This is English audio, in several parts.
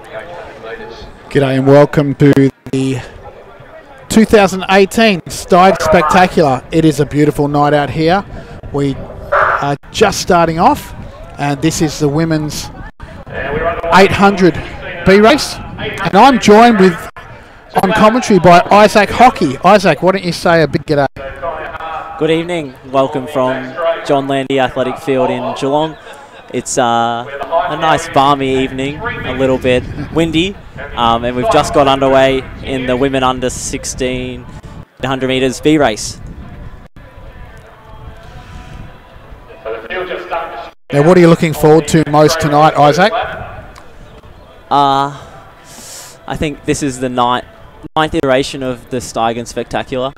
G'day and welcome to the 2018 Steigen Spectacular. It is a beautiful night out here. We are just starting off, and this is the women's 800 B race. And I'm joined with, on commentary, by Isaac Hockey. Isaac, why don't you say a big g'day? Good evening. Welcome from John Landy Athletic Field in Geelong. It's a nice balmy evening, a little bit windy, and we've just got underway in the women under 16 100 metres B race. Now, what are you looking forward to most tonight, Isaac? I think this is the ninth iteration of the Steigen Spectacular,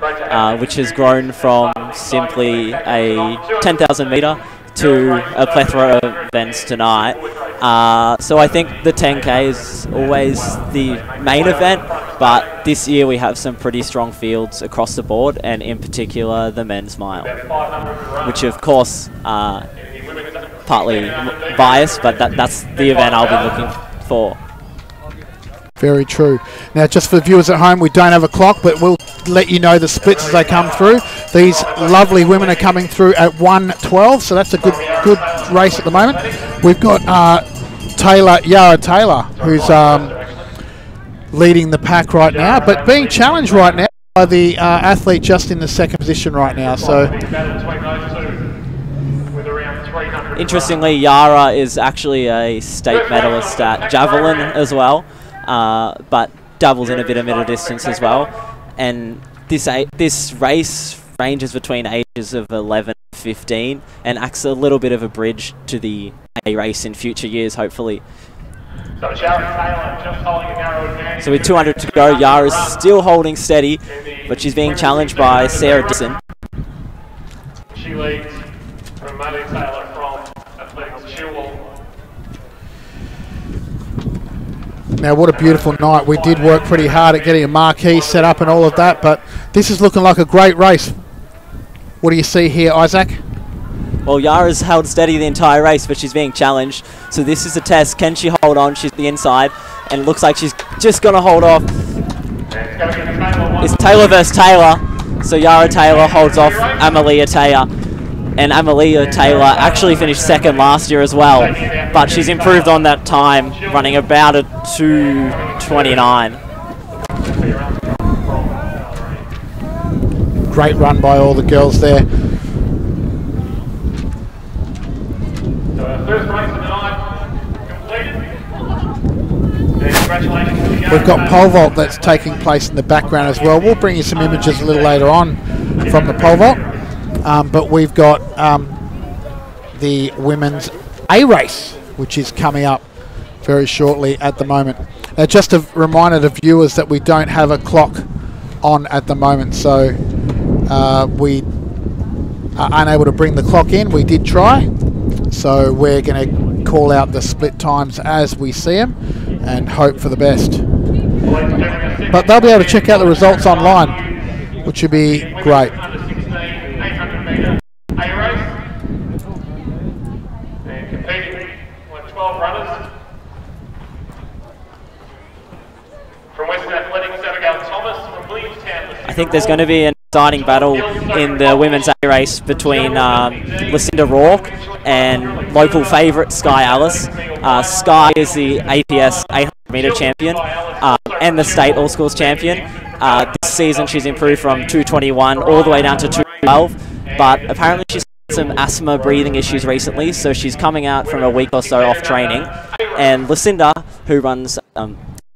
which has grown from simply a 10,000 metre to a plethora of events tonight. So I think the 10K is always the main event, but this year we have some pretty strong fields across the board, and in particular the men's mile, which of course partly biased, but that's the event I'll be looking for. Very true. Now, just for the viewers at home, we don't have a clock, but we'll let you know the splits as they come through. These lovely women are coming through at 1:12, so that's a good race at the moment. We've got Yara Taylor, who's leading the pack right now, but being challenged right now by the athlete just in the second position right now. So, interestingly, Yara is actually a state medalist at javelin as well. But doubles in a bit of middle distance as well, and this race ranges between ages of 11 and 15 and acts a little bit of a bridge to the A race in future years, hopefully. So with 200 to go, Yara's still holding steady, but she's being challenged by Sarah Dixon. She leads from Maddie Taylor from Athletics Chilwell. now, what a beautiful night. We did work pretty hard at getting a marquee set up and all of that, but this is looking like a great race. What do you see here, Isaac? Well, Yara's held steady the entire race, but she's being challenged. So this is a test. Can she hold on? She's the inside, and it looks like she's just going to hold off. It's Taylor versus Taylor. So Yara Taylor holds off Amalia Taylor. And Amalia Taylor actually finished second last year as well, but she's improved on that time, running about a 2:29. Great run by all the girls there. We've got pole vault that's taking place in the background as well. We'll bring you some images a little later on from the pole vault. But we've got the women's A race, which is coming up very shortly at the moment. Just a reminder to viewers that we don't have a clock on at the moment, so we are unable to bring the clock in. We did try, so we're going to call out the split times as we see them and hope for the best. But they'll be able to check out the results online, which would be great. I think there's going to be an exciting battle in the women's A race between Lucinda Rourke and local favourite Sky Alice. Sky is the APS 800 metre champion and the state all schools champion. This season she's improved from 2:21 all the way down to 2:12, but apparently she's had some asthma breathing issues recently, so she's coming out from a week or so off training. And Lucinda, who runs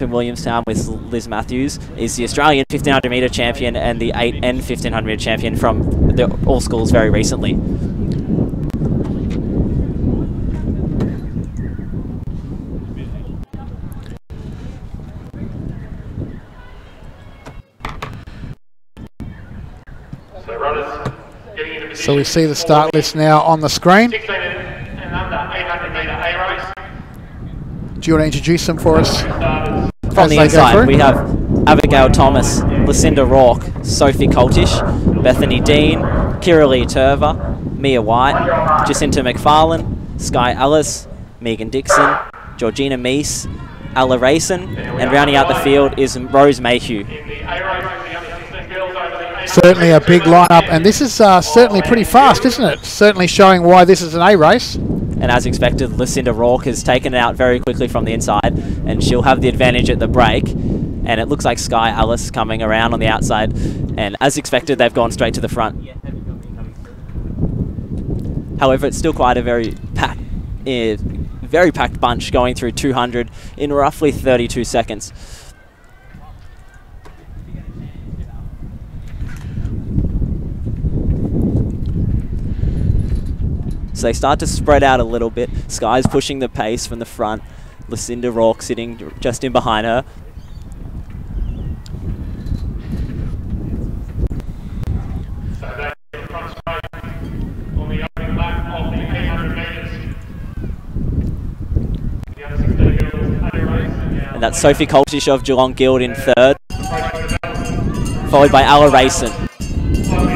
in Williamstown with Liz Matthews, is the Australian 1500 metre champion and the 8 and 1500 metre champion from the all schools very recently. So we see the start list now on the screen. Do you want to introduce them for us? From the inside, we have Abigail Thomas, Lucinda Rourke, Sophie Coltish, Bethany Dean, Kiralee Turver, Mia White, Jacinta McFarlane, Sky Ellis, Megan Dixon, Georgina Meese, Ella Rayson, and rounding out the field is Rose Mayhew. Certainly a big lineup, and this is certainly pretty fast, isn't it? Certainly showing why this is an A race. And as expected, Lucinda Rourke has taken it out very quickly from the inside, and she'll have the advantage at the break. And it looks like Sky Alice coming around on the outside, and as expected, they've gone straight to the front. However, it's still quite a very packed bunch going through 200 in roughly 32 seconds. So they start to spread out a little bit. Sky's pushing the pace from the front. Lucinda Rourke sitting just in behind her. And that's Sophie Coltish of Geelong Guild in third, followed by Ella Rayson.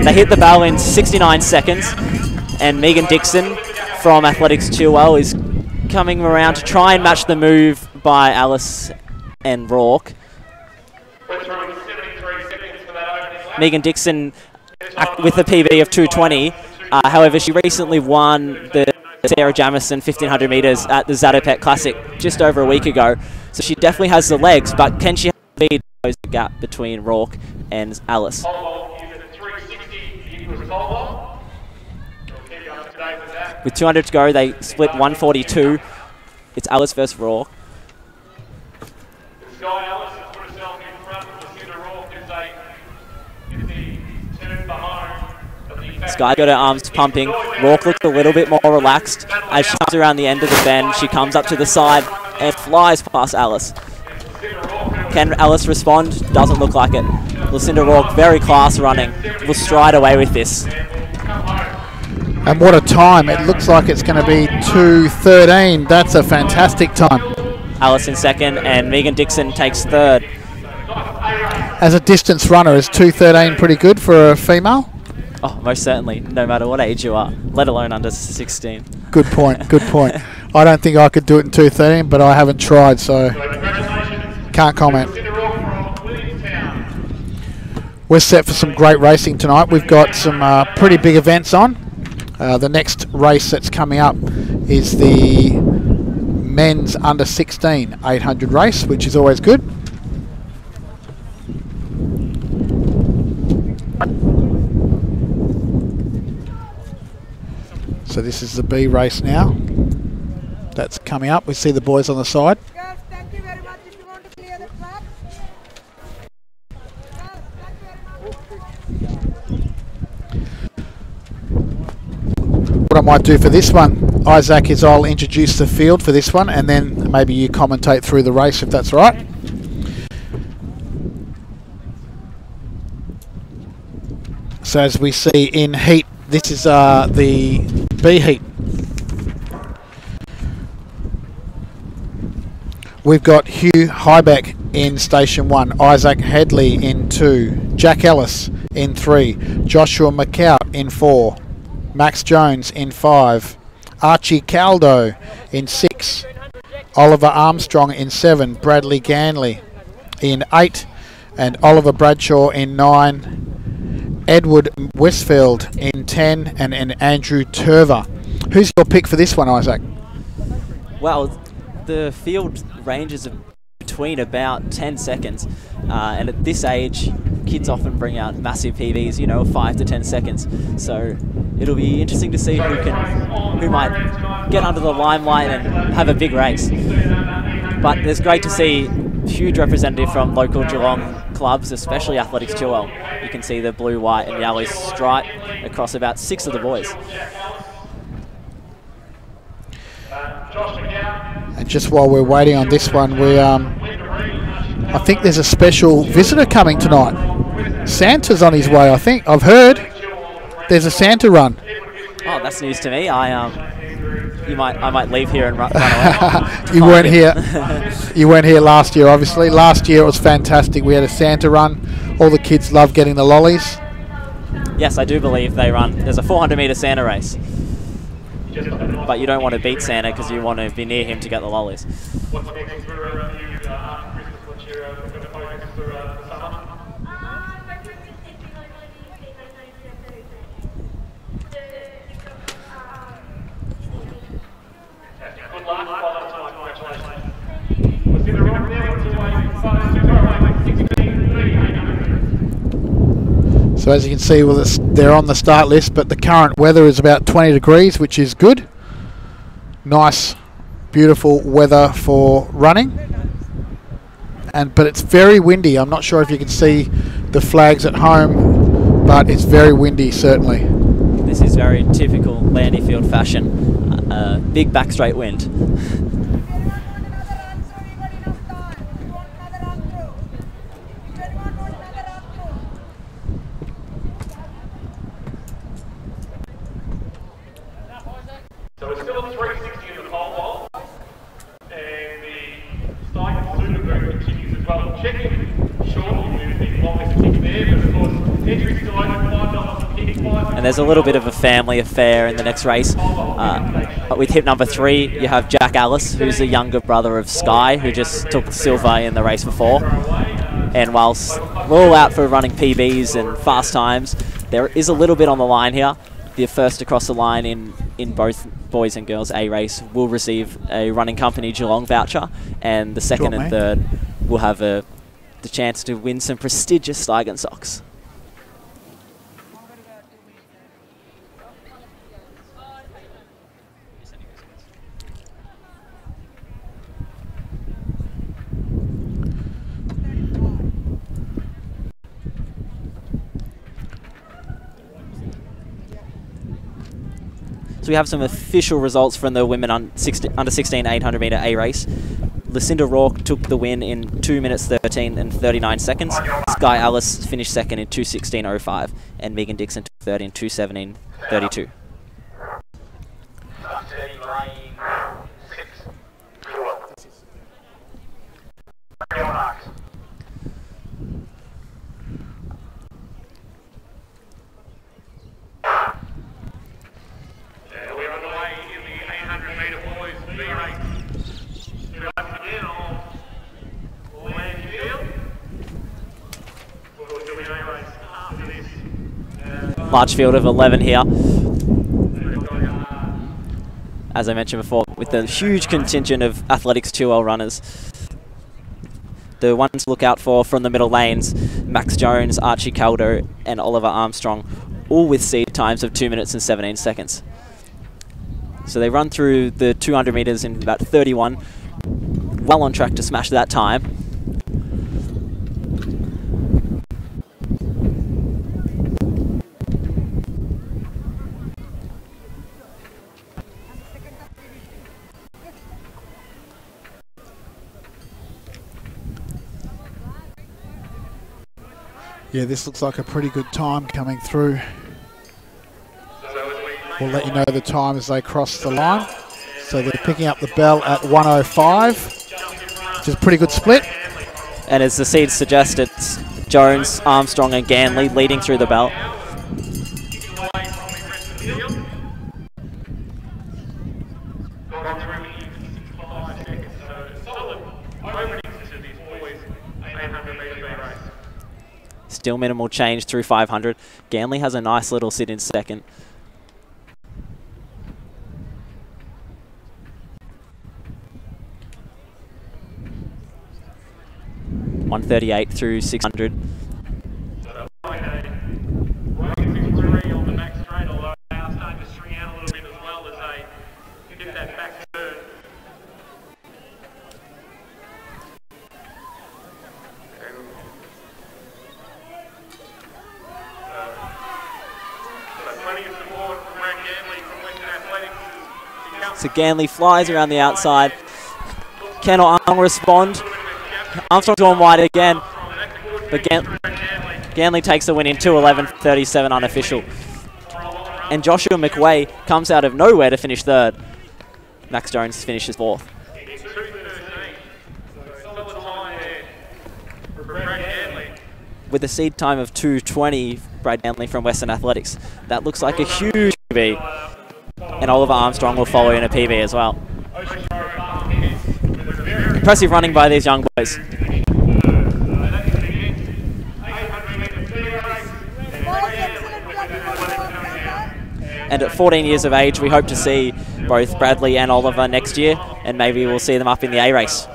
They hit the bell in 69 seconds, and Megan Dixon from Athletics Chilwell is coming around to try and match the move by Alice and Rourke. Megan Dixon with a PB of 2:20. However, she recently won the Sarah Jamison 1500 metres at the Zatopek Classic just over a week ago. So she definitely has the legs, but can she have the speed to close the gap between Rourke and Alice? With 200 to go, they split 142. It's Alice versus Rourke. Sky got her arms pumping. Rourke looked a little bit more relaxed. As she comes around the end of the bend, she comes up to the side and flies past Alice. Can Alice respond? Doesn't look like it. Lucinda Rourke, very class running, will stride away with this. And what a time. It looks like it's going to be 2:13. That's a fantastic time. Alice in second, and Megan Dixon takes third. As a distance runner, is 2:13 pretty good for a female? Oh, most certainly, no matter what age you are, let alone under 16. Good point, good point. I don't think I could do it in 2:13, but I haven't tried, so can't comment. We're set for some great racing tonight. We've got some pretty big events on. The next race that's coming up is the men's under 16 800 race, which is always good. So this is the B race now. That's coming up. We see the boys on the side. Yes, thank you very much. If you want to clear the track. What I might do for this one, Isaac, is I'll introduce the field for this one, and then maybe you commentate through the race if that's right. So as we see in heat, this is the B heat. We've got Hugh Hybeck in station 1, Isaac Headley in 2, Jack Ellis in 3, Joshua McCout in 4, Max Jones in 5, Archie Caldo in 6, Oliver Armstrong in 7, Bradley Ganley in 8, and Oliver Bradshaw in 9, Edward Westfield in 10, and Andrew Turver. Who's your pick for this one, Isaac? Well, the field ranges between about 10 seconds, and at this age, kids often bring out massive PVs, you know, 5 to 10 seconds. So it'll be interesting to see who might get under the limelight and have a big race. But it's great to see huge representative from local Geelong clubs, especially Athletics Chilwell. You can see the blue, white and yellow stripe across about 6 of the boys. And just while we're waiting on this one, I think there's a special visitor coming tonight. Santa's on his way, I think. I've heard there's a Santa run. Oh, that's news to me. I might leave here and run away. You weren't here. You weren't here last year, obviously. Last year it was fantastic. We had a Santa run. All the kids love getting the lollies. Yes, I do believe they run. There's a 400-metre Santa race. But you don't want to beat Santa because you want to be near him to get the lollies. So as you can see, well, they're on the start list, but the current weather is about 20 degrees, which is good. Nice, beautiful weather for running. But it's very windy. I'm not sure if you can see the flags at home, but it's very windy, certainly. This is very typical Landyfield fashion. Big back straight wind. So it's still a 360 in the pole vault, and the Steigen Spectacular continues as well. Checking shortly with the longest kick there, but of course, entry still open, $5 a kick. And there's a little bit of a family affair in the next race. With hip number 3, you have Jack Alice, who's the younger brother of Sky, who just took silver in the race before. And whilst we're all out for running PBs and fast times, there is a little bit on the line here. The first across the line in both boys and girls A race will receive a Running Company Geelong voucher, and the second and third will have the chance to win some prestigious Steigen socks. So we have some official results from the women under 16 800 metre A race. Lucinda Rourke took the win in 2 minutes 13 and 39 seconds. Sky Alice finished second in 2:16.05, and Megan Dixon took third in 2:17.32. Large field of 11 here. As I mentioned before, with the huge contingent of Athletics 2L runners. The ones to look out for from the middle lanes, Max Jones, Archie Caldo and Oliver Armstrong, all with seed times of 2 minutes and 17 seconds. So they run through the 200 metres in about 31, well on track to smash that time. Yeah, this looks like a pretty good time coming through. We'll let you know the time as they cross the line. So they're picking up the bell at 1:05, which is a pretty good split. And as the seeds suggest, it's Jones, Armstrong and Ganley leading through the bell. Still minimal change through 500. Ganley has a nice little sit in second. $138 through 600. So Ganley flies around the outside. Cannot respond. Armstrong's gone wide again. But Ganley takes the win in 2:11.37 unofficial. And Joshua McWay comes out of nowhere to finish third. Max Jones finishes fourth. With a seed time of 2:20, Brad Ganley from Western Athletics. That looks like a huge PB. And Oliver Armstrong will follow in a PB as well. Impressive running by these young boys. And at 14 years of age, we hope to see both Bradley and Oliver next year, and maybe we'll see them up in the A race.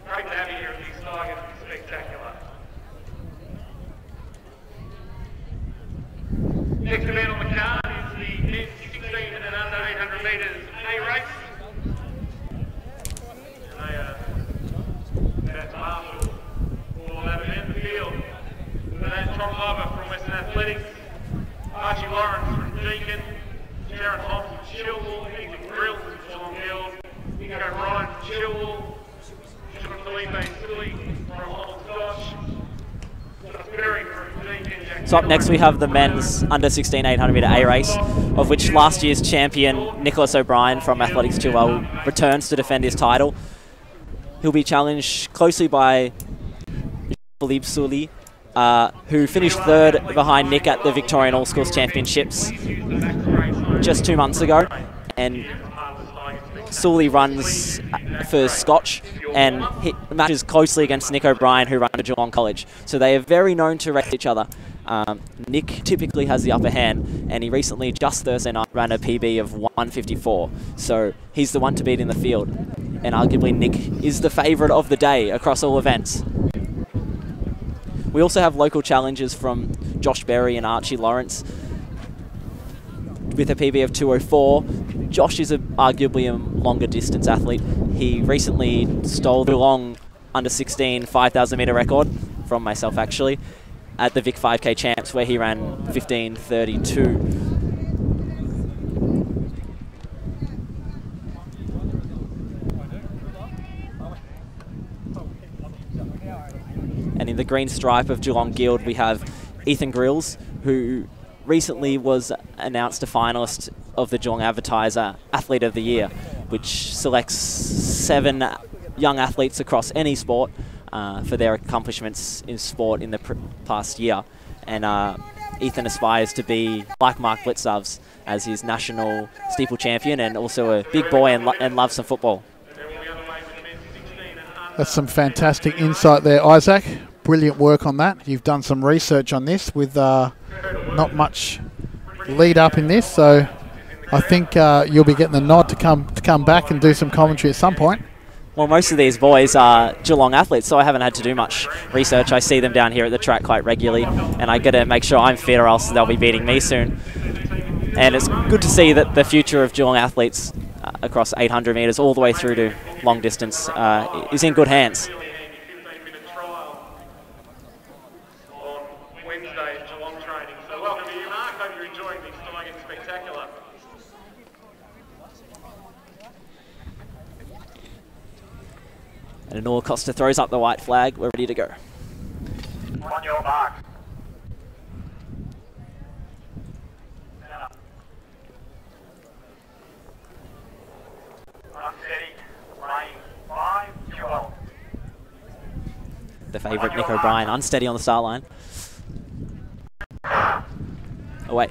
Great to have you here at the Steigen Spectacular. Next event on the card is the men's 16 and under 800 metres A race. That's Marshall for that event in the field. So that's Tom Lover from Western Athletics, Archie Lawrence from Deakin, Sharon Hobbs from Chilwell, Ethan Grills from Geelong Guild, Nico Ryan from Chilwell, So up next we have the men's under 16 800 metre A race, of which last year's champion Nicholas O'Brien from Athletics Chilwell returns to defend his title. He'll be challenged closely by Philippe Sully, who finished third behind Nick at the Victorian All Schools Championships just 2 months ago, and Sully runs for Scotch and matches closely against Nick O'Brien, who runs at Geelong College. So they are very known to race each other. Nick typically has the upper hand, and he recently, just Thursday night, ran a PB of 154. So he's the one to beat in the field. And arguably Nick is the favourite of the day across all events. We also have local challenges from Josh Berry and Archie Lawrence with a PB of 204. Josh is arguably a longer distance athlete. He recently stole the Geelong under 16 5,000 metre record from myself actually at the Vic 5K Champs, where he ran 15:32. And in the green stripe of Geelong Guild we have Ethan Grills, who recently was announced a finalist of the Geelong Advertiser Athlete of the Year, which selects 7 young athletes across any sport for their accomplishments in sport in the past year. And Ethan aspires to be like Mark Blitzovs as his national steeple champion, and also a big boy and loves some football. That's some fantastic insight there, Isaac. Brilliant work on that. You've done some research on this with not much lead up in this, so I think you'll be getting the nod to come back and do some commentary at some point. Well, most of these boys are Geelong athletes, so I haven't had to do much research. I see them down here at the track quite regularly, and I got to make sure I'm fit, or else they'll be beating me soon. And it's good to see that the future of Geelong athletes across 800 metres all the way through to long distance is in good hands. And Anor Costa throws up the white flag. We're ready to go. On your mark. The favourite Nick O'Brien unsteady on the start line. Away.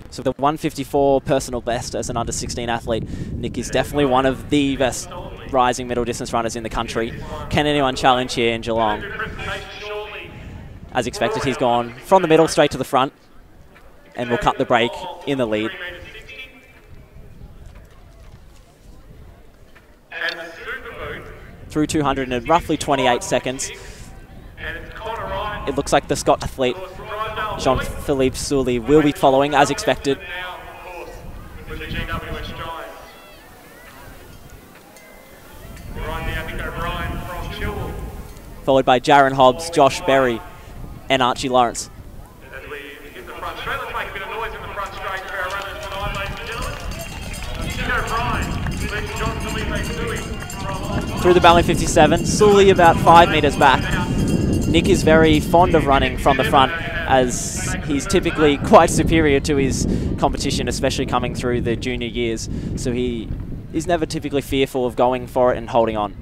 So the 154 personal best as an under 16 athlete, Nick is definitely one of the best rising middle distance runners in the country. Can anyone challenge here in Geelong? As expected, he's gone from the middle straight to the front and will cut the break in the lead. Through 200 in roughly 28 seconds. It looks like the Scott athlete Jean-Philippe Sully will be following as expected. Followed by Jaron Hobbs, Josh Berry and Archie Lawrence. Through the Ballon 57, Sully about 5 metres back. Nick is very fond of running from the front, as he's typically quite superior to his competition, especially coming through the junior years. So he is never typically fearful of going for it and holding on.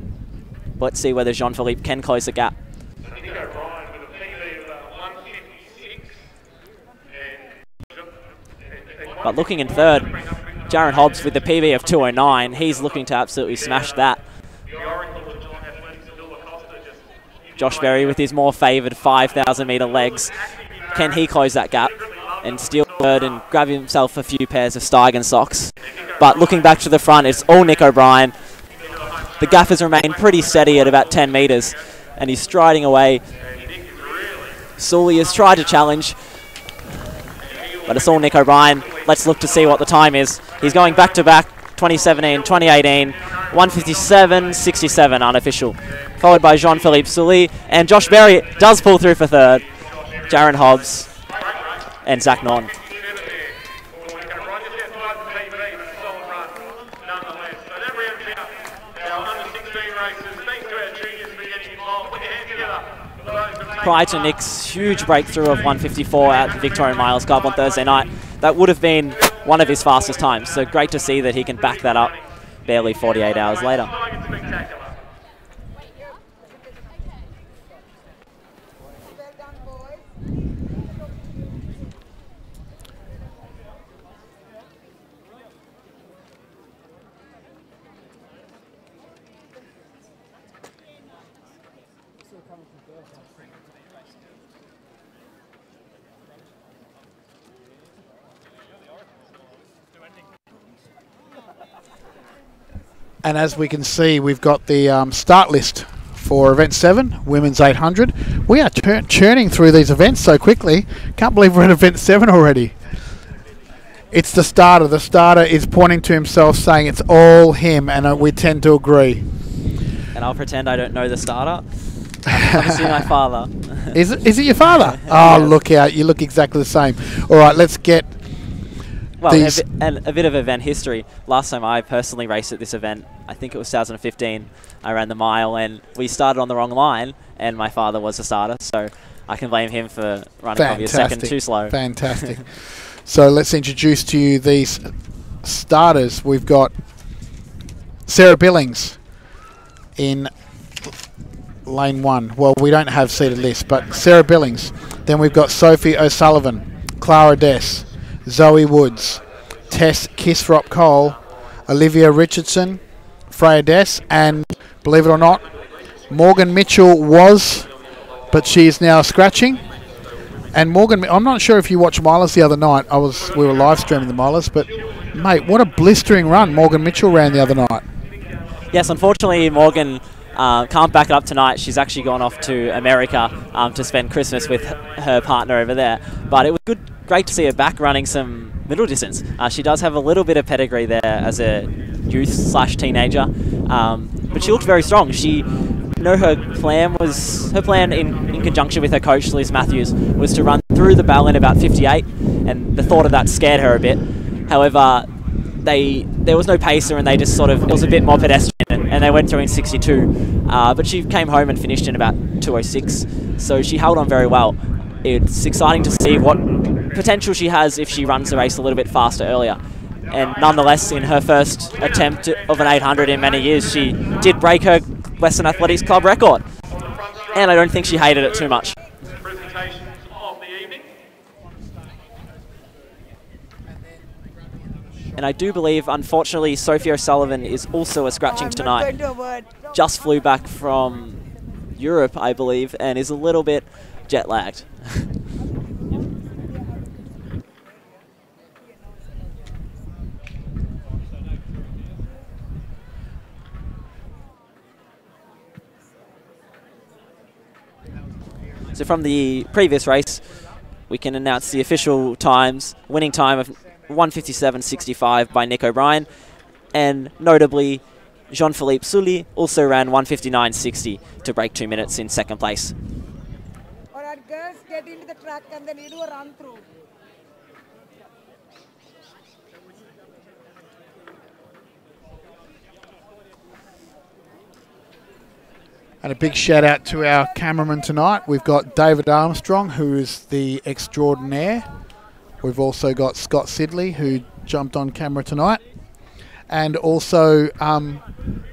Let's see whether Jean-Philippe can close the gap. But looking in third, Jaron Hobbs with the PB of 209. He's looking to absolutely smash that. Josh Berry with his more favoured 5,000 metre legs. Can he close that gap and steal third and grab himself a few pairs of Steigen socks? But looking back to the front, it's all Nick O'Brien. The gap has remained pretty steady at about 10 metres, and he's striding away. Sully has tried to challenge, but it's all Nick O'Brien. Let's look to see what the time is. He's going back-to-back, 2017, 2018, 1:57.67 unofficial, followed by Jean-Philippe Sully, and Josh Berry does pull through for third. Jaron Hobbs and Zach Norton. Prior to Nick's huge breakthrough of 1:54 at the Victorian Miles Cup on Thursday night, that would have been one of his fastest times. So great to see that he can back that up barely 48 hours later. And as we can see, we've got the start list for Event 7, Women's 800. We are churning through these events so quickly. Can't believe we're at Event 7 already. It's the starter. The starter is pointing to himself saying it's all him, and we tend to agree. And I'll pretend I don't know the starter. Obviously my father. Is it your father? Oh, yes. Look out. You look exactly the same. All right, let's get... Well, a bit of event history. Last time I personally raced at this event, I think it was 2015, I ran the mile and we started on the wrong line and my father was the starter, so I can blame him for running probably a second too slow. Fantastic. So let's introduce to you these starters. We've got Sarah Billings in lane 1. Well, we don't have seated lists, but Sarah Billings. Then we've got Sophie O'Sullivan, Clara Dess, Zoe Woods, Tess Kisrop Cole, Olivia Richardson, Freya Dess, and believe it or not, Morgan Mitchell was, but she is now scratching. And Morgan, I'm not sure if you watched Milers the other night. We were live streaming the Milers, but mate, what a blistering run Morgan Mitchell ran the other night. Yes, unfortunately Morgan can't back up tonight. She's actually gone off to America to spend Christmas with her partner over there. But it was great to see her back running some middle distance. She does have a little bit of pedigree there as a youth/teenager, but she looked very strong. Her plan in conjunction with her coach Liz Matthews was to run through the bell in about 58, and the thought of that scared her a bit. However, there was no pacer, and it was a bit more pedestrian, and they went through in 62. But she came home and finished in about 2:06, so she held on very well. It's exciting to see what potential she has if she runs the race a little bit faster earlier. And nonetheless, in her first attempt of an 800 in many years, she did break her Western Athletics Club record. And I don't think she hated it too much. And I do believe, unfortunately, Sophie O'Sullivan is also a scratching tonight. Just flew back from Europe, I believe, and is a little bit jet-lagged. So from the previous race, we can announce the official times. Winning time of 1:57.65 by Nick O'Brien, and notably Jean-Philippe Sully also ran 1:59.60 to break 2 minutes in second place. All right, girls, get into the track and then you do a run through. And a big shout out to our cameraman tonight. We've got David Armstrong, who is the extraordinaire. We've also got Scott Sidley, who jumped on camera tonight. And also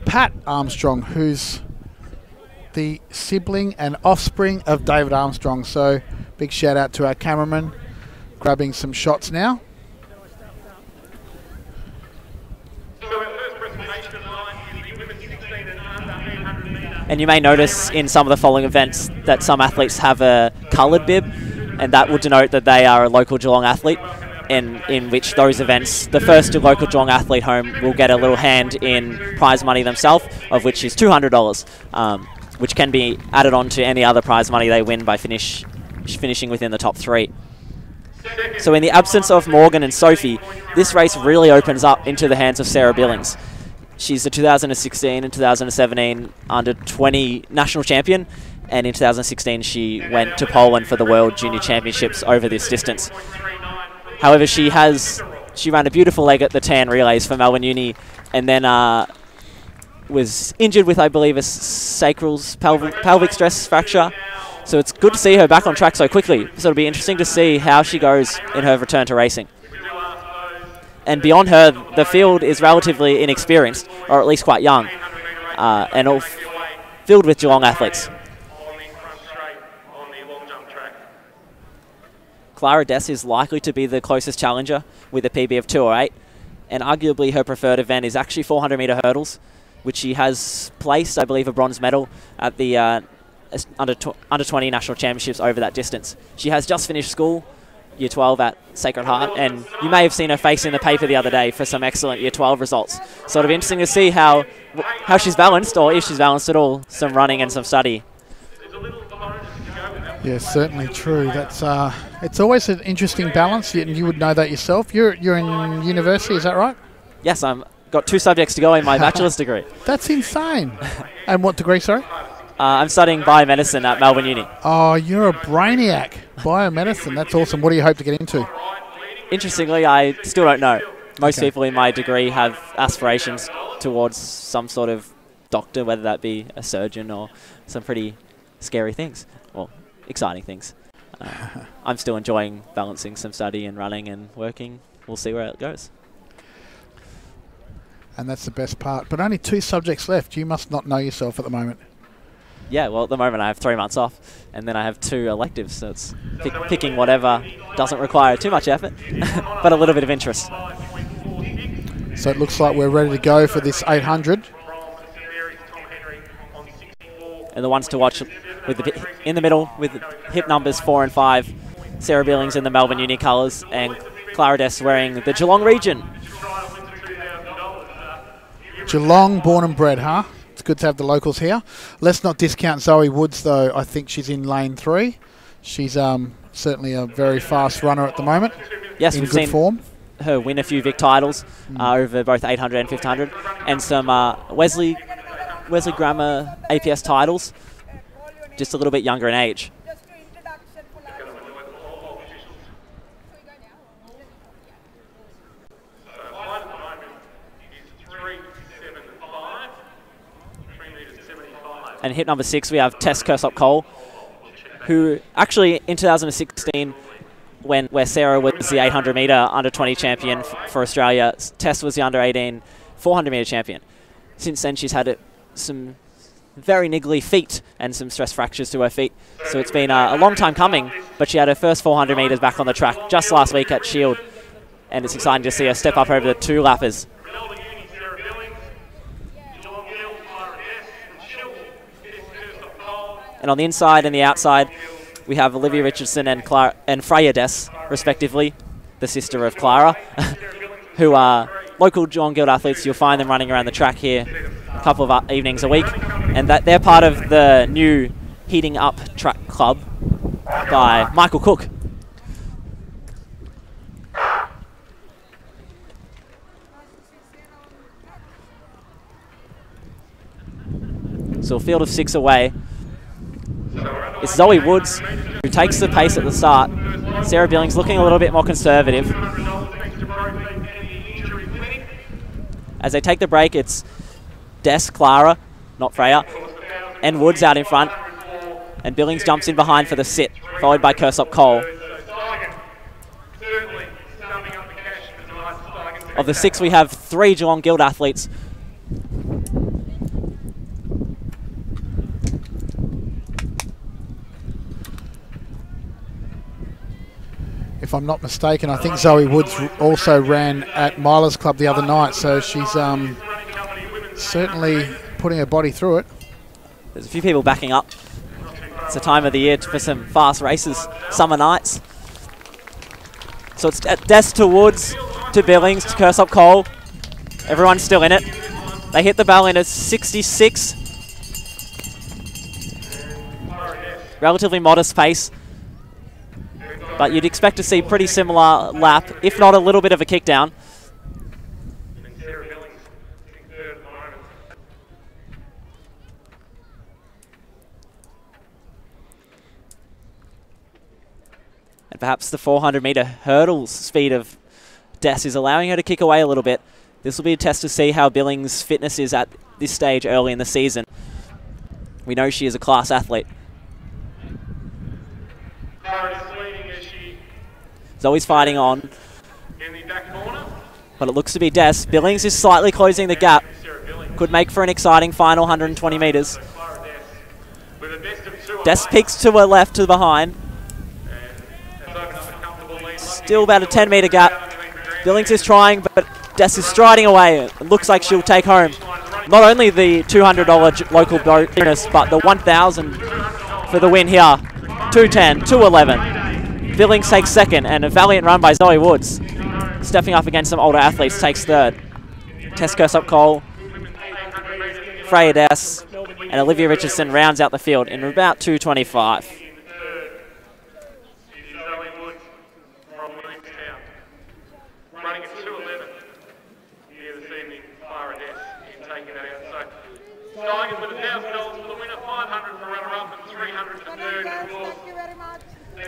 Pat Armstrong, who's the sibling and offspring of David Armstrong. So big shout out to our cameraman, grabbing some shots now. And you may notice in some of the following events that some athletes have a coloured bib, and that will denote that they are a local Geelong athlete, and in which those events, the first local Geelong athlete home will get a little hand in prize money themselves, of which is $200, which can be added on to any other prize money they win by finishing within the top 3. So in the absence of Morgan and Sophie, this race really opens up into the hands of Sarah Billings. She's the 2016 and 2017 under-20 national champion, and in 2016 she went to Poland for the World Junior Championships over this distance. However, she ran a beautiful leg at the tan relays for Melbourne Uni, and then was injured with, I believe, a pelvic stress fracture. So it's good to see her back on track so quickly. So it'll be interesting to see how she goes in her return to racing. And beyond her, the field is relatively inexperienced, or at least quite young, and all filled with Geelong athletes. Clara Dess is likely to be the closest challenger with a PB of 2:08, and arguably her preferred event is actually 400-metre hurdles, which she has placed, I believe, a bronze medal at the under-20 national championships over that distance. She has just finished school, Year 12 at Sacred Heart, and you may have seen her face in the paper the other day for some excellent Year 12 results. So it'll be interesting to see how she's balanced, or if she's balanced at all, some running and some study. Yeah, certainly true. That's it's always an interesting balance. You would know that yourself. You're in university, is that right? Yes, I've got 2 subjects to go in my bachelor's degree. That's insane. And what degree, sorry? I'm studying biomedicine at Melbourne Uni. Oh, you're a brainiac. Biomedicine, that's awesome. What do you hope to get into? Interestingly, I still don't know. Most people in my degree have aspirations towards some sort of doctor, whether that be a surgeon or some pretty scary things, or exciting things. I'm still enjoying balancing some study and running and working. We'll see where it goes. And that's the best part. But only 2 subjects left. You must not know yourself at the moment. Yeah, well, at the moment I have 3 months off, and then I have 2 electives, so it's picking whatever doesn't require too much effort, but a little bit of interest. So it looks like we're ready to go for this 800. And the ones to watch with in the middle with hip numbers 4 and 5, Sarah Billings in the Melbourne Uni colours, and Clara Dess wearing the Geelong region. Geelong born and bred, huh? It's good to have the locals here. Let's not discount Zoe Woods, though. I think she's in lane 3. She's certainly a very fast runner at the moment. Yes, in we've good seen form. Her win a few Vic titles over both 800 and 1500, and some Wesley Grammar APS titles, just a little bit younger in age. And hit number 6, we have Tess Kersop-Cole, who actually in 2016, where Sarah was the 800-metre under-20 champion for Australia, Tess was the under-18 400-metre champion. Since then, she's had some very niggly feet and some stress fractures to her feet. So it's been a long time coming, but she had her first 400 metres back on the track just last week at Shield. And it's exciting to see her step up over the 2 lappers. And on the inside and the outside, we have Olivia Richardson and Freya Dess, respectively, the sister of Clara, who are local Geelong Guild athletes. You'll find them running around the track here a couple of evenings a week, and that they're part of the new Heating Up Track Club by Michael Cook. So a field of 6 away. It's Zoe Woods who takes the pace at the start. Sarah Billings looking a little bit more conservative. As they take the break, it's Dess, Clara, not Freya, and Woods out in front. And Billings jumps in behind for the sit, followed by Kersop-Cole. Of the 6, we have 3 Geelong Guild athletes. If I'm not mistaken, I think Zoe Woods also ran at Milers Club the other night, so she's certainly putting her body through it. There's a few people backing up. It's the time of the year for some fast races, summer nights. So it's Des to Woods, to Billings, to Kersop Cole. Everyone's still in it. They hit the bell in a 66. Relatively modest pace. But you'd expect to see pretty similar lap, if not a little bit of a kick down. And perhaps the 400-meter hurdles speed of Des is allowing her to kick away a little bit. This will be a test to see how Billings' fitness is at this stage early in the season. We know she is a class athlete. Zoe's fighting on, but it looks to be Des. Billings is slightly closing the gap. Could make for an exciting final 120 metres. Des peeks to her left, to the behind. Still about a 10-metre gap. Billings is trying, but Des is striding away. It looks like she'll take home not only the $200 local bonus, but the $1,000 for the win here. 2:10, 2:11. Billings takes second, and a valiant run by Zoe Woods. Stepping up against some older athletes, takes third. Tess Kersop Cole, Freya Des, and Olivia Richardson rounds out the field in about 2:25. Steigen with $1,000 for the winner, $500 for runner-up, and $300 for third. Thank you very much.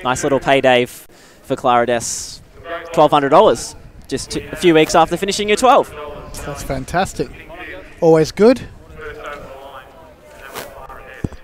Nice little payday for Clara Des. $1,200 just a few weeks after finishing year 12. That's fantastic. Always good. First over the line, and that was Clara Des.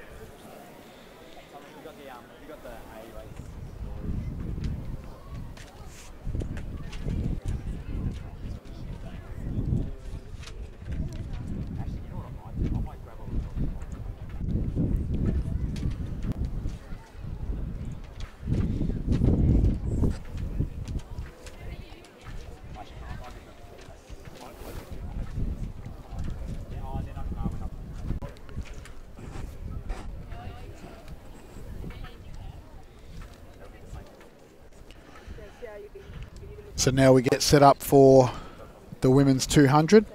So now we get set up for the women's 200.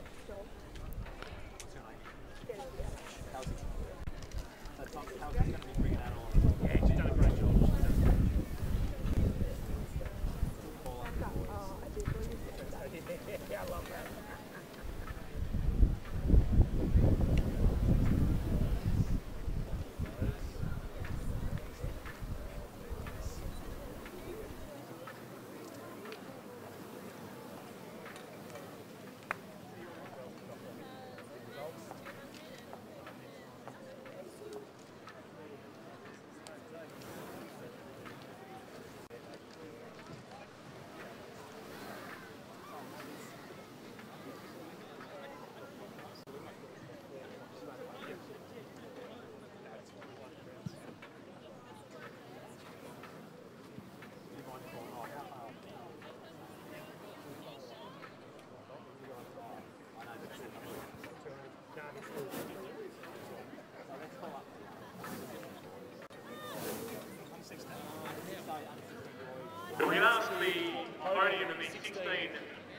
We've asked the podium in the 16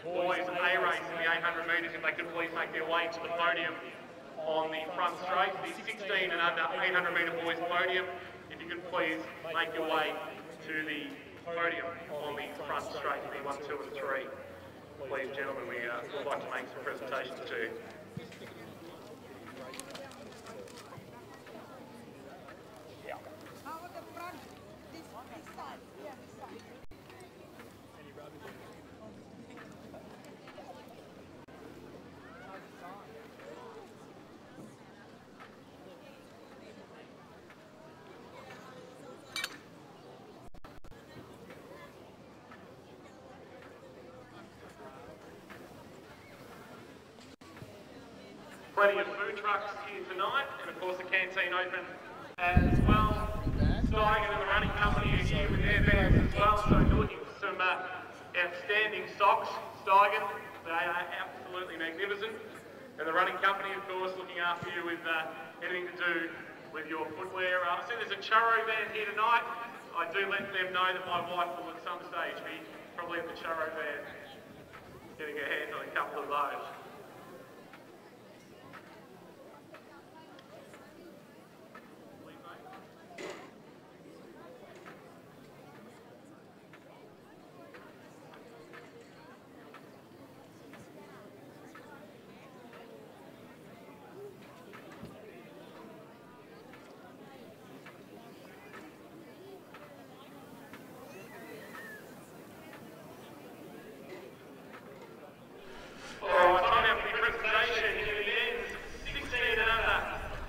boys A race in the 800 metres if they could please make their way to the podium on the front straight. The 16 and under 800 metre boys podium, if you could please make your way to the podium on the front straight, B1, 2 and 3. Please gentlemen, we would like to make some presentations too. How about the front? This side. Yeah, this side. Plenty of food trucks here tonight, and of course the canteen open as well. Steigen and the running company are here with their bags as well, so if you're looking for some outstanding socks, Steigen, they are absolutely magnificent. And the running company, of course, looking after you with anything to do with your footwear. I see there's a churro van here tonight. I do let them know that my wife will at some stage be probably at the churro van getting her hands on a couple of those.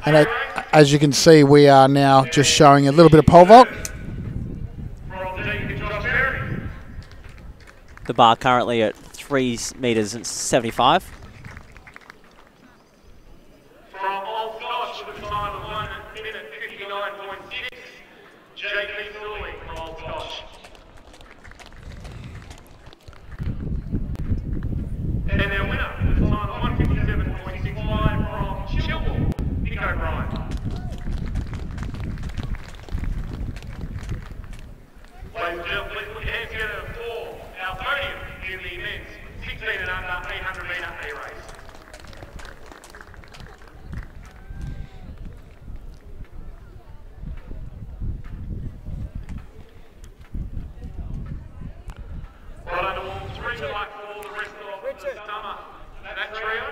And as you can see, we are now just showing a little bit of pole vault. The bar currently at 3 meters and 75. From Old Scotch with a time of 1 minute 59.6, JP Sully from Old Scotch. And their winner with a time of 157.65 from Chilwell, Nick O'Brien. Ladies and gentlemen, please put your hands together for our podium in the men's 16 and under 800 metre A race. Well done to all three. Good luck for all the rest of the summer. That trio.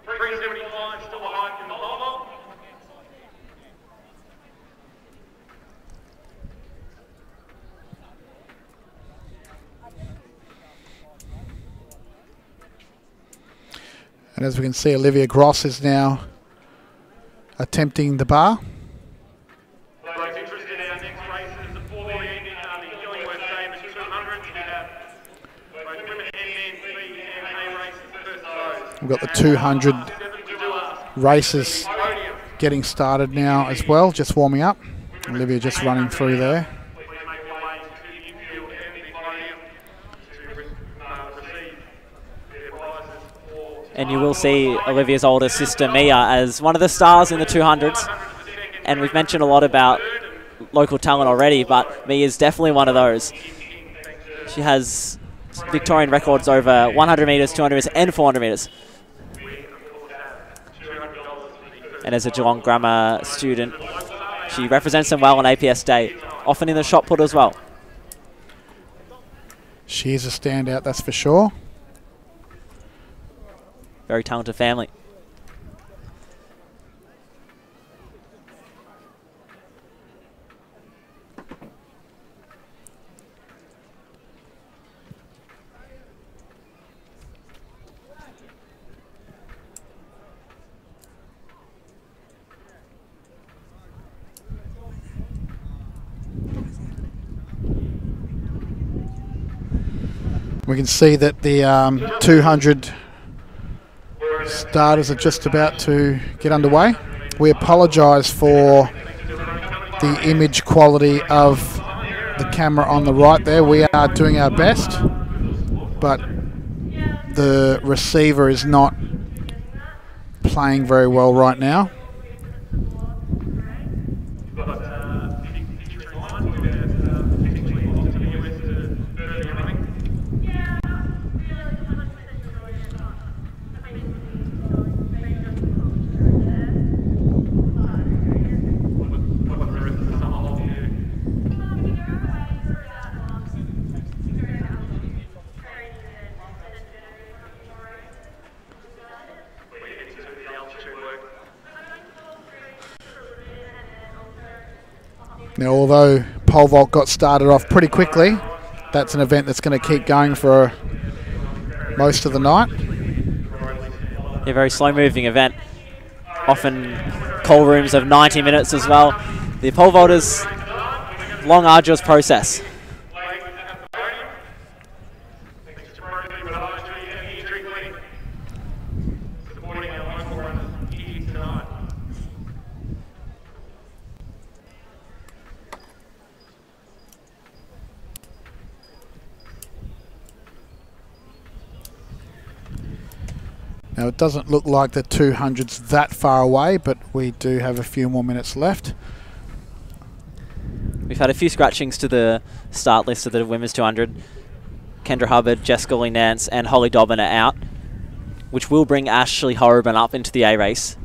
375 still behind in the pole vault. And as we can see, Olivia Gross is now attempting the bar. Those interested in our next races for the evening are the Killingworth Davis 200. We have both women and men B and A races first of those. We've got the 200 races getting started now as well, just warming up. Olivia just running through there. Please make your way to the infield and the podium to receive their prizes for And you will see Olivia's older sister Mia as one of the stars in the 200s. And we've mentioned a lot about local talent already, but Mia is definitely one of those. She has Victorian records over 100 metres, 200 metres and 400 metres. And as a Geelong Grammar student, she represents them well on APS Day, often in the shot put as well. She is a standout, that's for sure. Very talented family. We can see that the 200 starters are just about to get underway. We apologise for the image quality of the camera on the right there. We are doing our best, but the receiver is not playing very well right now. Now, although pole vault got started off pretty quickly, that's an event that's going to keep going for most of the night. A very slow-moving event. Often call rooms of 90 minutes as well. The pole vault is a long, arduous process. Now it doesn't look like the 200's that far away, but we do have a few more minutes left. We've had a few scratchings to the start list of the women's 200. Kendra Hubbard, Jessica Lee Nance and Holly Dobbin are out, which will bring Ashley Horriban up into the A race.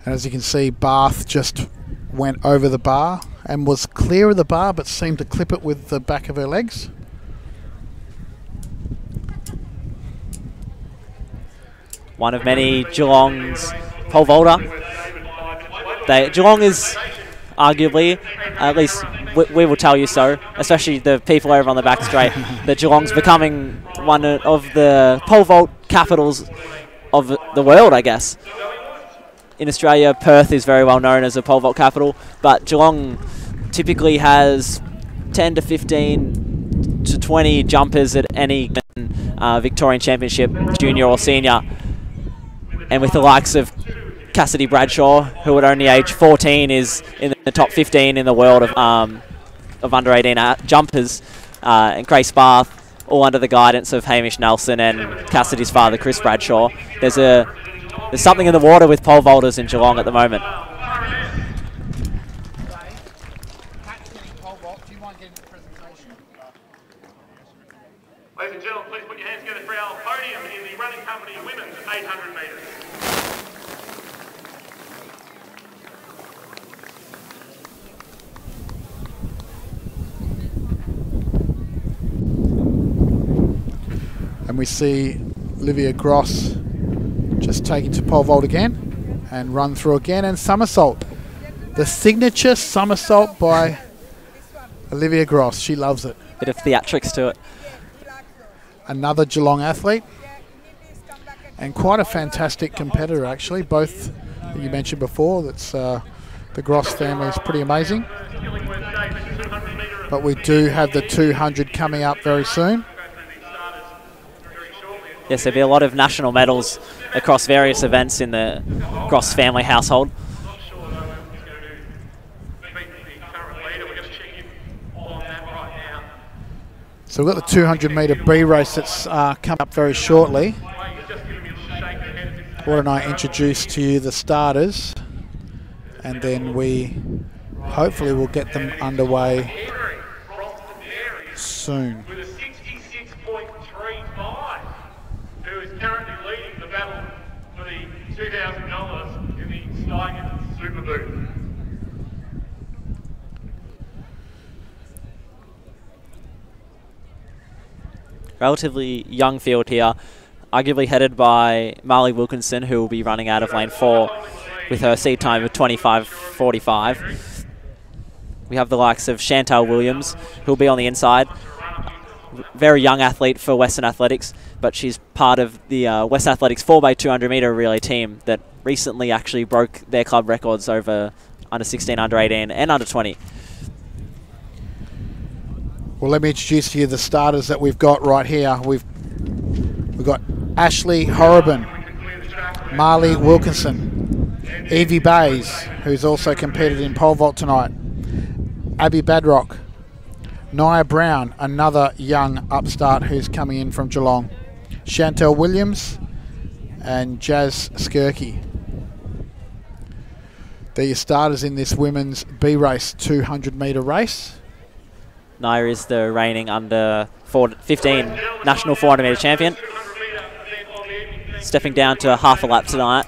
And as you can see, Bath just went over the bar and was clear of the bar, but seemed to clip it with the back of her legs. One of many Geelong's pole vaulter. Geelong is arguably, at least we will tell you so, especially the people over on the back straight, that Geelong's becoming one of the pole vault capitals of the world, I guess. In Australia, Perth is very well known as a pole vault capital, but Geelong typically has 10 to 15 to 20 jumpers at any Victorian Championship, junior or senior. And with the likes of Cassidy Bradshaw, who at only age 14 is in the top 15 in the world of under 18 jumpers, and Grace Bath, all under the guidance of Hamish Nelson and Cassidy's father, Chris Bradshaw. There's something in the water with pole vaulters in Geelong at the moment. Ladies and gentlemen, please put your hands together for our podium in the running company women's 800 metres. And we see Olivia Gross just taking to pole vault again and run through again and somersault. The signature somersault by Olivia Gross. She loves it. Bit of theatrics to it. Another Geelong athlete and quite a fantastic competitor actually. Both you mentioned before, that's the Gross family is pretty amazing. But we do have the 200 coming up very soon. Yes, there'll be a lot of national medals across various events in the Gross family household. So we've got the 200 metre B race that's coming up very shortly. Why don't I introduce to you the starters, and then we hopefully will get them underway soon. With a 66.35, who is currently leading the battle for the $2,000 in the Steigen Super Boot. Relatively young field here, arguably headed by Marley Wilkinson, who will be running out of lane 4 with her seed time of 25:45. We have the likes of Chantal Williams, who will be on the inside. Very young athlete for Western Athletics, but she's part of the Western Athletics 4x200 metre relay team that recently actually broke their club records over under 16, under 18 and under 20. Well, let me introduce to you the starters that we've got right here. We've got Ashley Horriban, Marley Wilkinson, Evie Bays, who's also competed in pole vault tonight, Abby Badrock, Nia Brown, another young upstart who's coming in from Geelong, Chantel Williams, and Jazz Skirky. They're your starters in this women's B race 200 metre race. Nia is the reigning under 15 national 400 metre champion, stepping down to half a lap tonight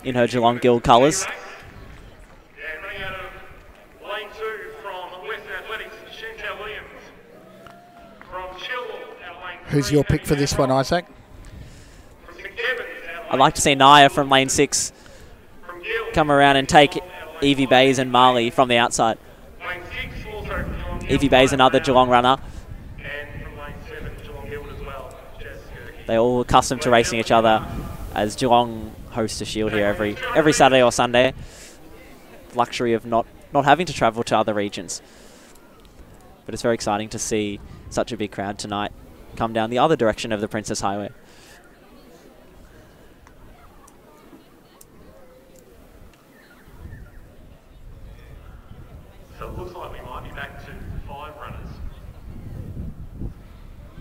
in her Geelong Guild colours. Who's your pick for this one, Isaac? I'd like to see Nia from lane 6 come around and take Evie Bays and Marley from the outside. Evie Bays, another Geelong runner. They're all accustomed to racing each other, as Geelong hosts a Shield here every Saturday or Sunday. Luxury of not having to travel to other regions. But it's very exciting to see such a big crowd tonight come down the other direction of the Princess Highway. So it looks like we might be back to 5 runners,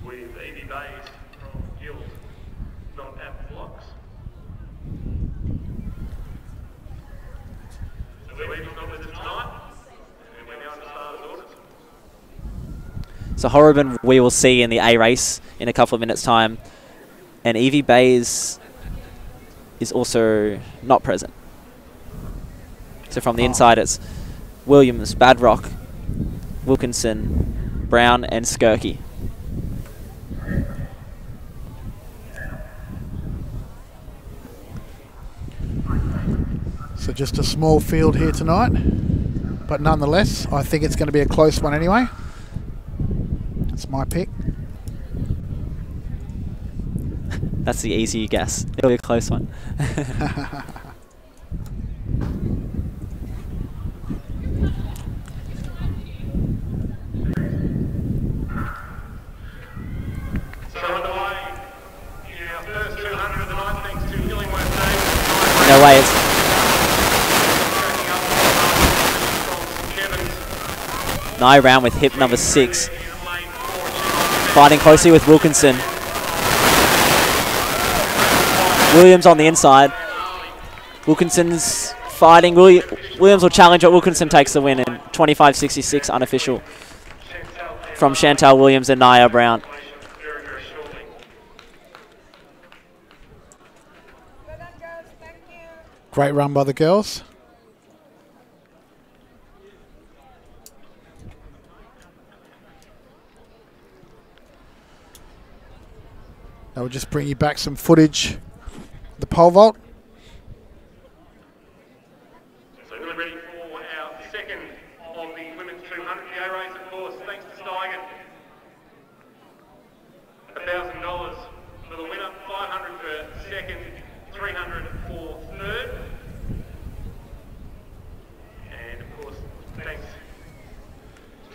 with Evie Bays from So Horriban we will see in the A race in a couple of minutes' time. And Evie Bays is also not present. So from the inside it's Williams, Badrock, Wilkinson, Brown and Skirky. So just a small field here tonight, but nonetheless, I think it's going to be a close one anyway. That's my pick. That's the easy guess. It'll be a close one. No way. Nye round with hip number 6. Fighting closely with Wilkinson. Williams on the inside. Wilkinson's fighting. Williams will challenge it. Wilkinson takes the win in 25-66 unofficial from Chantal Williams and Nia Brown. Great run by the girls. That will just bring you back some footage. The pole vault. So we're ready for our second of the women's 200 PA race, of course, thanks to Steigen. $1,000 for the winner, 500 for second, 300 for third. And of course, thanks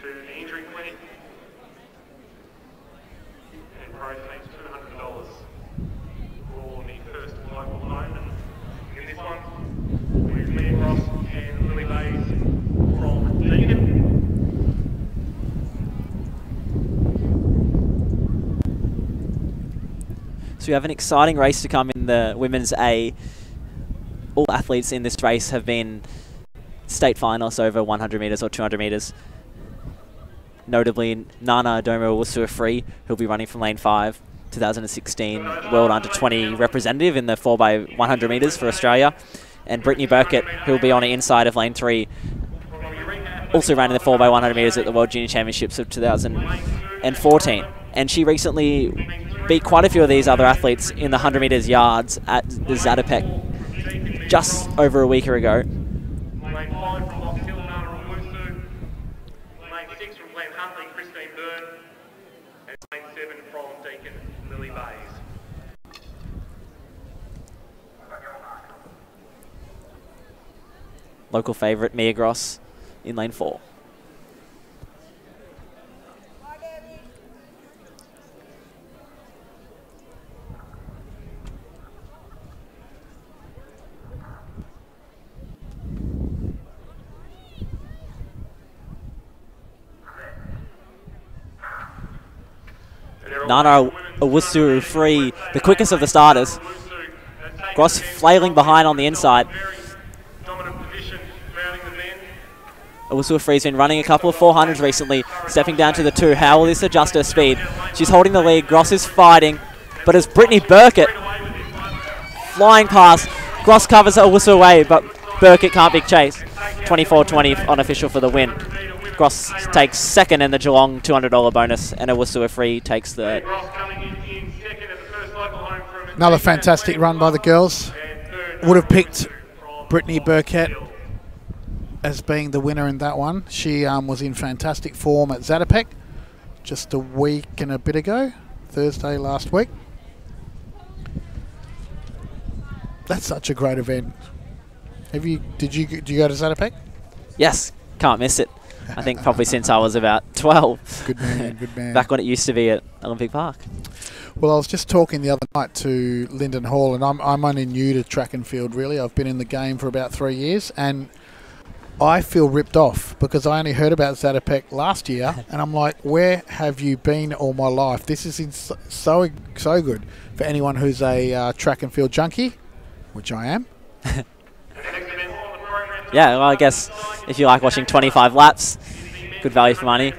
to the injury clinic. And Pro thanks $200 for the first local home. And in this one, with Leah Ross and Lily Bays from Deakin. So we have an exciting race to come in the women's A. All athletes in this race have been state finalists over 100 metres or 200 metres. Notably, Nana Domo Wusua Free, who'll be running from lane 5, 2016 World Under-20 representative in the 4x100 metres for Australia. And Brittany Burkett, who'll be on the inside of lane 3, also ran in the 4x100 metres at the World Junior Championships of 2014. And she recently beat quite a few of these other athletes in the 100 metres yards at the Zatopek just over a week ago. Lane 5 from Box Hill, Nana Owusu. Lane 6 from Glen Huntley, Christine Byrne. And lane 7 from Deakin, Lily Bays. Local favourite Mia Gross in lane 4. Nana Owusu Free, the quickest of the starters. Gross flailing behind on the inside. Owusu Free's been running a couple of 400s recently, stepping down to the 2. How will this adjust her speed? She's holding the lead. Gross is fighting, but as Brittany Burkett flying past, Gross covers Owusu away, but Burkett can't be chased. 24-20 unofficial for the win. Gross takes second in the Geelong $200 bonus, and Owusu Free takes third. Another fantastic run by the girls. Would have picked Brittany Burkett as being the winner in that one. She was in fantastic form at Zatopek just a week and a bit ago, Thursday last week. That's such a great event. Did you go to Zatopek? Yes, can't miss it. I think probably since I was about 12. Good man, good man. Back when it used to be at Olympic Park. Well, I was just talking the other night to Lyndon Hall, and I'm only new to track and field, really. I've been in the game for about 3 years, and I feel ripped off because I only heard about Zatopek last year, and I'm like, where have you been all my life? This is so good for anyone who's a track and field junkie, which I am. Yeah, well, I guess if you like watching 25 laps, good value for money.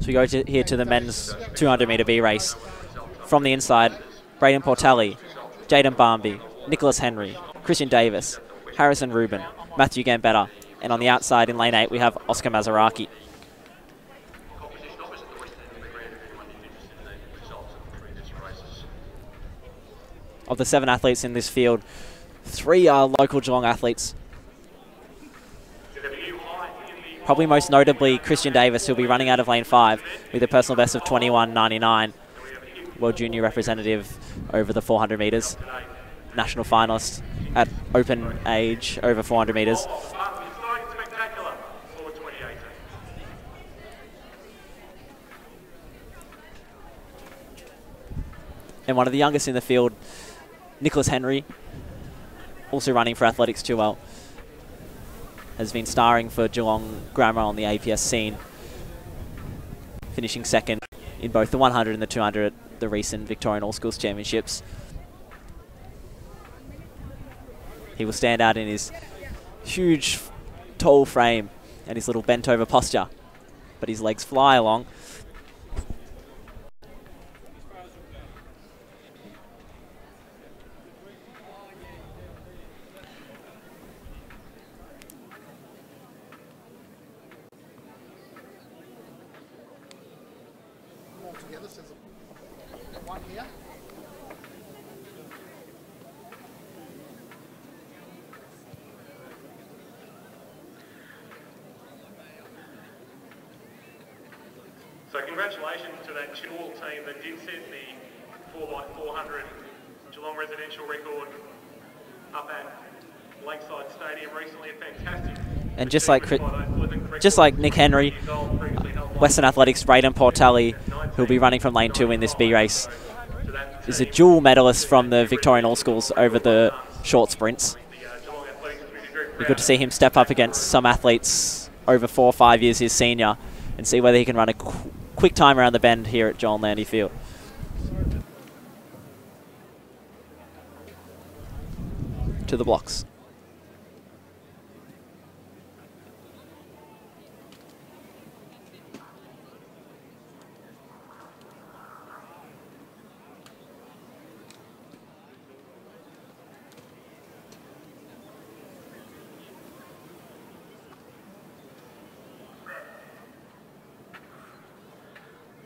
So we go here to the men's 200-metre B race. From the inside, Braden Portelli, Jaden Barmby, Nicholas Henry, Christian Davis, Harrison Rubin, Matthew Gambetta, and on the outside in lane 8 we have Oscar Mazaraki. Of the 7 athletes in this field, 3 are local Geelong athletes. Probably most notably Christian Davis, who'll be running out of lane 5 with a personal best of 21.99. World Junior representative over the 400 metres. National finalist at open age over 400 metres. Steigen Spectacular for 2018. And one of the youngest in the field, Nicholas Henry, also running for Athletics 2L, has been starring for Geelong Grammar on the APS scene, finishing second in both the 100 and the 200 at the recent Victorian All Schools Championships. He will stand out in his huge, tall frame and his little bent-over posture, but his legs fly along. One here. So congratulations to that Chilwell team that did set the 4x400 Geelong residential record up at Lakeside Stadium recently. A fantastic. And just like Nick Henry, Western Athletics' Braden Portelli, who'll be running from lane 2 in this B race, is a dual medalist from the Victorian All Schools over the short sprints. Be good to see him step up against some athletes over 4 or 5 years his senior and see whether he can run a quick time around the bend here at John Landy Field. To the blocks.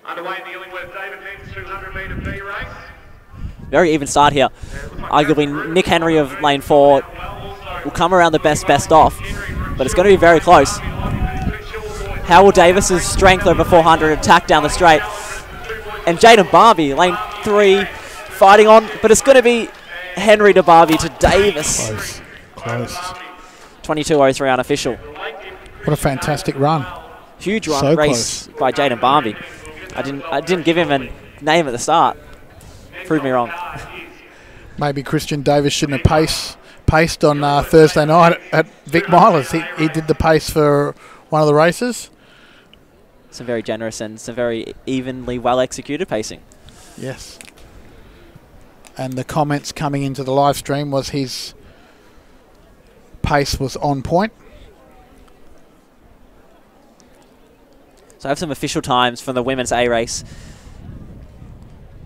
Underway dealing with David Ben's 200-metre B race. Very even start here. Arguably Nick Henry of lane 4 will come around the best off, but it's going to be very close. How will Davis's strength over 400 attack down the straight? And Jaden Barbie, lane 3, fighting on, but it's going to be Henry to Barbie to Davis. Close. 22.03 unofficial. What a fantastic run. Huge run So race by Jaden Barbie. I didn't give him a name at the start. Prove me wrong. Maybe Christian Davis shouldn't have paced on Thursday night at Vic Milers. He did the pace for one of the races. Some very generous and some very evenly well executed pacing. Yes. And the comments coming into the live stream was his pace was on point. So I have some official times from the women's A race.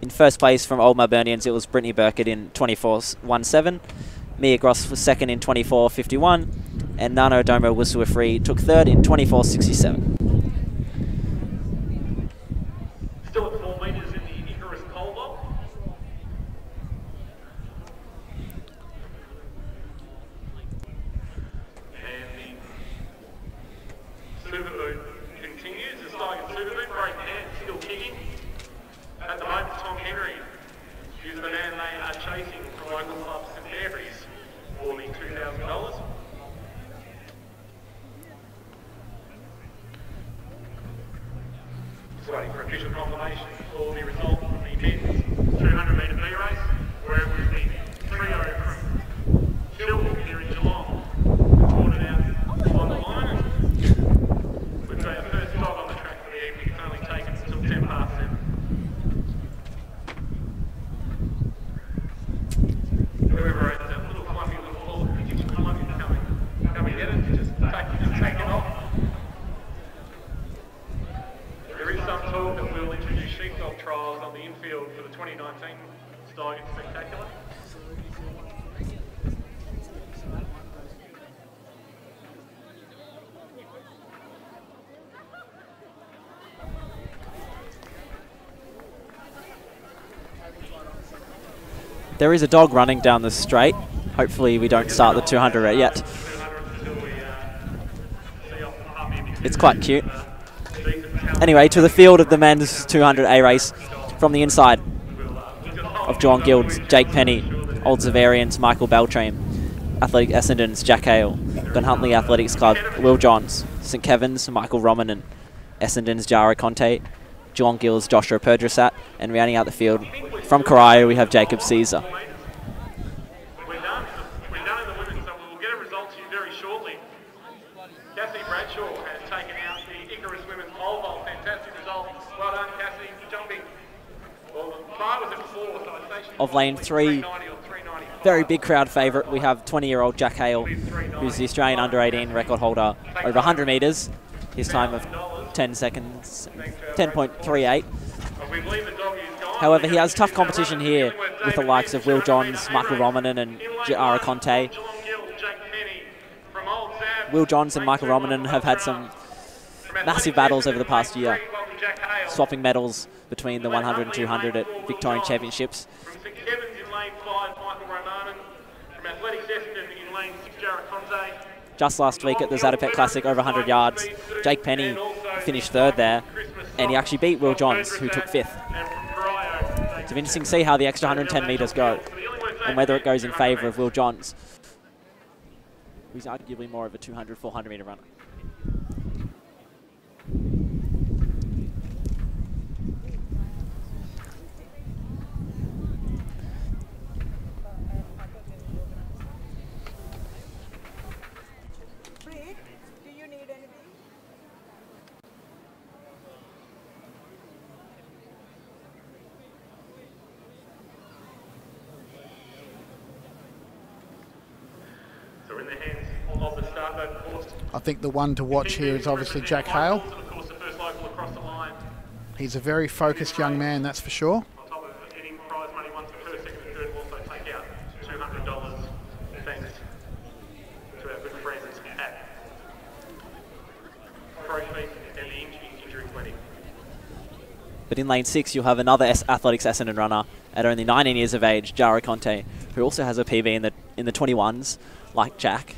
In first place from Old Melburnians, it was Brittany Burkett in 24.17. Mia Gross was second in 24.51. And Nano Domo Wisuafree took third in 24.67. Still at 4 metres in the Icarus pole vault. And the super boot continues. The Steigen super boot, breaking hand, still kicking. At the moment, Tom Henry is the man they are chasing from local club St Mary's for the $2,000. Just waiting for official confirmation for the result of the men's 200-metre B race, where it was the trio from Chilwell here in Geelong ordered out on the line. We've got our first dog on the track for the evening. It's only taken until 10 past 7. Whoever has that little fluffy little ball, come and get it, just take it off. There is some There is a dog running down the straight. Hopefully we don't start the 200 yet. It's quite cute. Anyway, to the field of the men's 200 A race from the inside of John Guilds, Jake Penny, Old Zavarians, Michael Beltram, Athletic Essendon's Jack Hale, Gunhuntley Athletics Club, Will Johns, St Kevin's Michael Romanen, Essendon's Jara Conte, John Guilds, Joshua Perdrasat, and rounding out the field from Corio we have Jacob Caesar. We're done in the women's, so we'll get a result to you very shortly. Cassie Bradshaw has taken out the Icarus women's pole vault. Fantastic result. Well done, Cassie, jumping. Well, the bar was at 4, so I'd say of lane 3, very big crowd favourite. We have 20-year-old Jack Hale, who's the Australian under-18 record holder over 100 metres. His time of 10 seconds, 10.38. However, he has tough competition here with the likes of Will Johns, Michael Romanen and Jara Conte. Will Johns and Michael Romanen have had some massive battles over the past year, swapping medals between the 100 and 200 at Victorian Championships. From St Kevin's in lane 5, Michael Romanen. From Athletics Essendon in lane 6, Jara Conte. Just last week at the Zatopek Classic, over 100 yards, Jake Penny finished 3rd there, and he actually beat Will Johns, who took 5th. It's interesting to see how the extra 110 metres go, and whether it goes in favour of Will Johns, who's arguably more of a 200, 400 metre runner. Do you need anything? So we're in the hands of the start vote, of course. I think the one to watch here is obviously Jack Hale. Of course, the first local across the line. He's a very focused young man, that's for sure. On top of any prize money, once the first, second, and third will also take out $200 thanks to our good friends at Pro Feet and the Injury Clinic. But in lane 6, you'll have another Athletics Essendon runner at only 19 years of age, Jara Conte, who also has a PB in the 21s, like Jack.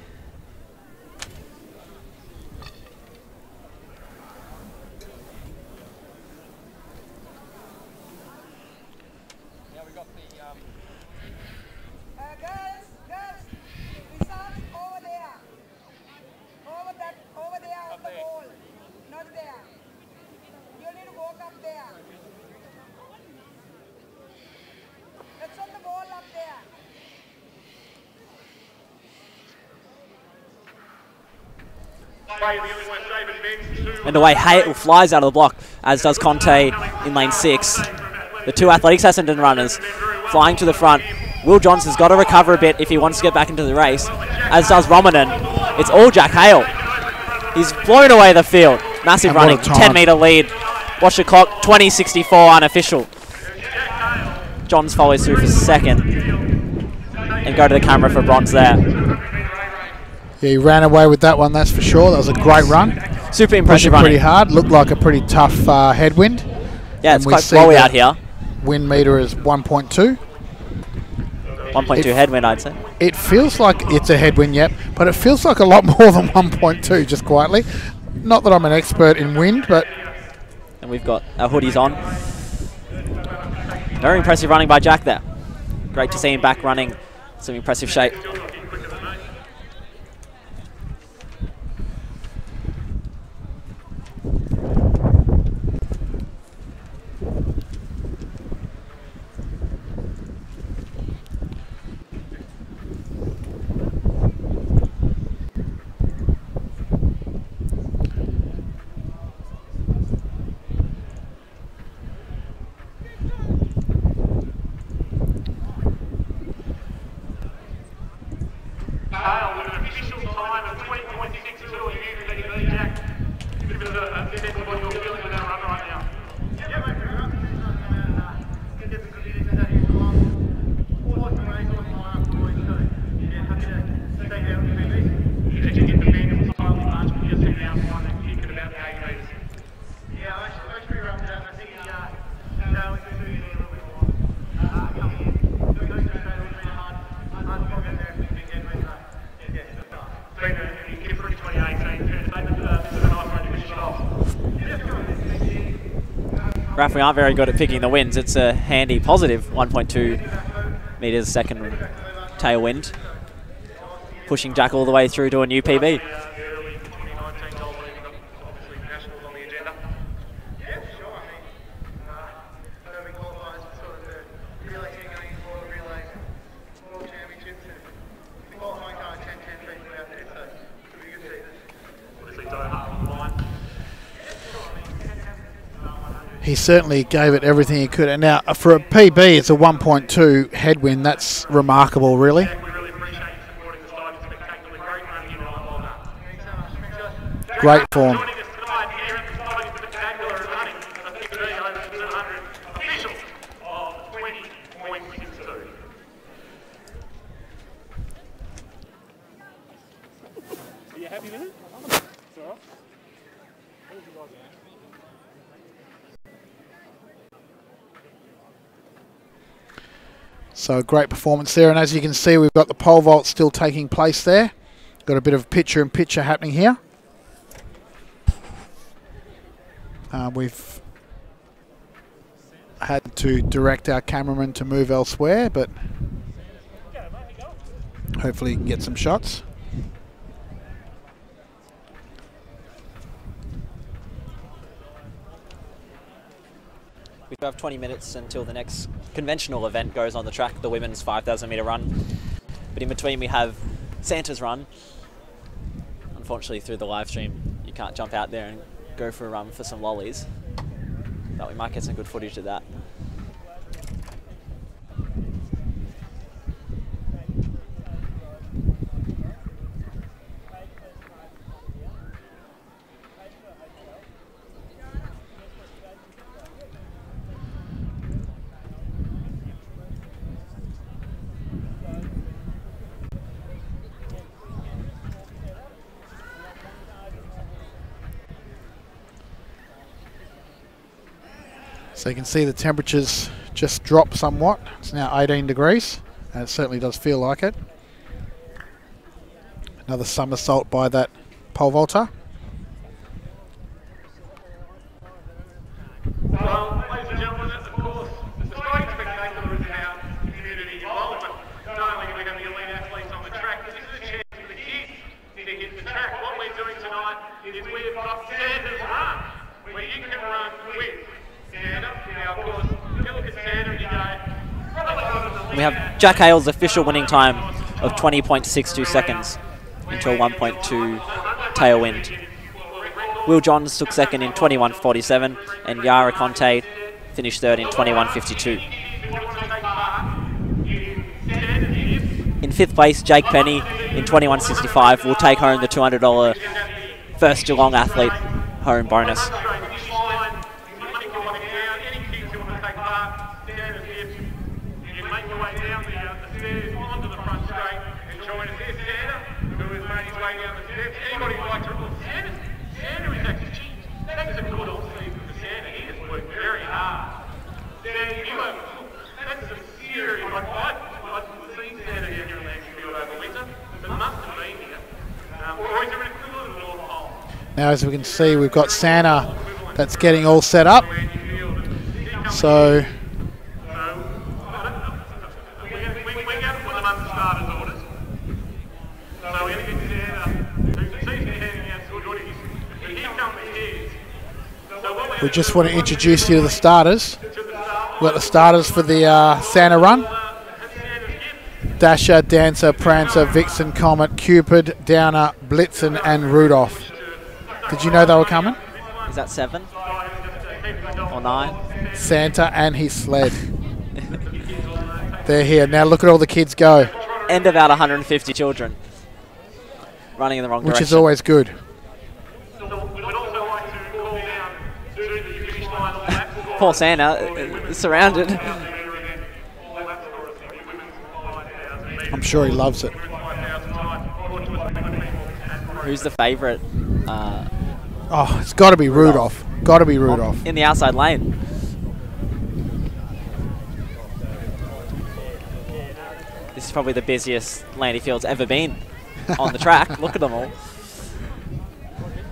Girls, we start over there. Over there on the wall. Not there. You need to walk up there. That's on the wall up there. And away, Hale flies out of the block, as does Conte in lane 6. The two Athletics Essendon runners flying to the front. Will Johns has got to recover a bit if he wants to get back into the race, as does Romanen. It's all Jack Hale. He's blown away the field. Massive running, 10-metre lead. Watch the clock, 20:64 unofficial. Johns follows through for second. And go to the camera for bronze there. Yeah, he ran away with that one, that's for sure. That was a great run. Super impressive running. Pretty hard, looked like a pretty tough headwind. Yeah, it's quite flowy out here. Wind meter is 1.2. 1.2 headwind, I'd say. It feels like it's a headwind, yep, but it feels like a lot more than 1.2, just quietly. Not that I'm an expert in wind, but... And we've got our hoodies on. Very impressive running by Jack there. Great to see him back running. Some impressive shape. Raph, we aren't very good at picking the winds. It's a handy positive 1.2 metres a second tailwind, pushing Jack all the way through to a new PB. He certainly gave it everything he could. And now, for a PB, it's a 1.2 headwind. That's remarkable, really. We really appreciate you supporting the Steigen Spectacular. Great running in well done. Great form. Joining us tonight here at the Steigen Spectacular is running a PB over 200 official of 20.62. Are you happy with it? It's all right. So great performance there, and as you can see, we've got the pole vault still taking place there. Got a bit of picture-in-picture happening here. We've had to direct our cameraman to move elsewhere, but hopefully you can get some shots. We have 20 minutes until the next conventional event goes on the track, the women's 5,000 metre run. But in between we have Santa's run. Unfortunately, through the live stream, you can't jump out there and go for a run for some lollies. But we might get some good footage of that. So you can see the temperatures just drop somewhat. It's now 18 degrees, and it certainly does feel like it. Another somersault by that pole vaulter. Well, ladies and gentlemen, of course, the Steigen Spectacular is about community involvement. Not only do we have the elite athletes on the track, but this is a chance for the kids to hit the track. What we're doing tonight is we've got Santa's Run, where you can run with Santa. Now, of course, if you look at Santa and you go... We have Jack Hale's official winning time of 20.62 seconds into a 1.2 tailwind. Will Johns took second in 21.47 and Yara Conte finished third in 21.52. In fifth place, Jake Penny in 21.65 will take home the $200 first Geelong athlete home bonus. Now, as we can see, we've got Santa that's getting all set up. So we just want to introduce you to the starters. We've got the starters for the Santa run. Dasher, Dancer, Prancer, Vixen, Comet, Cupid, Downer, Blitzen and Rudolph. Did you know they were coming? Is that 7 or 9? Santa and his sled. They're here. Now look at all the kids go. And about 150 children running in the wrong direction. Which is always good. Poor Santa, surrounded. I'm sure he loves it. Who's the favourite? Oh, it's got to be Rudolph. Got to be Rudolph. In the outside lane. This is probably the busiest Landy Field's ever been on the track. Look at them all.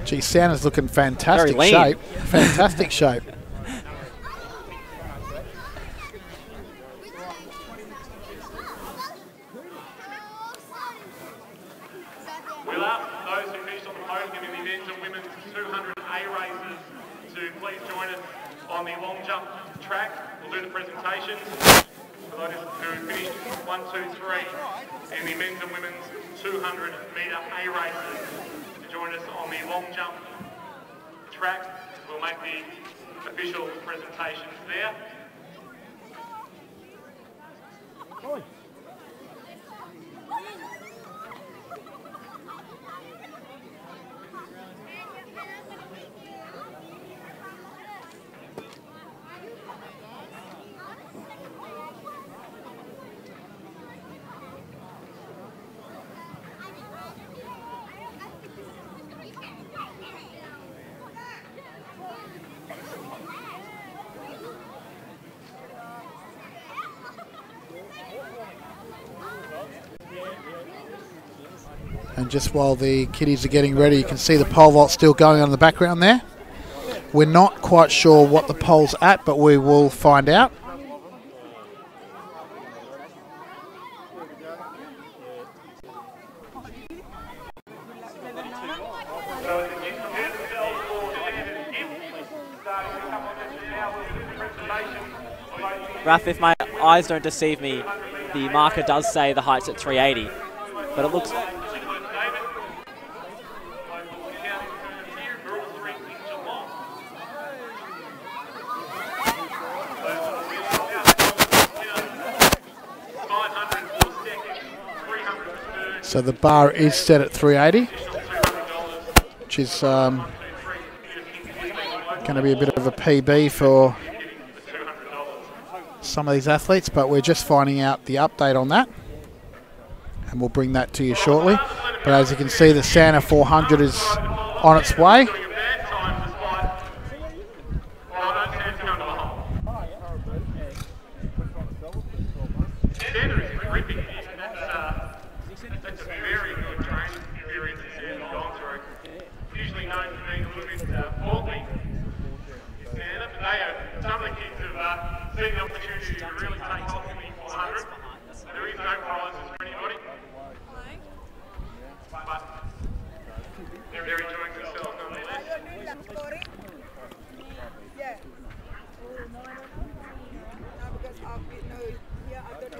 Gee, Santa's looking fantastic shape. Fantastic shape. We'll ask those who finished on the podium in the men's and women's 200A races to please join us on the long jump track. We'll do the presentations. For those who finished 1, 2, 3 in the men's and women's 200-metre A races to join us on the long jump track. We'll make the official presentations there. And just while the kiddies are getting ready, you can see the pole vault still going on in the background there. We're not quite sure what the pole's at, but we will find out. Raph, if my eyes don't deceive me, the marker does say the height's at 380, but it looks... So the bar is set at 380, which is going to be a bit of a PB for some of these athletes, but we're just finding out the update on that, and we'll bring that to you shortly. But as you can see, the Santa 400 is on its way.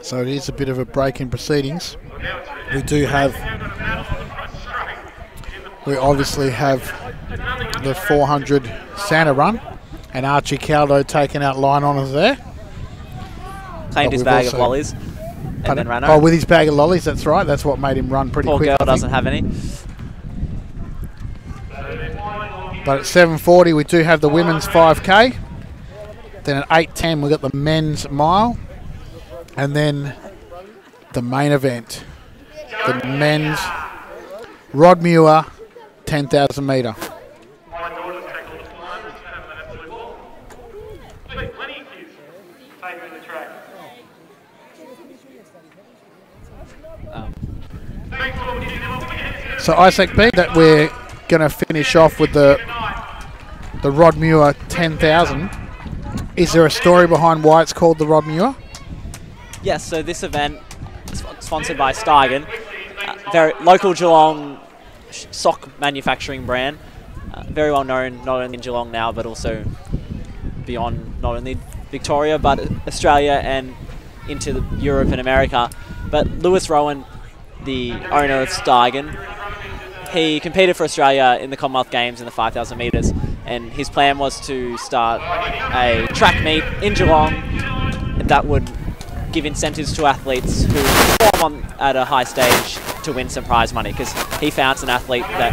So it is a bit of a break in proceedings. We obviously have the 400 Santa run, and Archie Caldo taking out line honours there. Claimed his bag of lollies and then ran over. Oh, with his bag of lollies, that's right. That's what made him run pretty quick. Poor girl doesn't have any. But at 7:40 we do have the women's 5K. Then at 8:10 we've got the men's mile. And then the main event, the men's Rod Muir 10,000 metre. So Isaac B, that we're going to finish off with the Rod Muir 10,000. Is there a story behind why it's called the Rod Muir? Yes, so this event is sponsored by Steigen, very local Geelong sock manufacturing brand, very well known not only in Geelong now but also beyond not only Victoria but Australia and into Europe and America. But Lewis Rowan, the owner of Steigen, he competed for Australia in the Commonwealth Games in the 5,000 metres, and his plan was to start a track meet in Geelong that would give incentives to athletes who perform at a high stage to win some prize money, because he found an athlete that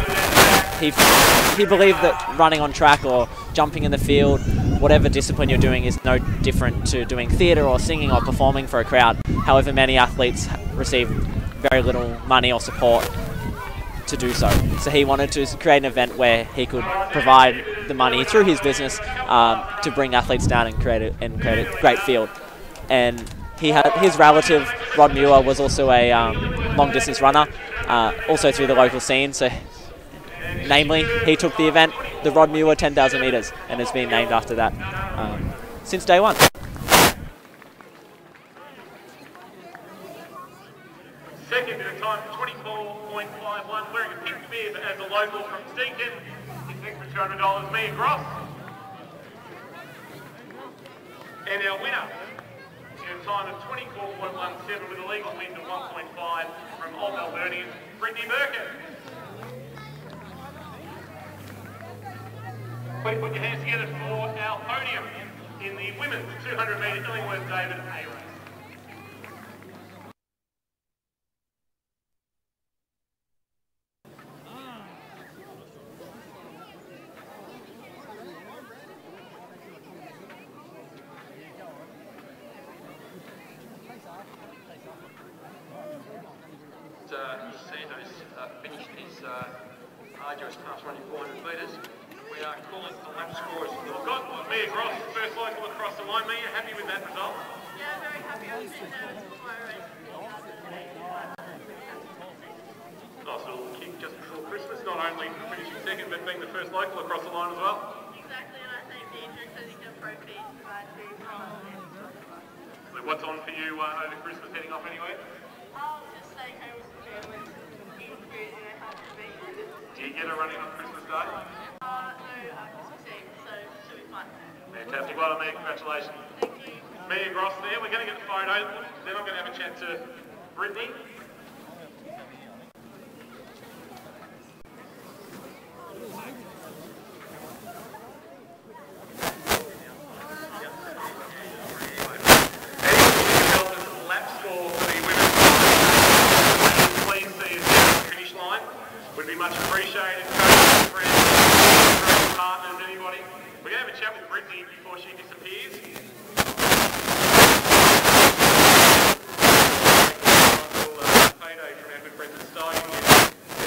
he believed that running on track or jumping in the field, whatever discipline you're doing, is no different to doing theatre or singing or performing for a crowd. However, many athletes receive very little money or support to do so. So he wanted to create an event where he could provide the money through his business to bring athletes down and create a great field. And he had his relative Rod Muir was also a long distance runner, also through the local scene. So, namely, he took the event, the Rod Muir 10,000 metres, and has been named after that since day one. Second at a time of 24.51, wearing a pink bib as a local from Steigen. His next for $200, Mia Gross. And our winner in a time of 24.17 with a legal win of 1.5 from Old Melburnian, Brittany Birkin. Please put your hands together for our podium in the women's 200 metre Illingworth David A race. Santos finished his arduous task running 400 metres. We are calling the lap scores. We've got Mia Gross, first local across the line. Mia, happy with that result? Yeah, very happy. I was in my race. Nice little kick just before Christmas, not only finishing second, but being the first local across the line as well. Exactly, and I think the injury says he can proceed to that too. So what's on for you over Christmas, heading off anywhere? I'll just stay home with some family. Eat food and I have to be. Do you get a running on Christmas Day? No, Christmas Eve, so it should be fun. Fantastic. Well done, Mia. Congratulations. Thank you. Mia Gross there. We're going to get the photo. Then I'm going to have a chat to Brittany. Would be much appreciated. Coaches, friends, partners, anybody. We're going to have a chat with Brittany before she disappears. Payday from our good friends at Steigen.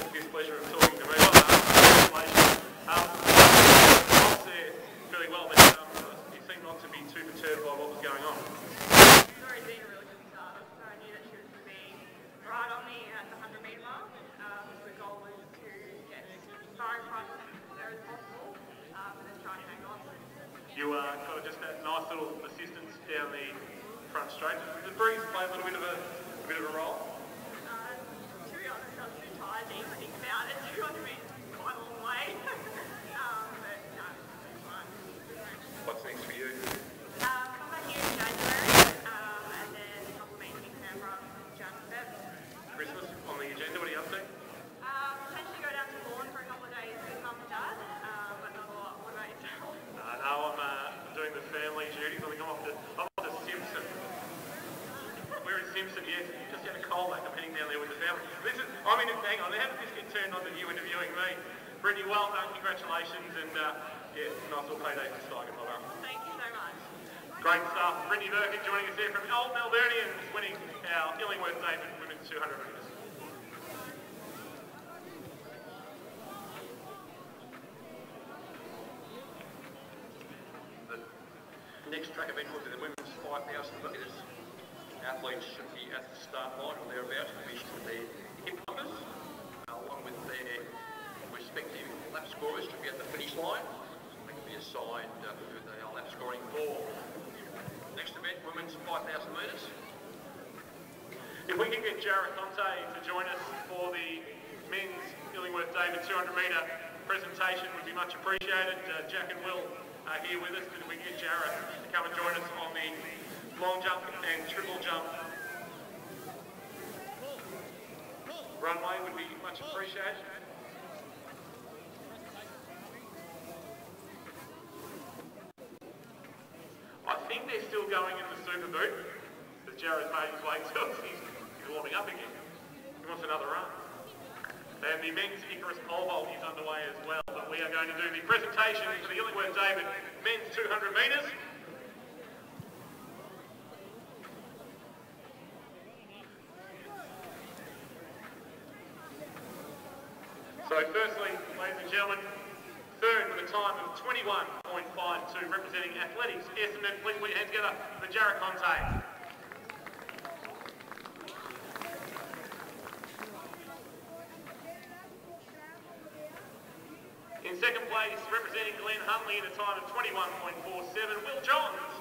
It's his pleasure of talking to me. Congratulations. Ross there fairly well, but he seemed not to be too perturbed by what was going on. She's already been a really good start, so I knew that she was going to be right on me at the 100 metre mark. The goal was to get as far in front there as possible and then try and hang on. You got just that nice little assistance down the front straight. Did Breeze play a little bit of a role? To be honest, I was too tired to even think about it. 200 metres is quite a long way. But no, it's fine. What's next for you? Come back here in January and then a couple of meetings in Canberra in January. Christmas on the agenda. What are you up to? Potentially go down to Vaughan for a couple of days with mum and dad, but not a lot. What about yourself? No, I'm doing the family duties. I think I'm off to Simpson. We're in Simpson, yes. Just had a cold back. I'm heading down there with the family. Hang on, how did this get turned on to you interviewing me? Brittany, well done, congratulations, and yeah, nice little payday for Steigen. Well done. Thank you so much. Great stuff. Brittany Birkin joining us there from Old Melburnians, winning our Illingworth David Women's 200 metres. The next track event will be the women's 5,000 metres. Athletes should be at the start line or thereabouts, finished with their hip numbers, along with their respective lap scorers should be at the finish line. They can be assigned who they are lap scoring for. Next event, women's 5,000 metres. If we can get Jarrah Conte to join us for the men's Illingworth David 200 metre presentation, would be much appreciated. Jack and Will are here with us. If we can get Jarrah to come and join us on the long jump and triple jump runway, would be much appreciated. I think they're still going in the super boot. As Jarrah's made his way to us, he's warming up again. He wants another run. And the men's Icarus pole vault is underway as well, but we are going to do the presentation for the Illingworth David men's 200 metres. So firstly, ladies and gentlemen, third with a time of 21.52, representing Athletics Essendon. Please put your hands together for Jarrah Conte. In second place, representing Glenn Huntley at a time of 21.47, Will Johns.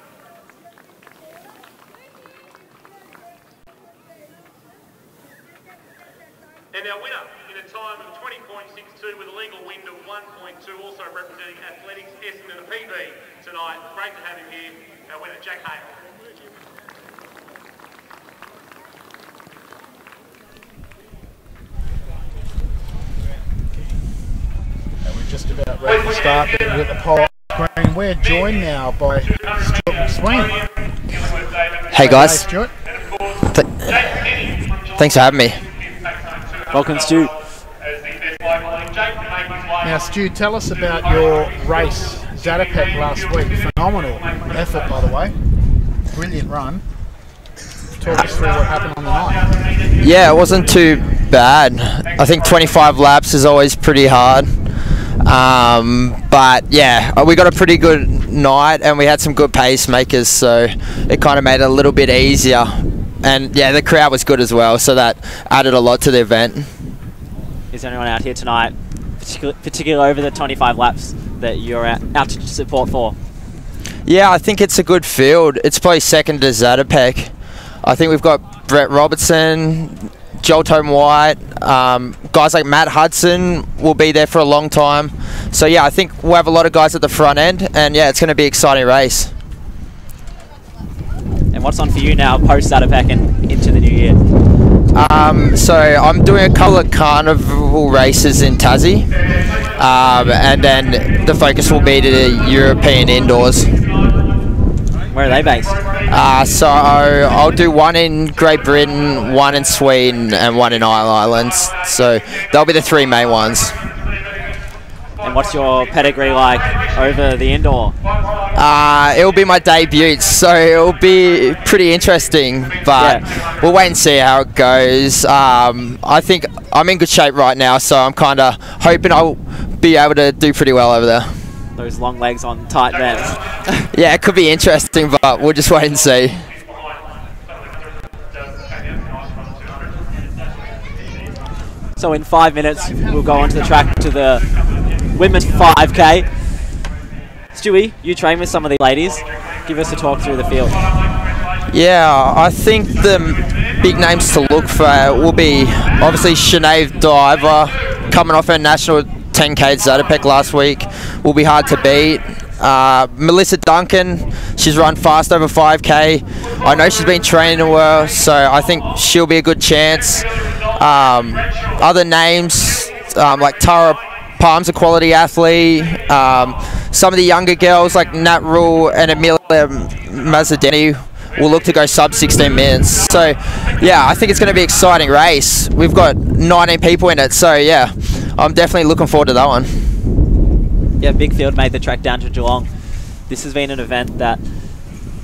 And our winner in a time of 20.62 with a legal wind of 1.2, also representing Athletics Essendon PB tonight. Great to have him here, our winner, Jack Hale. And we're just about ready to start there with the poll screen. We're joined now by Stuart McSween. Hey guys. Stuart. Thanks for having me. Welcome, Stu. Now, Stu, tell us about your race, Zatopek, last week. Phenomenal effort, by the way. Brilliant run. Talk us through what happened on the night. Yeah, it wasn't too bad. I think 25 laps is always pretty hard. But yeah, we got a pretty good night and we had some good pacemakers, so it kind of made it a little bit easier. And yeah, the crowd was good as well, so that added a lot to the event. Is there anyone out here tonight, particularly over the 25 laps, that you're out to support for? Yeah, I think it's a good field. It's probably second to Zatopek. I think we've got Brett Robertson, Joel Tome White, guys like Matt Hudson will be there for a long time. So yeah, I think we'll have a lot of guys at the front end, and yeah, it's going to be an exciting race. And what's on for you now post Zatopek and into the new year? So I'm doing a couple of carnival races in Tassie, and then the focus will be to the European indoors. Where are they based? So I'll do one in Great Britain, one in Sweden, and one in Ireland. So they'll be the three main ones. And what's your pedigree like over the indoor? It'll be my debut, so it'll be pretty interesting, but yeah, we'll wait and see how it goes. I think I'm in good shape right now, so I'm kind of hoping I'll be able to do pretty well over there. Those long legs on tight bends. Yeah, it could be interesting, but we'll just wait and see. So in 5 minutes, we'll go onto the track to the women's 5K. Stewie, you train with some of the ladies. Give us a talk through the field. Yeah, I think the big names to look for will be obviously Sinead Diver, coming off her national 10K at Zatopek last week, will be hard to beat. Melissa Duncan, she's run fast over 5K. I know she's been training well, so I think she'll be a good chance. Other names like Tara Palm's a quality athlete. Some of the younger girls like Nat Rule and Amelia Mazzadeni will look to go sub 16 minutes. So yeah, I think it's going to be an exciting race. We've got 19 people in it, so yeah, I'm definitely looking forward to that one. Yeah, big field made the trek down to Geelong. This has been an event that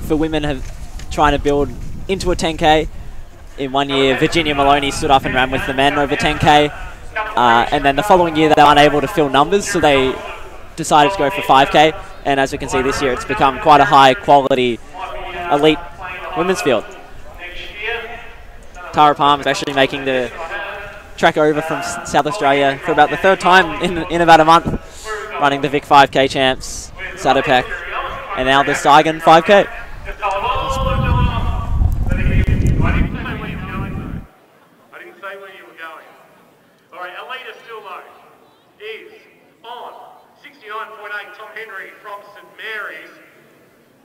for women have trying to build into a 10K. In 1 year, Virginia Maloney stood up and ran with the men over 10K. And then the following year, they weren't able to fill numbers, so they decided to go for 5K. And as we can see this year, it's become quite a high quality, elite women's field. Tara Palm especially making the trek over from South Australia for about the third time in about a month, running the Vic 5K champs, Zatopek, and now the Steigen 5K.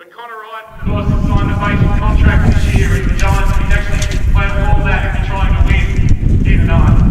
Connor Wright, of course, signed a basic contract this year in the Giants. He's actually played all that and trying to win here tonight.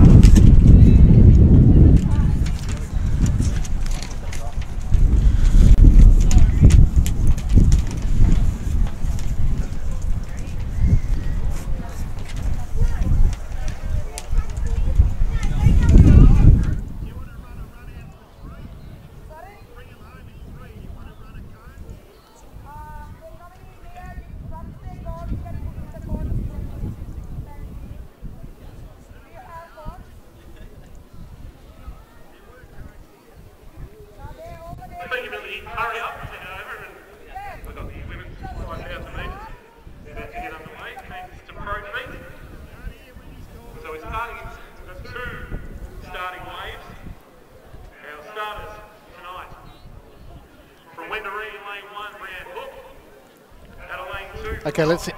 Okay, let's see.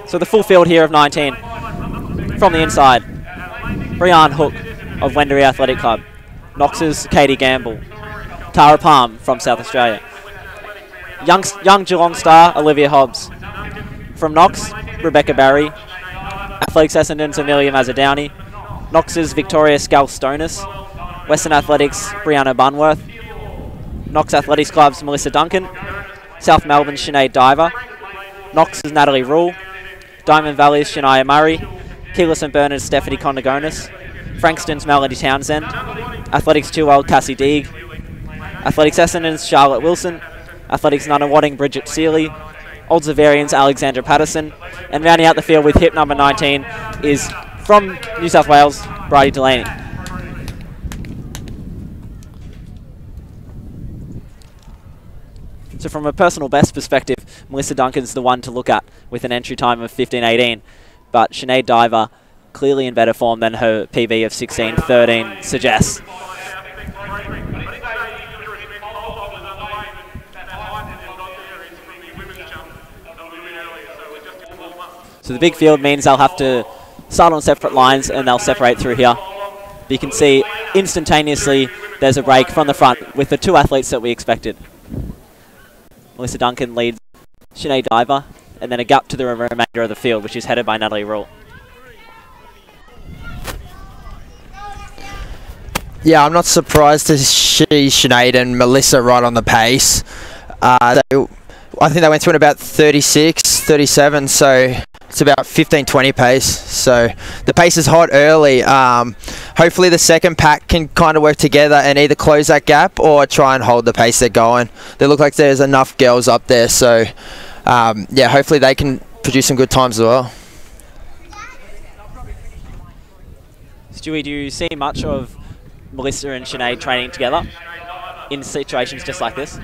So the full field here of 19. From the inside, Brianne Hook of Wendouree Athletic Club. Knox's Katie Gamble. Tara Palm from South Australia. Young Geelong star, Olivia Hobbs. From Knox, Rebecca Barry. Athletics Essendon's Amelia Mazzadowney. Knox's Victoria Skalstonis. Western Athletics, Brianna Bunworth. Knox Athletics Club's Melissa Duncan. South Melbourne's Sinead Diver. Knox's Natalie Rule. Diamond Valley's Shania Murray. Keeler St Bernard's Stephanie Condagonis. Frankston's Melody Townsend. Athletics 2L Cassie Deeg. Athletics Essendon's Charlotte Wilson. Athletics Nunawading Bridget Seeley. Old Zavarian's Alexandra Patterson. And rounding out the field with hip number 19 is from New South Wales, Bridie Delaney. So from a personal best perspective, Melissa Duncan's the one to look at with an entry time of 15:18, but Sinead Diver clearly in better form than her PB of 16:13 suggests. So the big field means they'll have to start on separate lines and they'll separate through here. But you can see instantaneously there's a break from the front with the two athletes that we expected. Melissa Duncan leads Sinead Diver, and then a gap to the remainder of the field, which is headed by Natalie Rule. Yeah, I'm not surprised to see Sinead and Melissa right on the pace. I think they went through in about 36, 37, so it's about 15-20 pace. So the pace is hot early. Hopefully the second pack can kind of work together and either close that gap or try and hold the pace they're going. They look like there's enough girls up there, so yeah, hopefully they can produce some good times as well. Stewie, do you see much of Melissa and Sinead training together in situations just like this?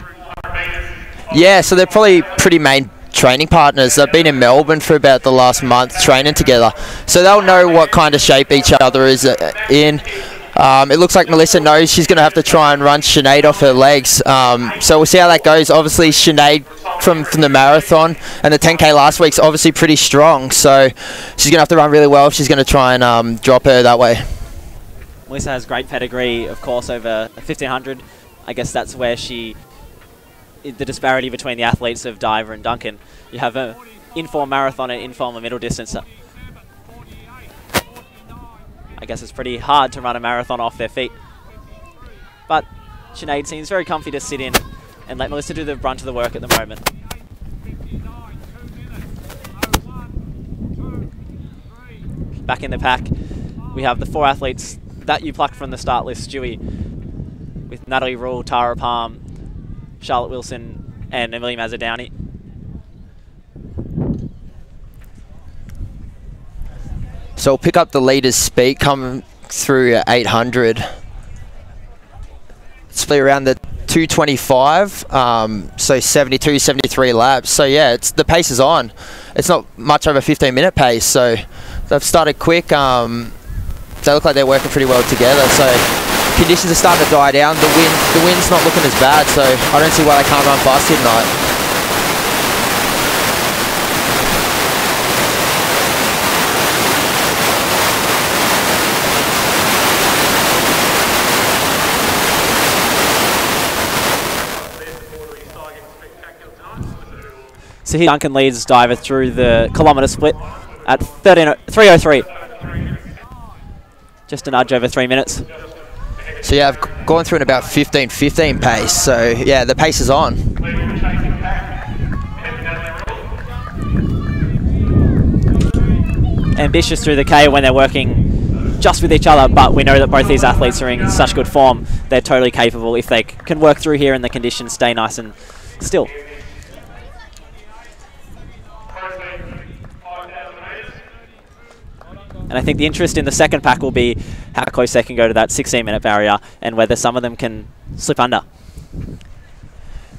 Yeah, so they're probably pretty main training partners. They've been in Melbourne for about the last month training together, so they'll know what kind of shape each other is in. It looks like Melissa knows she's going to have to try and run Sinead off her legs, so we'll see how that goes. Obviously Sinead from the marathon and the 10k last week's obviously pretty strong, so she's going to have to run really well if she's going to try and drop her that way. Melissa has great pedigree, of course, over 1500. I guess that's where the disparity between the athletes of Diver and Duncan. You have an inform marathon and inform a middle distance. I guess it's pretty hard to run a marathon off their feet. But Sinead seems very comfy to sit in and let Melissa do the brunt of the work at the moment. Back in the pack, we have the four athletes that you plucked from the start list, Stewie, with Natalie Rule, Tara Palm, Charlotte Wilson and Amelia Mazzadowney. So we'll pick up the leader's speed coming through at 800. It's probably around the 225, so 72, 73 laps. So yeah, the pace is on. It's not much over a 15-minute pace, so they've started quick. They look like they're working pretty well together. So conditions are starting to die down. The wind's not looking as bad, so I don't see why they can't run fast here tonight. So here Duncan leads Diver through the kilometre split at 3:03. Just a nudge over 3 minutes. So yeah, I've gone through in about 15 pace. So yeah, the pace is on. Ambitious through the K when they're working just with each other, but we know that both these athletes are in such good form. They're totally capable if they can work through here and the conditions stay nice and still. And I think the interest in the second pack will be how close they can go to that 16-minute barrier and whether some of them can slip under.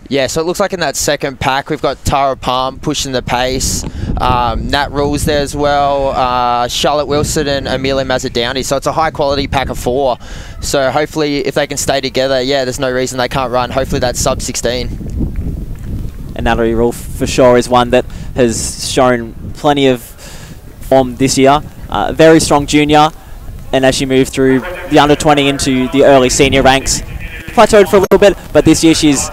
Yeah, so it looks like in that second pack we've got Tara Palm pushing the pace, Nat Rule's there as well, Charlotte Wilson and Amelia Mazzadowney. So it's a high-quality pack of four. So hopefully if they can stay together, yeah, there's no reason they can't run. Hopefully that's sub 16. And Natalie Rule for sure is one that has shown plenty of form this year. Very strong junior, and as she moved through the under-20 into the early senior ranks, plateaued for a little bit, but this year she's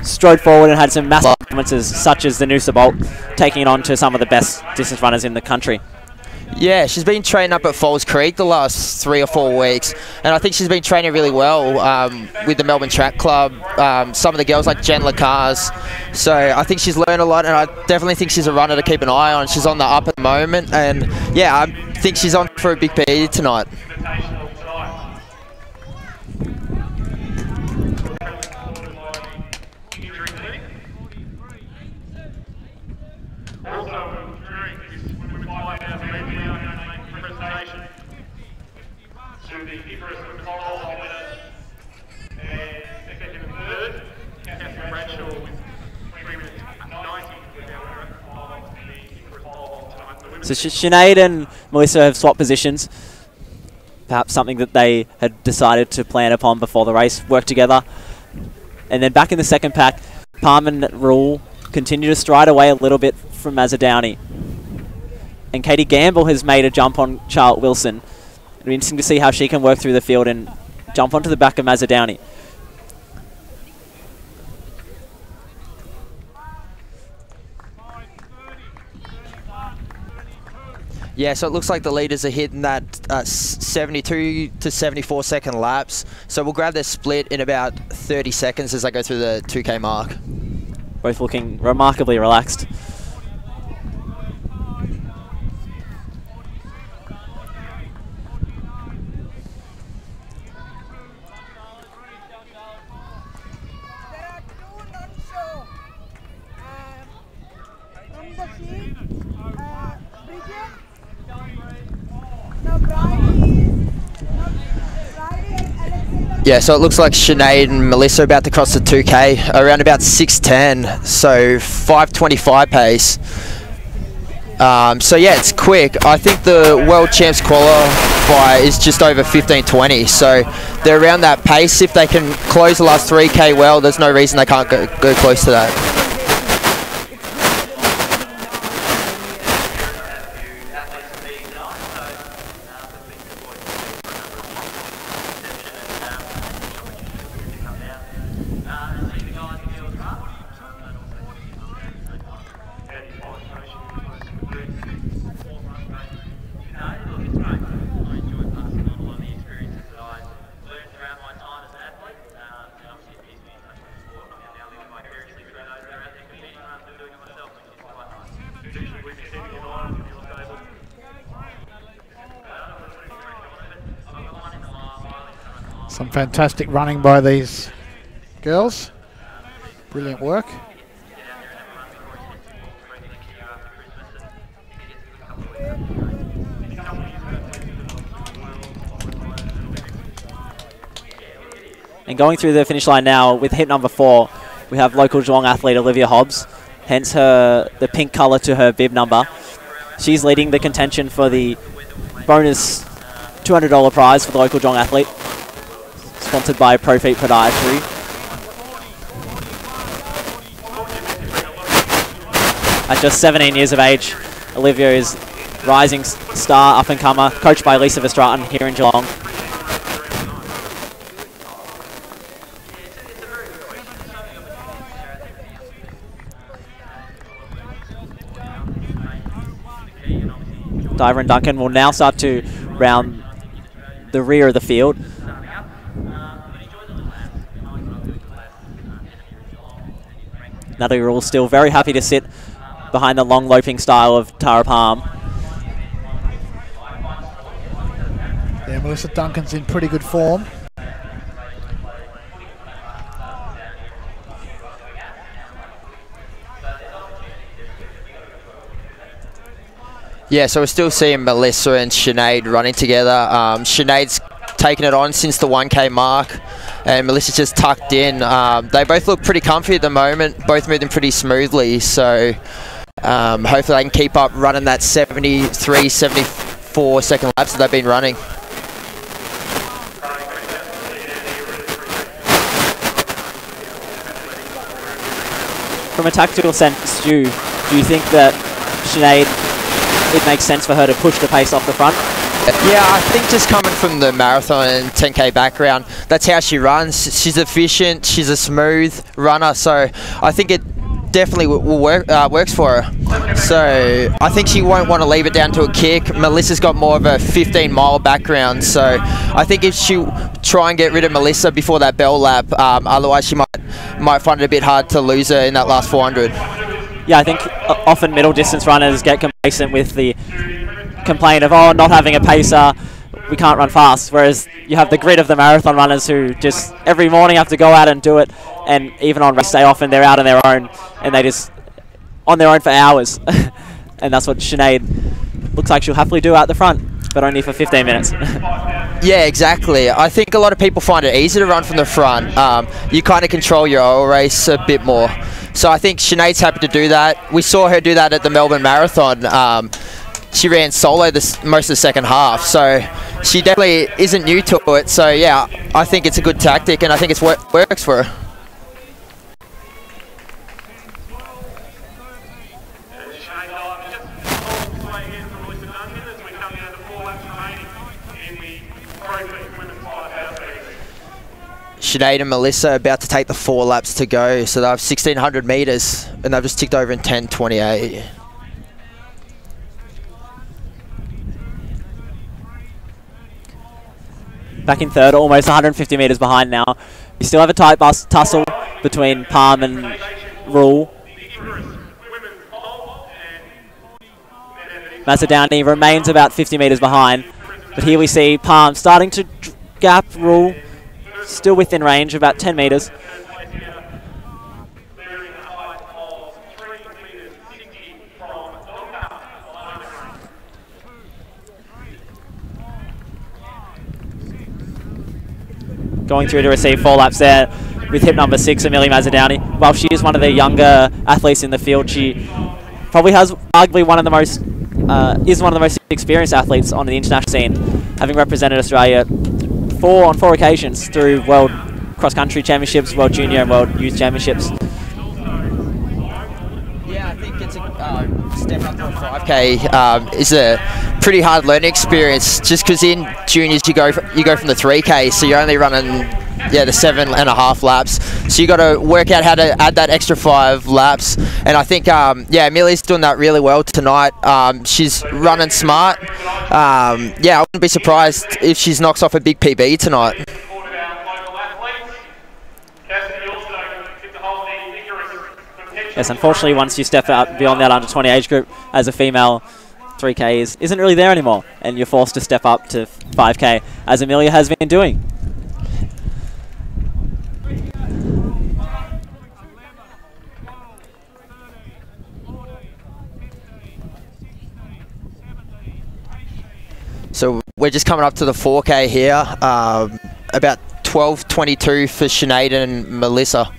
strode forward and had some massive performances, such as the Noosa Bolt, taking it on to some of the best distance runners in the country. Yeah, she's been training up at Falls Creek the last 3 or 4 weeks, and I think she's been training really well with the Melbourne Track Club, some of the girls like Jen LaCars. So I think she's learned a lot, and I definitely think she's a runner to keep an eye on. She's on the up at the moment, and yeah, I think she's on for a big PE tonight. So Sinead and Melissa have swapped positions, perhaps something that they had decided to plan upon before the race, work together. And then back in the second pack, Palm and Rule continue to stride away a little bit from Mazzadowny. And Katie Gamble has made a jump on Charlotte Wilson. It'll be interesting to see how she can work through the field and jump onto the back of Mazzadowny. Yeah, so it looks like the leaders are hitting that 72 to 74 second laps. So we'll grab their split in about 30 seconds as they go through the 2K mark. Both looking remarkably relaxed. Yeah, so it looks like Sinead and Melissa are about to cross the 2K around about 6:10, so 5:25 pace. So yeah, it's quick. I think the World Champs qualifier is just over 15:20, so they're around that pace. If they can close the last 3K well, there's no reason they can't go close to that. Some fantastic running by these girls. Brilliant work. And going through the finish line now with hit number 4, we have local Geelong athlete Olivia Hobbs, hence the pink colour to her bib number. She's leading the contention for the bonus $200 prize for the local Geelong athlete, sponsored by Profeet Podiatry. At just 17 years of age, Olivia is rising star, up-and-comer, coached by Lisa Verstraeten here in Geelong. Diver and Duncan will now start to round the rear of the field. Natalie Rule still very happy to sit behind the long loping style of Tara Palm. Yeah, Melissa Duncan's in pretty good form. Yeah, so we're still seeing Melissa and Sinead running together. Sinead's taken it on since the 1K mark, and Melissa's just tucked in. They both look pretty comfy at the moment, both moving pretty smoothly, so hopefully they can keep up running that 73, 74 second laps that they've been running. From a tactical sense, Stu, do you think that Sinead it makes sense for her to push the pace off the front? Yeah, I think just coming from the marathon and 10K background, that's how she runs. She's efficient, she's a smooth runner, so I think it definitely will works for her. So I think she won't want to leave it down to a kick. Melissa's got more of a 15-mile background, so I think if she try and get rid of Melissa before that bell lap, otherwise she might find it a bit hard to lose her in that last 400. Yeah, I think often middle distance runners get complacent with the complaint of, oh, not having a pacer, we can't run fast, whereas you have the grit of the marathon runners who just every morning have to go out and do it, and even on race day often they're out on their own and they just on their own for hours. And that's what Sinead looks like she'll happily do out the front, but only for 15 minutes. Yeah, exactly. I think a lot of people find it easy to run from the front. You kind of control your oil race a bit more. So I think Sinead's happy to do that. We saw her do that at the Melbourne Marathon. She ran solo most of the second half, so she definitely isn't new to it. So yeah, I think it's a good tactic, and I think it works for her. Sinead and Melissa are about to take the 4 laps to go, so they have 1,600 metres, and they've just ticked over in 10:28. Back in third, almost 150 metres behind now. You still have a tight tussle between Palm and Rule. Mazzoudani remains about 50 metres behind, but here we see Palm starting to gap Rule, still within range, about 10 metres. Going through to receive 4 laps there with hip number 6, Amelia Mazzoudani. While she is one of the younger athletes in the field, she probably has arguably one of the most experienced athletes on the international scene, having represented Australia on 4 occasions through World Cross Country Championships, World Junior and World Youth Championships. Yeah, I think it's a step up to a 5K is a pretty hard learning experience, just because in juniors you go from the 3K, so you're only running the 7.5 laps, so you got to work out how to add that extra 5 laps, and I think Amelia's doing that really well tonight. She's running smart. I wouldn't be surprised if she knocks off a big PB tonight. Yes, unfortunately, once you step out beyond that under 20 age group as a female, 3K isn't really there anymore, and you're forced to step up to 5K, as Amelia has been doing. So we're just coming up to the 4K here, about 12:22 for Sinead and Melissa.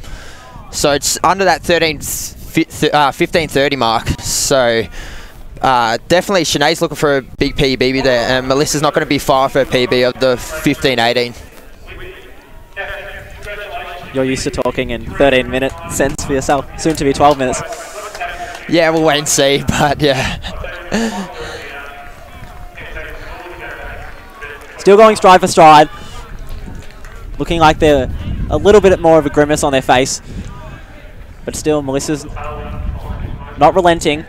So it's under that 15:30 mark. So definitely Sinead's looking for a big PB there, and Melissa's not going to be far for a PB of the 15:18. You're used to talking in 13-minute cents for yourself, soon to be 12 minutes. Yeah, we'll wait and see, but yeah. Still going stride for stride. Looking like they're a little bit more of a grimace on their face. But still, Melissa's not relenting.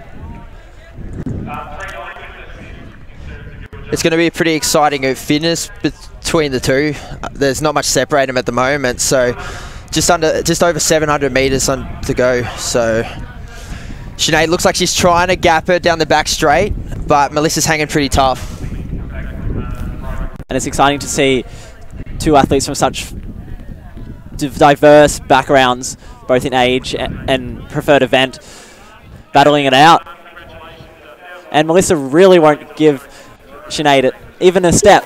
It's going to be a pretty exciting fitness between the two. There's not much separating them at the moment, so just over 700 metres to go. So Sinead looks like she's trying to gap her down the back straight, but Melissa's hanging pretty tough. And it's exciting to see 2 athletes from such diverse backgrounds, both in age and preferred event, battling it out. And Melissa really won't give Sinead even a step.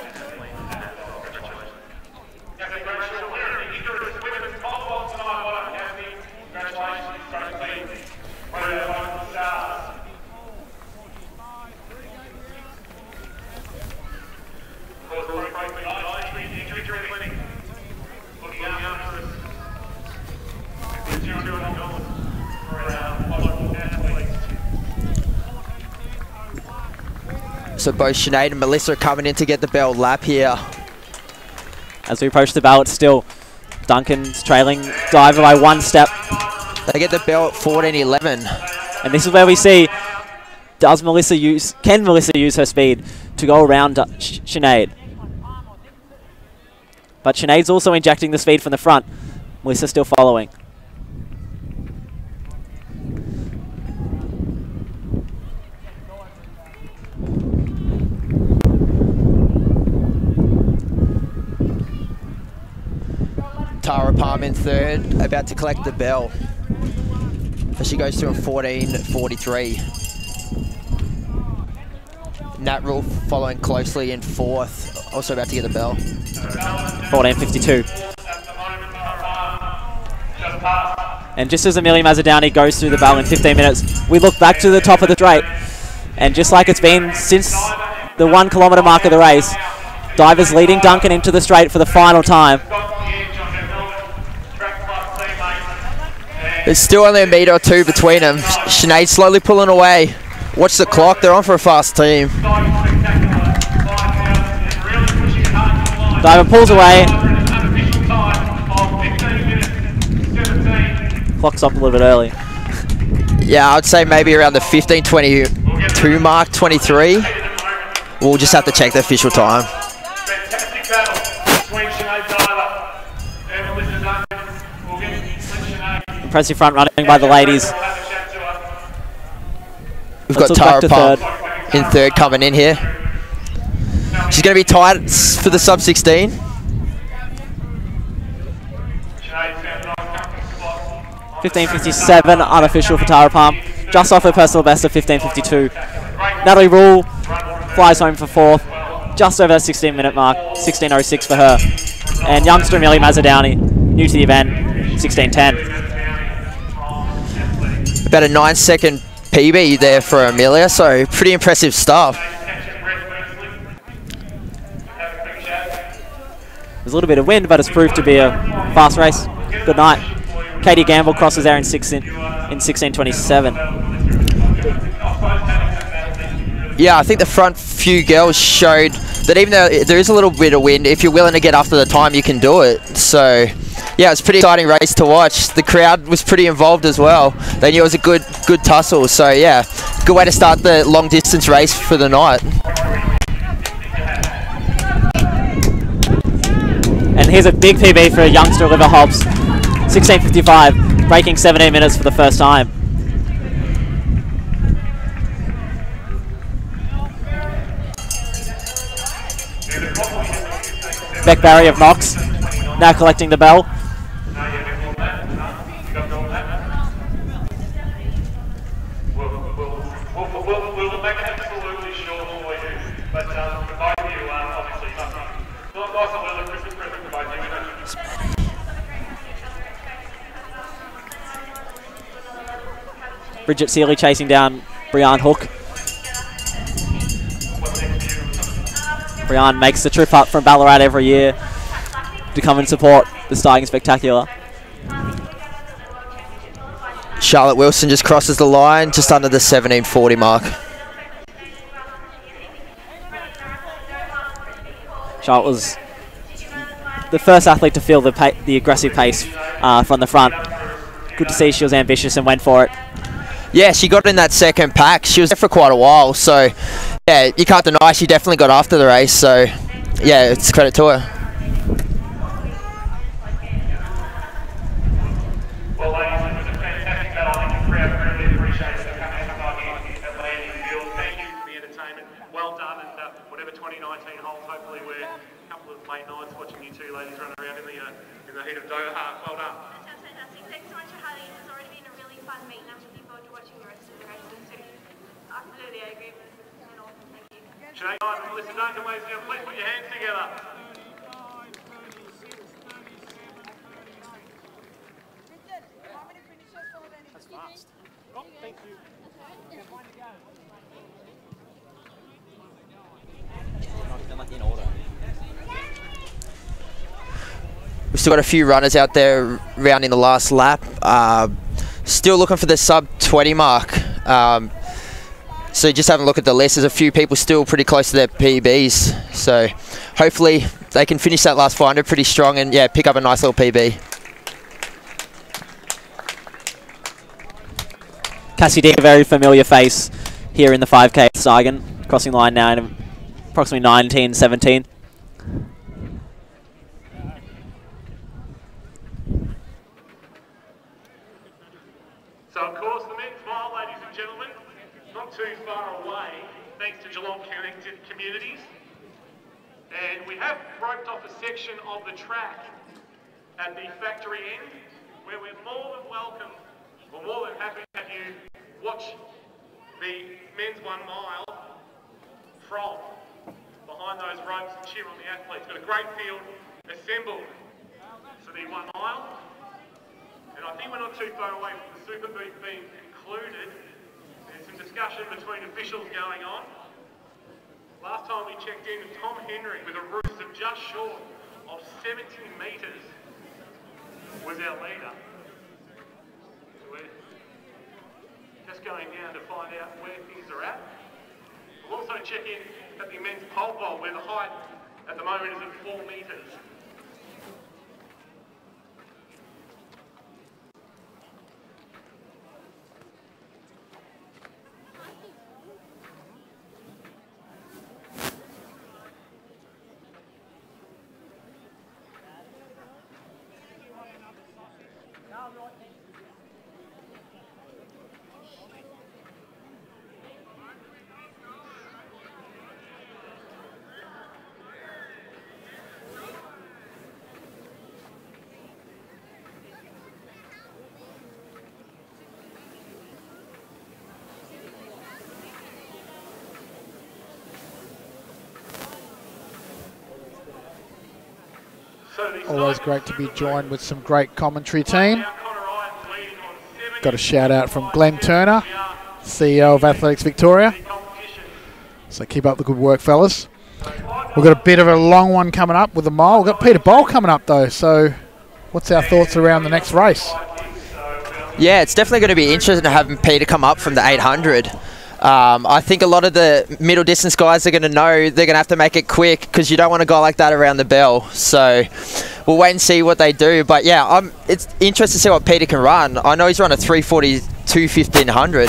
So both Sinead and Melissa are coming in to get the bell lap here. As we approach the bell, it's still Duncan's trailing Diver by 1 step. They get the bell at 14:11. And this is where we see, can Melissa use her speed to go around Sinead? But Sinead's also injecting the speed from the front. Melissa still following. Tara Palm in third, about to collect the bell. As she goes through in 14:43. Nat Rule following closely in fourth, also about to get the bell. 14:52. And just as Amelia Mazzoudani goes through the bell in 15 minutes, we look back to the top of the straight. And just like it's been since the 1 kilometre mark of the race, Divers leading Duncan into the straight for the final time. There's still only a metre or two between them. Sinead slowly pulling away. Watch the clock, they're on for a fast team. Diver pulls away. Clock stopped a little bit early. Yeah, I'd say maybe around the 15:22 mark, 23. We'll just have to check the official time. Impressive front running by the ladies. We've got Tara Palm in third coming in here. She's going to be tight for the sub-16. $15.57 unofficial for Tara Palm. Just off her personal best of 15.52. Natalie Rule flies home for fourth. Just over that 16-minute mark. 16.06 for her. And youngster Amelia Mazzoudani, new to the event, 16.10. About a 9-second PB there for Amelia, so pretty impressive stuff. There's a little bit of wind, but it's proved to be a fast race. Good night. Katie Gamble crosses there in 16.27. Yeah, I think the front few girls showed that even though there is a little bit of wind, if you're willing to get after the time, you can do it. So, yeah, it's a pretty exciting race to watch. The crowd was pretty involved as well. They knew it was a good tussle. So, yeah, good way to start the long distance race for the night. And here's a big PB for youngster Olivia Hobbs. 16.55, breaking 17 minutes for the first time. Beck Barry of Knox now collecting the bell. We'll make it absolutely sure for you. But for both of you, obviously, nice and little Christmas present for both of you. Bridget Seeley chasing down Brianne Hook. Brianne makes the trip up from Ballarat every year to come and support the Steigen Spectacular. Charlotte Wilson just crosses the line, just under the 17:40 mark. Charlotte was the first athlete to feel the aggressive pace from the front. Good to see she was ambitious and went for it. Yeah, she got in that second pack. She was there for quite a while, so yeah, you can't deny she definitely got after the race. So yeah, it's credit to her. Well, ladies, it was a fantastic battle. I think the crowd really appreciates it coming out here at Landing Field. Thank you for the entertainment. Well done, and whatever 2019 holds, hopefully we're a couple of late nights watching you two ladies run around in the heat of Doha. Well done. That's fantastic. Thanks so much for having us. It's already been a really fun meet, and I'm looking forward to watching the rest of the races too. Absolutely, I agree with it all. Thank you. Sinead and Melissa Duncan, ladies and gentlemen, please put your hands together. That's fast. Oh, thank you. In order. We've still got a few runners out there rounding the last lap. Still looking for the sub 20 mark. So just having a look at the list, there's a few people still pretty close to their PBs. So hopefully they can finish that last 400 pretty strong and, yeah, pick up a nice little PB. Cassie D, a very familiar face here in the 5K at Steigen, crossing the line now in approximately 19:17. So, of course, the men's mile, ladies and gentlemen, not too far away, thanks to Geelong Connected Communities. And we have roped off a section of the track at the factory end, where we're more than welcome, or more than happy to have you watch the men's 1 mile from behind those ropes and cheer on the athletes. Got a great field assembled for the 1 mile. And I think we're not too far away from the super booth being concluded. There's some discussion between officials going on. Last time we checked in, Tom Henry with a roost of just short of 70 metres was our leader. So we're just going down to find out where things are at. We'll also check in at the men's pole vault where the height at the moment is at 4 metres. Always great to be joined with some great commentary team. Got a shout out from Glenn Turner, CEO of Athletics Victoria. So keep up the good work, fellas. We've got a bit of a long one coming up with the mile. We've got Peter Bowl coming up though. So what's our thoughts around the next race? Yeah, it's definitely going to be interesting to have Peter come up from the 800. I think a lot of the middle distance guys are going to know they're going to have to make it quick because you don't want to go like that around the bell. So we'll wait and see what they do. But yeah, it's interesting to see what Peter can run. I know he's run a 3:42 1500,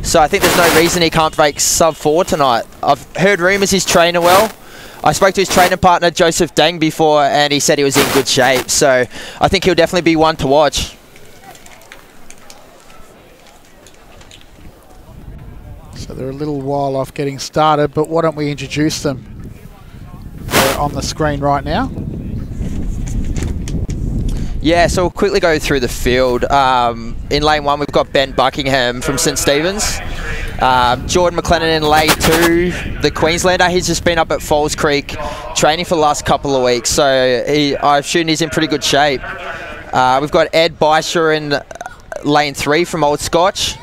so I think there's no reason he can't break sub 4 tonight. I've heard rumours he's training well. I spoke to his training partner Joseph Deng before and he said he was in good shape. So I think he'll definitely be one to watch. So they're a little while off getting started, but why don't we introduce them? They're on the screen right now. Yeah, so we'll quickly go through the field. In lane 1, we've got Ben Buckingham from St Stephen's. Jordan McLennan in lane 2, the Queenslander. He's just been up at Falls Creek training for the last couple of weeks, so I assume he's in pretty good shape. We've got Ed Beischer in lane 3 from Old Scotch.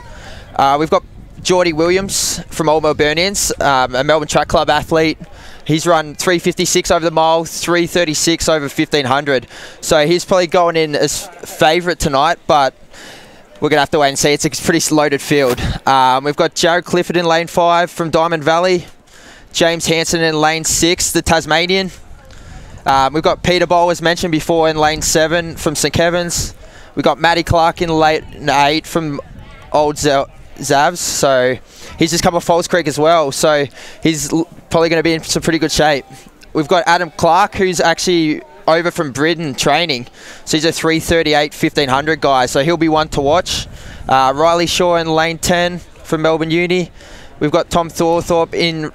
We've got Geordie Williams from Old Melburnians, a Melbourne Track Club athlete. He's run 3:56 over the mile, 3:36 over 1500. So he's probably going in as favourite tonight, but we're going to have to wait and see. It's a pretty loaded field. We've got Jared Clifford in lane 5 from Diamond Valley. James Hansen in lane 6, the Tasmanian. We've got Peter Bowl, as mentioned before, in lane 7 from St Kevin's. We've got Matty Clark in lane 8 from Old Zavs, so he's just come off Falls Creek as well, so he's probably going to be in some pretty good shape. We've got Adam Clark, who's actually over from Britain training, so he's a 3:38 1500 guy, so he'll be one to watch. Riley Shaw in lane 10 from Melbourne Uni. We've got Tom Thorthorpe in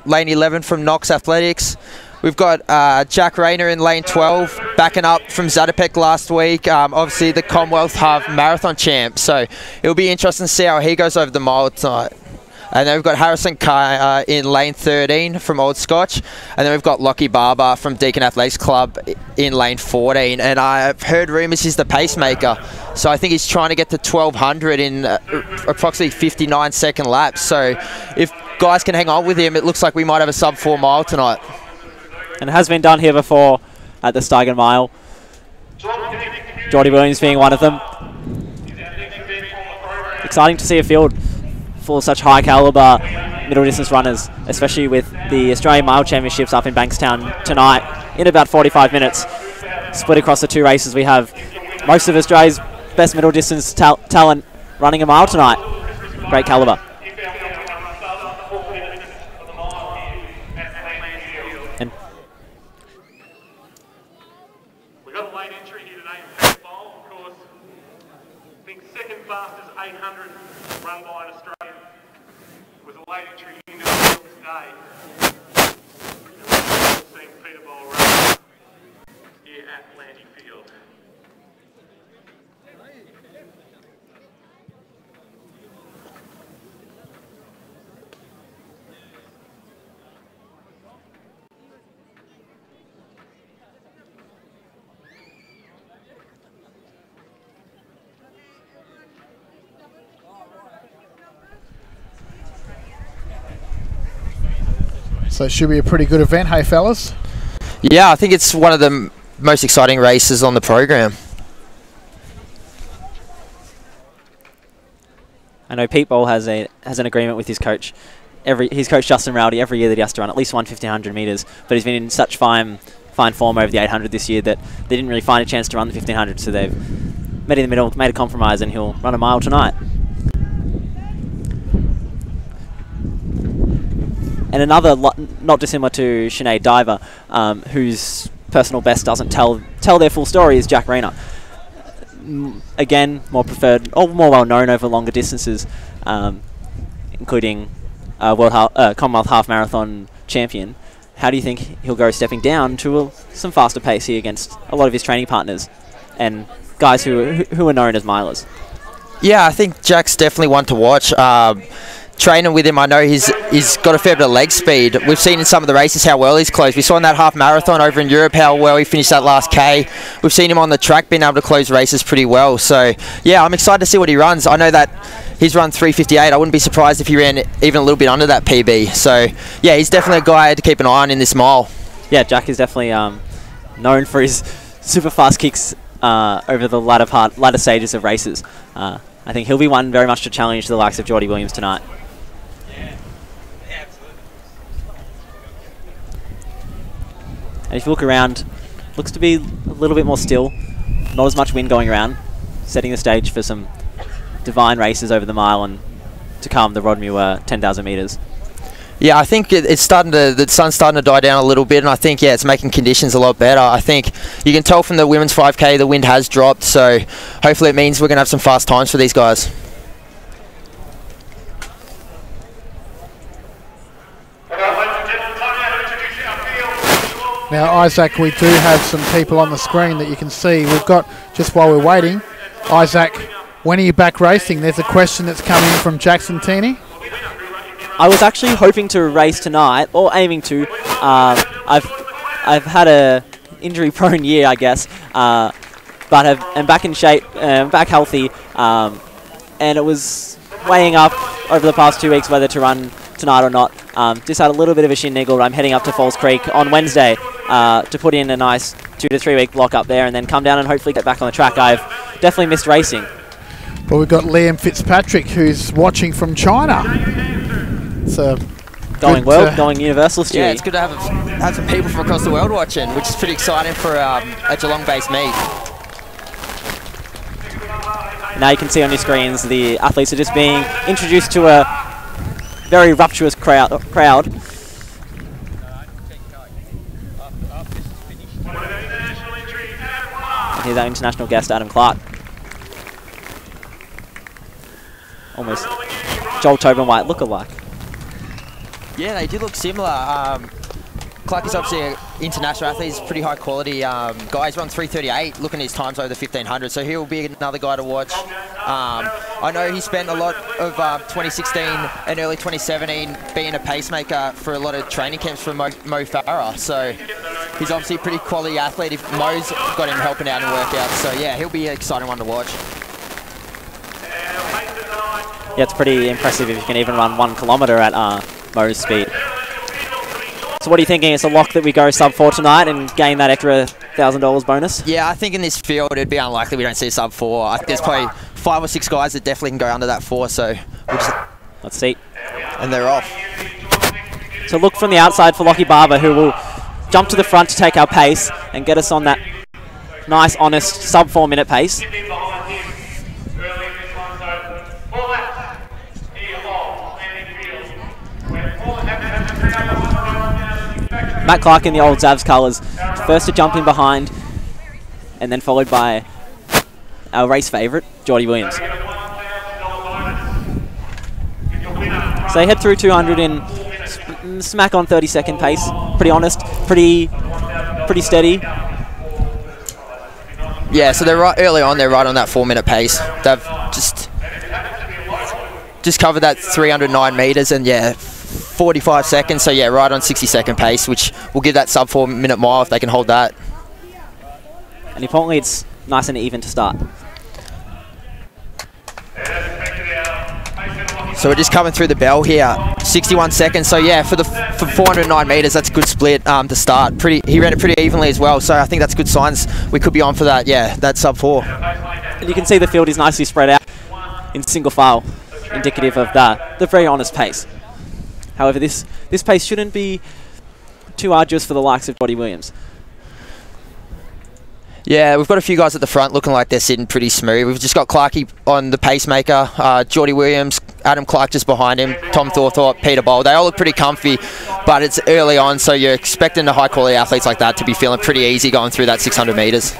lane 11 from Knox Athletics. We've got Jack Rayner in lane 12, backing up from Zatopek last week. Obviously the Commonwealth Half Marathon champ, so it'll be interesting to see how he goes over the mile tonight. And then we've got Harrison Kai in lane 13 from Old Scotch. And then we've got Lockie Barber from Deakin Athletics Club in lane 14. And I've heard rumours he's the pacemaker, so I think he's trying to get to 1200 in approximately 59-second laps. So if guys can hang on with him, it looks like we might have a sub 4 mile tonight. And it has been done here before at the Steigen Mile. Geordie Williams being one of them. Exciting to see a field full of such high caliber middle distance runners, especially with the Australian Mile Championships up in Bankstown tonight in about 45 minutes. Split across the two races, we have most of Australia's best middle distance talent running a mile tonight. Great caliber. And we got a late entry here today in Pet Bowl, of course. I think second fastest 800 run by an Australian was a late entry into the field today. Seeing Peter Bowl run here at Landy Field. So it should be a pretty good event, hey fellas? Yeah, I think it's one of the most exciting races on the program. I know Pete Bowl has an agreement with his coach. His coach Justin Rowdy every year that he has to run at least one 1500 metres, but he's been in such fine form over the 800 this year that they didn't really find a chance to run the 1500, so they've met in the middle, made a compromise, and he'll run a mile tonight. And another, not dissimilar to Sinead Diver, whose personal best doesn't tell their full story, is Jack Rayner. Again, more preferred, or more well known over longer distances, including Commonwealth Half Marathon champion. How do you think he'll go stepping down to some faster pace here against a lot of his training partners and guys who are known as milers? Yeah, I think Jack's definitely one to watch. Training with him, I know he's got a fair bit of leg speed. We've seen in some of the races how well he's closed. We saw in that half marathon over in Europe how well he finished that last K. We've seen him on the track being able to close races pretty well. So yeah, I'm excited to see what he runs. I know that he's run 3:58. I wouldn't be surprised if he ran even a little bit under that PB. So yeah, he's definitely a guy to keep an eye on in this mile. Yeah, Jack is definitely known for his super fast kicks over the latter stages of races. I think he'll be one very much to challenge the likes of Geordie Williams tonight. And if you look around, looks to be a little bit more still, not as much wind going around, setting the stage for some divine races over the mile and to come, the Rodmuir 10,000 metres. Yeah, I think it's starting to, the sun's starting to die down a little bit, and I think, yeah, it's making conditions a lot better. I think you can tell from the women's 5K the wind has dropped, so hopefully it means we're going to have some fast times for these guys. Now, Isaac, we do have some people on the screen that you can see. We've got, just while we're waiting, Isaac, when are you back racing? There's a question that's come in from Jackson Teeney. I was actually hoping to race tonight, or aiming to. I've had a injury-prone year, I guess, but am back in shape, back healthy, and it was weighing up over the past 2 weeks whether to run tonight or not. Just had a little bit of a shin niggle. I'm heading up to Falls Creek on Wednesday to put in a nice 2 to 3 week block up there and then come down and hopefully get back on the track. I've definitely missed racing. Well, we've got Liam Fitzpatrick who's watching from China. So going universal, Stewie. Yeah, it's good to have some people from across the world watching, which is pretty exciting for a Geelong-based meet. Now you can see on your screens the athletes are just being introduced to a very rapturous crowd. And here's our international guest, Adam Clark. Almost Joel Tobin White look-alike. Yeah, they do look similar. Clark is obviously an international athlete. He's pretty high quality. Guys run 3:38, looking at his times over the 1500, so he'll be another guy to watch. I know he spent a lot of 2016 and early 2017 being a pacemaker for a lot of training camps for Mo Farah, so he's obviously a pretty quality athlete if Mo's got him helping out in workouts. So yeah, he'll be an exciting one to watch. Yeah, it's pretty impressive if you can even run 1 kilometre at Mo's speed. So what are you thinking? It's a lock that we go sub-4 tonight and gain that extra $1,000 bonus? Yeah, I think in this field it'd be unlikely we don't see sub-4. I think there's probably 5 or 6 guys that definitely can go under that 4, so we'll just Let's see. And they're off. So look from the outside for Lockie Barber, who will jump to the front to take our pace and get us on that nice, honest, sub 4 minute pace. Matt Clark in the old Zavs colours, first to jump in behind, and then followed by our race favourite, Geordie Williams. So they head through 200 in smack on 30-second pace. Pretty honest, pretty steady. Yeah, so they're right early on. They're right on that 4 minute pace. They've just covered that 309 meters, and yeah, 45 seconds. So yeah, right on 60-second pace, which will give that sub 4 minute mile if they can hold that. And importantly, it's nice and even to start. So we're just coming through the bell here, 61 seconds. So yeah, for 409 meters, that's a good split to start. He ran it pretty evenly as well. So I think that's good signs. We could be on for that. Yeah, that sub 4. And you can see the field is nicely spread out in single file, indicative of the very honest pace. However, this pace shouldn't be too arduous for the likes of Geordie Williams. Yeah, we've got a few guys at the front looking like they're sitting pretty smooth. We've just got Clarkey on the pacemaker, Geordie Williams, Adam Clark just behind him, Tom Thorthorpe, Peter Bowl. They all look pretty comfy, but it's early on, so you're expecting the high-quality athletes like that to be feeling pretty easy going through that 600 metres.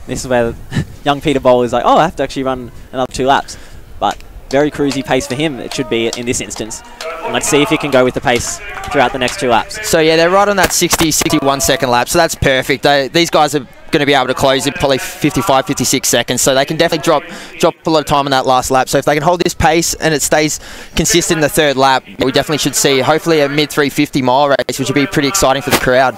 This is where young Peter Bowl is like, oh, I have to actually run another 2 laps. But very cruisy pace for him, it should be in this instance. And let's see if he can go with the pace throughout the next 2 laps. So yeah, they're right on that 61 second lap, so that's perfect. These guys are going to be able to close in probably 55, 56 seconds, so they can definitely drop a lot of time on that last lap. So if they can hold this pace and it stays consistent in the 3rd lap, we definitely should see hopefully a mid 350 mile race, which would be pretty exciting for the crowd.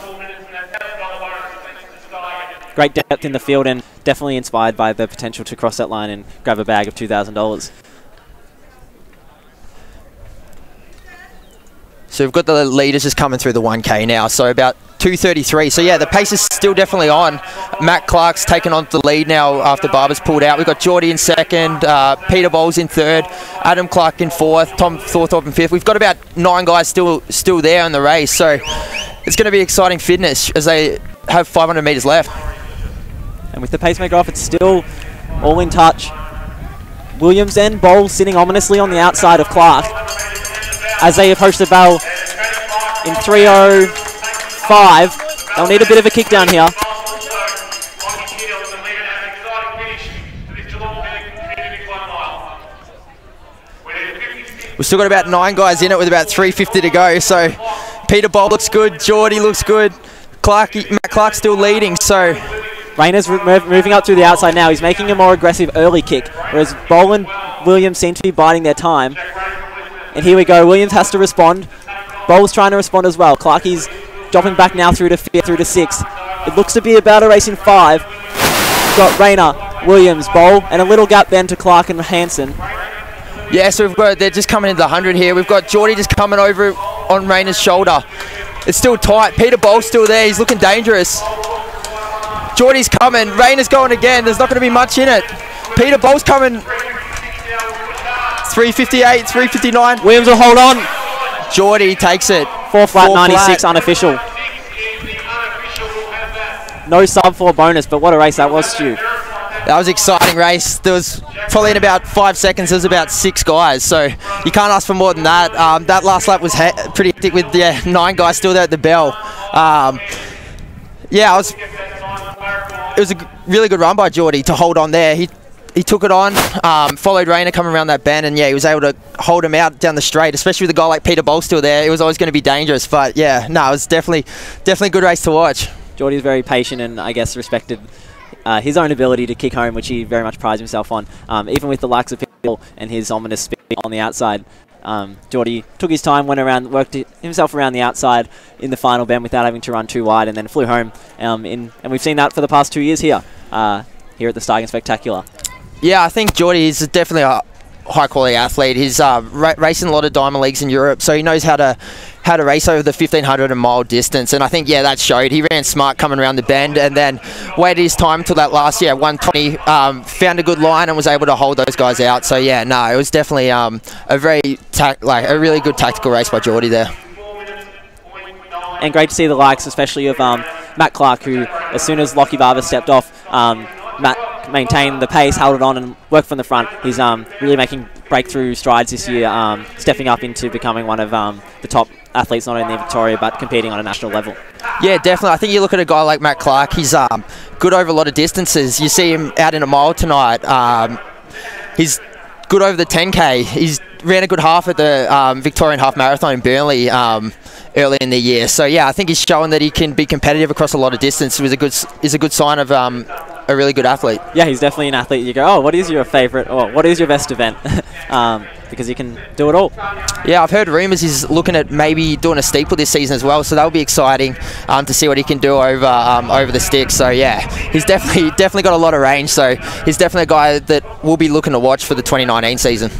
Great depth in the field and definitely inspired by the potential to cross that line and grab a bag of $2,000. So we've got the leaders just coming through the 1K now, so about 2:33. So yeah, the pace is still definitely on. Matt Clark's taken on the lead now after Barber's pulled out. We've got Geordie in 2nd, Peter Bowles in 3rd, Adam Clark in 4th, Tom Thorthorpe in 5th. We've got about 9 guys still there in the race, so it's going to be exciting fitness as they have 500 metres left. And with the pacemaker off, it's still all in touch. Williams and Bowles sitting ominously on the outside of Clark as they approach the bell in 3:05. They'll need a bit of a kick down here. We've still got about 9 guys in it with about 3:50 to go, so Peter Bowl looks good, Geordie looks good, Matt Clark's still leading, so Rayner's moving up through the outside now. He's making a more aggressive early kick, whereas Bowl and Williams seem to be biding their time. And here we go. Williams has to respond. Bowles trying to respond as well. Clarkey's dropping back now through to 5th, through to 6th. It looks to be about a race in 5. We've got Rayner, Williams, Bowl, and a little gap then to Clark and Hansen. Yeah, so they're just coming into the 100 here. We've got Geordie just coming over on Rayner's shoulder. It's still tight. Peter Bowles still there. He's looking dangerous. Geordie's coming. Rayner's going again. There's not going to be much in it. Peter Bowles coming. 3:58, 3:59. Williams will hold on. Geordie takes it. 4 flat, 96 unofficial. No sub 4 bonus, but what a race that was, Stu. That was an exciting race. There was probably in about 5 seconds, there was about 6 guys, so you can't ask for more than that. That last lap was pretty hectic with 9 guys still there at the bell. Yeah, it was a really good run by Geordie to hold on there. He took it on, followed Rayner coming around that bend, and yeah, he was able to hold him out down the straight, especially with a guy like Peter Bowl still there. It was always going to be dangerous, but yeah, no, it was definitely a good race to watch. Geordie's very patient and I guess respected his own ability to kick home, which he very much prides himself on. Even with the likes of Hill and his ominous speed on the outside, Geordie took his time, went around, worked himself around the outside in the final bend without having to run too wide, and then flew home. And we've seen that for the past 2 years here at the Steigen Spectacular. Yeah, I think Geordie is definitely high quality athlete. He's racing a lot of diamond leagues in Europe, so he knows how to race over the 1500 and mile distance, and I think that showed. He ran smart coming around the bend, and then waited his time till that last 120. Found a good line and was able to hold those guys out. So yeah, no, it was definitely a really good tactical race by Geordie there. And great to see the likes, especially of Matt Clark, who, as soon as Lockie Barber stepped off, Matt maintained the pace, held it on, and worked from the front. He's really making breakthrough strides this year, stepping up into becoming one of the top athletes, not only in Victoria, but competing on a national level. Yeah, definitely. I think you look at a guy like Matt Clark, he's good over a lot of distances. You see him out in a mile tonight. He's good over the 10K. He's ran a good half at the Victorian Half Marathon in Burnley early in the year. So yeah, I think he's showing that he can be competitive across a lot of distance. Is a good sign of a really good athlete. Yeah, he's definitely an athlete. You go, oh, what is your favourite, or what is your best event? Because he can do it all. Yeah, I've heard rumours he's looking at maybe doing a steeple this season as well, so that'll be exciting to see what he can do over the sticks. So yeah, he's definitely got a lot of range. So he's definitely a guy that we'll be looking to watch for the 2019 season.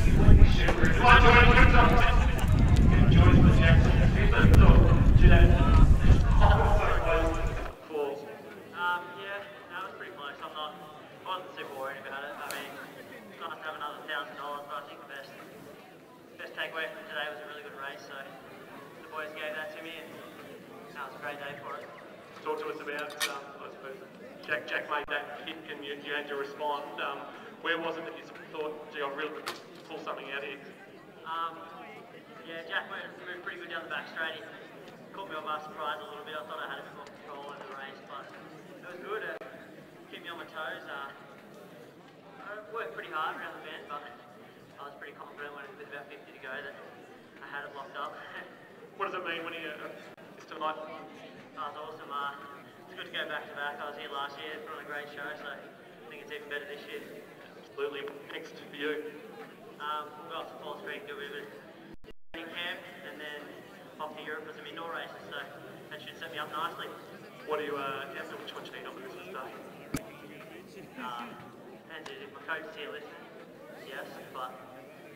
Jack made that kick and you had to respond. Where was it that you thought, gee, I'll really pull something out here? Yeah, Jack moved pretty good down the back straight. He caught me by surprise a little bit. I thought I had a bit more control over the race, but it was good. Keep me on my toes. I worked pretty hard around the bend, but I was pretty confident when it was about 50 to go that I had it locked up. What does it mean when it's tonight? That was awesome. It's good to go back to back. I was here last year, put on a great show, so I think it's even better this year. Absolutely. Next for you. We got some Falls Creek, do a bit of training camp, and then off to Europe for some indoor races, so that should set me up nicely. What do you, which one do you need on the Christmas day? And if my coach is here listening, yes, but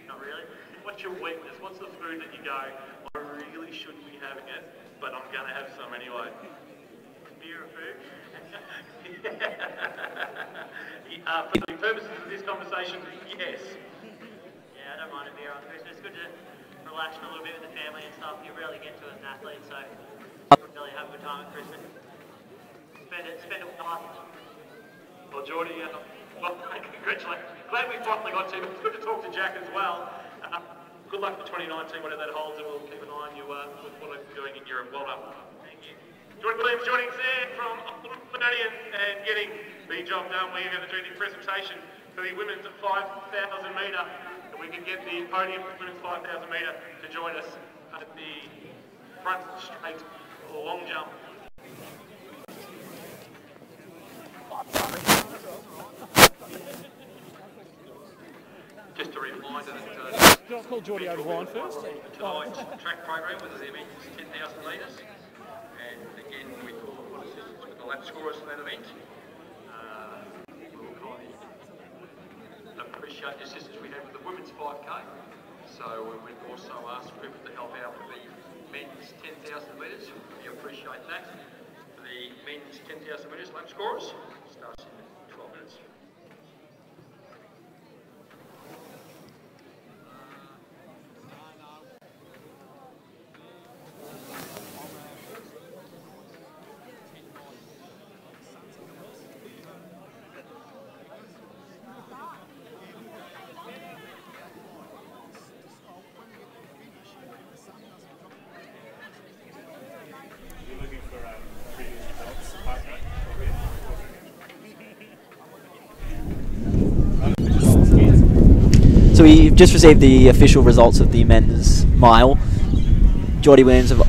not really. What's your weakness? What's the food that you go, I really shouldn't be having it, but I'm going to have some anyway? Beer or food? For the purposes of this conversation, yes. Yeah, I don't mind a beer on Christmas. It's good to relax for a little bit with the family and stuff. You rarely get to as an athlete, so you really have a good time at Christmas. Spend it with the heart. Well, Geordie, well, congratulations. Glad we finally got to. It's good to talk to Jack as well. Good luck for 2019, whatever that holds, and we'll keep an eye on you with what you're doing in Europe. Well done. Thank you. Jordan Williams joining us there from Canadian and getting the job done. We're going to do the presentation for the women's 5,000 metre. And we can get the podium for the women's 5,000 metre to join us at the front straight long jump. Just a reminder that I'll call Geordie over the line first. tonight's track program with the event is 10,000 metres. And again, we call assistance with the lap scorers for that event. We'll kind of appreciate the assistance we have with the women's 5K. So we'd also ask people to help out with the men's 10,000 metres. We appreciate that. For the men's 10,000 metres lap scorers, starts in 12 minutes. So we've just received the official results of the men's mile. Geordie Williams of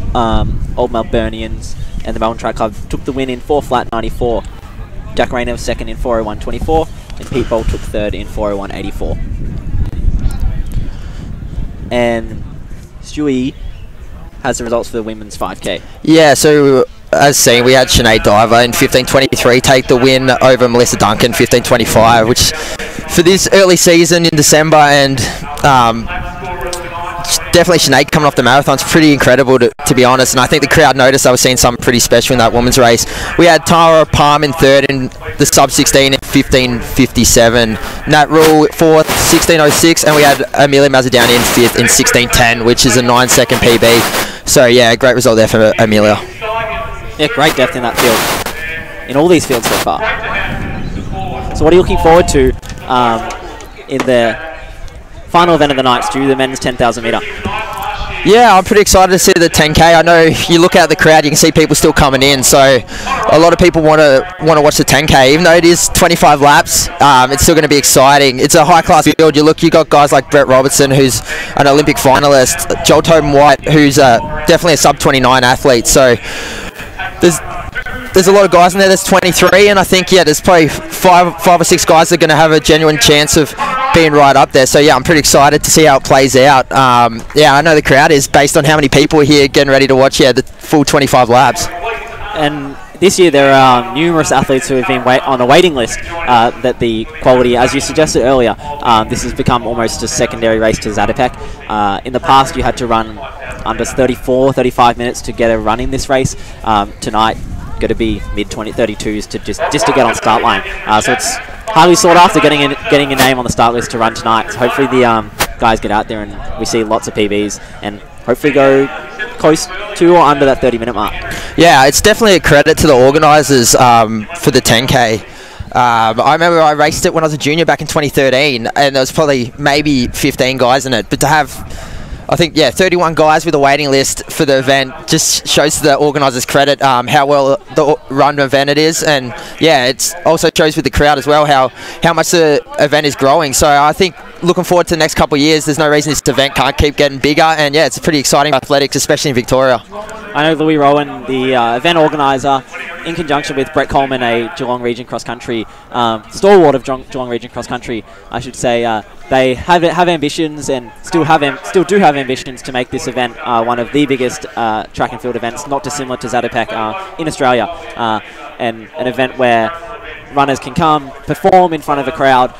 Old Melburnians and the Melbourne Track Club took the win in 4 flat 94. Jack Rayner was second in 4:01.24, and Pete Bolt took third in 4:01.84. And Stewie has the results for the women's 5K. Yeah, so as seen, we had Sinead Diver in 15:23 take the win over Melissa Duncan 15:25, which for this early season in December, and definitely Sinead coming off the marathon's pretty incredible to be honest, and I think the crowd noticed I was seeing something pretty special in that women's race. We had Tara Palm in third in the sub-16 in 15:57, Nat Rule fourth 16:06, and we had Amelia Mazzadown in fifth in 16:10, which is a 9-second PB. So yeah, great result there for Amelia. Yeah, great depth in that field, in all these fields so far. So what are you looking forward to in the final event of the night, Stu, the men's 10,000 metre? Yeah, I'm pretty excited to see the 10K. I know you look out the crowd, you can see people still coming in, so a lot of people want to watch the 10K. Even though it is 25 laps, it's still going to be exciting. It's a high-class field. You got guys like Brett Robertson, who's an Olympic finalist, Joel Tobin White, who's definitely a sub-29 athlete. So there's a lot of guys in there. There's 23, and I think there's probably five or six guys that are going to have a genuine chance of being right up there. So yeah, I'm pretty excited to see how it plays out. Yeah, I know the crowd is based on how many people are here getting ready to watch the full 25 laps. And this year there are numerous athletes who have been on the waiting list. That the quality, as you suggested earlier, this has become almost a secondary race to Zatopek. In the past, you had to run under 35 minutes to get a run in this race. Tonight, going to be mid-32s to just to get on start line. So it's highly sought after getting a name on the start list to run tonight. So hopefully the guys get out there and we see lots of PBs and hopefully go close to or under that 30-minute mark. Yeah, it's definitely a credit to the organisers for the 10K. I remember I raced it when I was a junior back in 2013, and there was probably maybe 15 guys in it. But to have, I think, 31 guys with a waiting list for the event just shows the organisers credit how well the run event it is, and it also shows with the crowd as well how much the event is growing. So I think looking forward to the next couple of years, there's no reason this event can't keep getting bigger, and it's pretty exciting for athletics, especially in Victoria. I know Louis Rowan, the event organiser, in conjunction with Brett Coleman, a Geelong Region Cross Country stalwart of Geelong Region Cross Country, I should say, they have ambitions and still do have ambitions to make this event one of the biggest track and field events, not dissimilar to Zatopek in Australia, and an event where runners can come, perform in front of a crowd,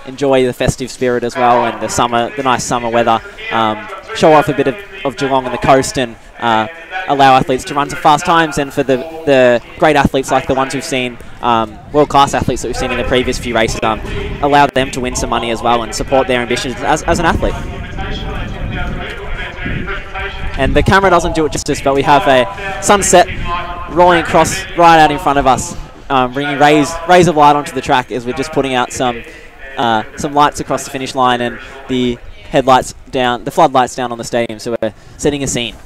enjoy the festive spirit as well, and the nice summer weather, show off a bit of Geelong on the coast, and allow athletes to run to fast times, and for the great athletes like the ones we've seen, world-class athletes that we've seen in the previous few races, allow them to win some money as well and support their ambitions as an athlete. And the camera doesn't do it justice, but we have a sunset rolling across right out in front of us, bringing rays of light onto the track as we're just putting out some lights across the finish line, and the floodlights down on the stadium, so we're setting a scene.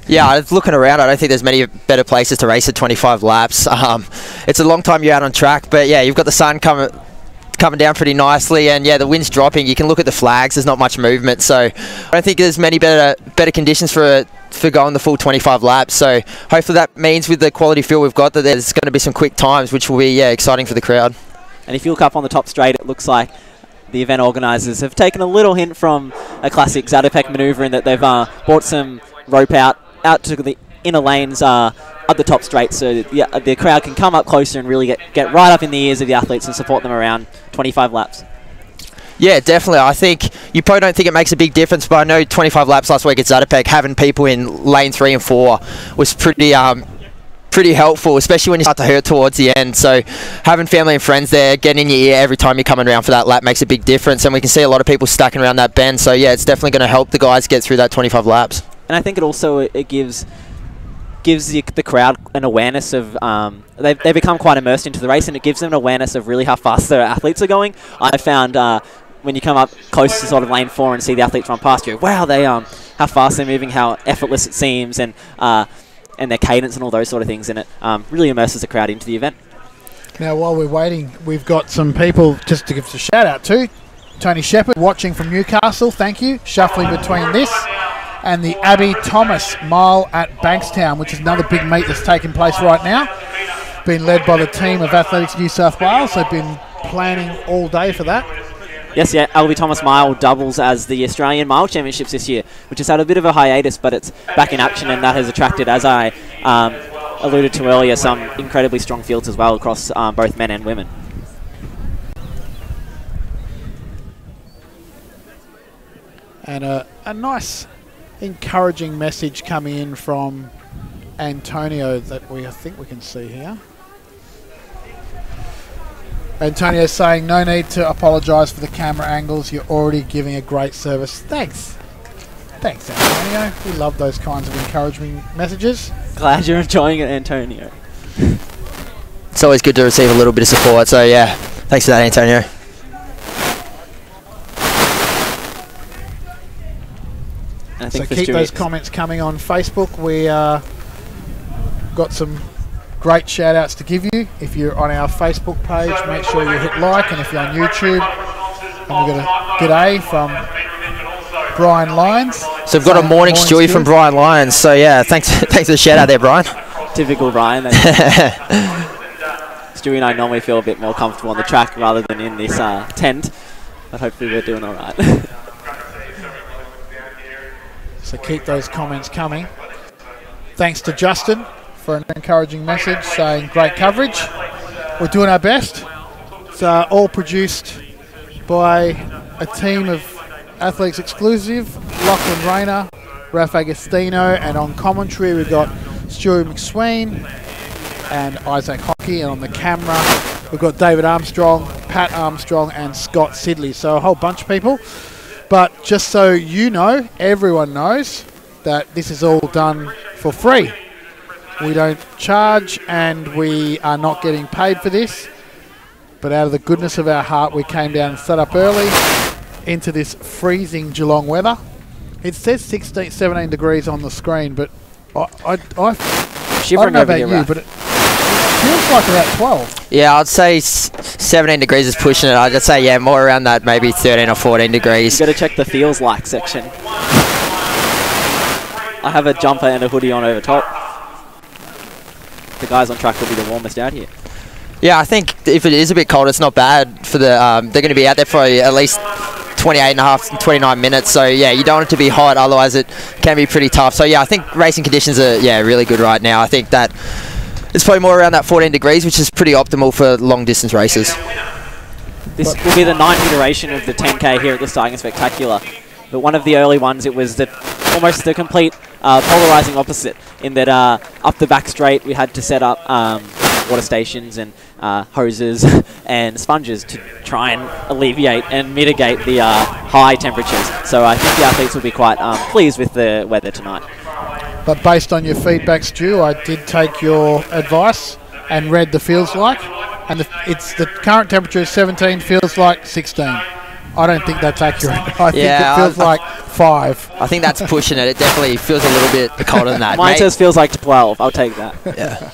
Yeah, I was looking around. I don't think there's many better places to race at 25 laps. It's a long time you're out on track, but you've got the sun coming down pretty nicely, and the wind's dropping. You can look at the flags. There's not much movement, so I don't think there's many better conditions for going the full 25 laps. So hopefully that means with the quality field we've got that there's going to be some quick times, which will be exciting for the crowd. And if you look up on the top straight, it looks like the event organisers have taken a little hint from a classic Zatopek manoeuvre in that they've brought some rope out to the inner lanes at the top straight, so the crowd can come up closer and really get right up in the ears of the athletes and support them around 25 laps. Yeah, definitely. I think you probably don't think it makes a big difference, but I know 25 laps last week at Zatopek, having people in lane 3 and 4 was pretty helpful, especially when you start to hurt towards the end. So having family and friends there, getting in your ear every time you're coming around for that lap makes a big difference, and we can see a lot of people stacking around that bend. So it's definitely going to help the guys get through that 25 laps. And I think it also gives the crowd an awareness of they become quite immersed into the race, and it gives them an awareness of really how fast their athletes are going. I found when you come up close to sort of lane 4 and see the athletes run past you, wow, they how fast they're moving, how effortless it seems, and their cadence and all those sort of things, and it really immerses the crowd into the event. Now, while we're waiting, we've got some people just to give us a shout out to. Tony Shepherd watching from Newcastle, thank you. Shuffling between this and the Abby Thomas Mile at Bankstown, which is another big meet that's taking place right now. Been led by the team of Athletics New South Wales. They've been planning all day for that. Yes, Albie Thomas Mile doubles as the Australian Mile Championships this year, which has had a bit of a hiatus, but it's back in action, and that has attracted, as I alluded to earlier, some incredibly strong fields as well across both men and women. And a nice encouraging message coming in from Antonio that I think we can see here. Antonio saying, no need to apologise for the camera angles. You're already giving a great service. Thanks. Thanks, Antonio. We love those kinds of encouraging messages. Glad you're enjoying it, Antonio. It's always good to receive a little bit of support. So, yeah, thanks for that, Antonio. So keep those comments coming on Facebook. We got some great shout outs to give you. If you're on our Facebook page, make sure you hit like, and if you're on YouTube, and we've got a g'day from Brian Lyons. So we've got a morning stewie from Brian Lyons. So yeah, thanks for the shout out there, Brian. Typical Brian. Stewie and I normally feel a bit more comfortable on the track rather than in this tent, but hopefully we're doing all right. So keep those comments coming. Thanks to Justin for an encouraging message saying great coverage. We're doing our best. It's all produced by a team of Athletes Exclusive, Lachlan Rayner, Raf Agostino, and on commentary we've got Stuart McSween and Isaac Hockey, and on the camera we've got David Armstrong, Pat Armstrong and Scott Sidley. So a whole bunch of people. But just so you know, everyone knows that this is all done for free. We don't charge and we are not getting paid for this. But out of the goodness of our heart, we came down and set up early into this freezing Geelong weather. It says 16, 17 degrees on the screen, but I don't know about you, but it feels like about 12. Yeah, I'd say 17 degrees is pushing it. I'd say, yeah, more around that, maybe 13 or 14 degrees. You've got to check the feels like section. I have a jumper and a hoodie on over top. The guys on track will be the warmest out here. Yeah, I think if it is a bit cold, it's not bad for the. They're going to be out there for at least 28 and a half, 29 minutes. So yeah, you don't want it to be hot, otherwise it can be pretty tough. So yeah, I think racing conditions are really good right now. I think that it's probably more around that 14 degrees, which is pretty optimal for long distance races. This will be the 9th iteration of the 10K here at the Steigen Spectacular. But one of the early ones, it was almost the complete polarising opposite, in that up the back straight we had to set up water stations and hoses and sponges to try and alleviate and mitigate the high temperatures. So I think the athletes will be quite pleased with the weather tonight. But based on your feedback, Stu, I did take your advice and read the feels like, and the current temperature is 17, feels like 16. I don't think that's accurate. I think it feels like 5. I think that's pushing it. It definitely feels a little bit colder than that. Mine says feels like 12. I'll take that. Yeah.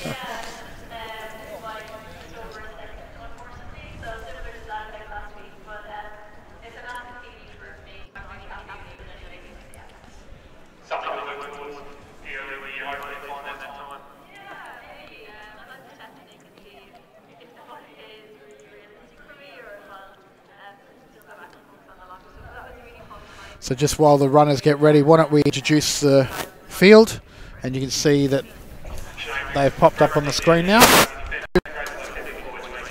So just while the runners get ready, why don't we introduce the field, and you can see that they've popped up on the screen now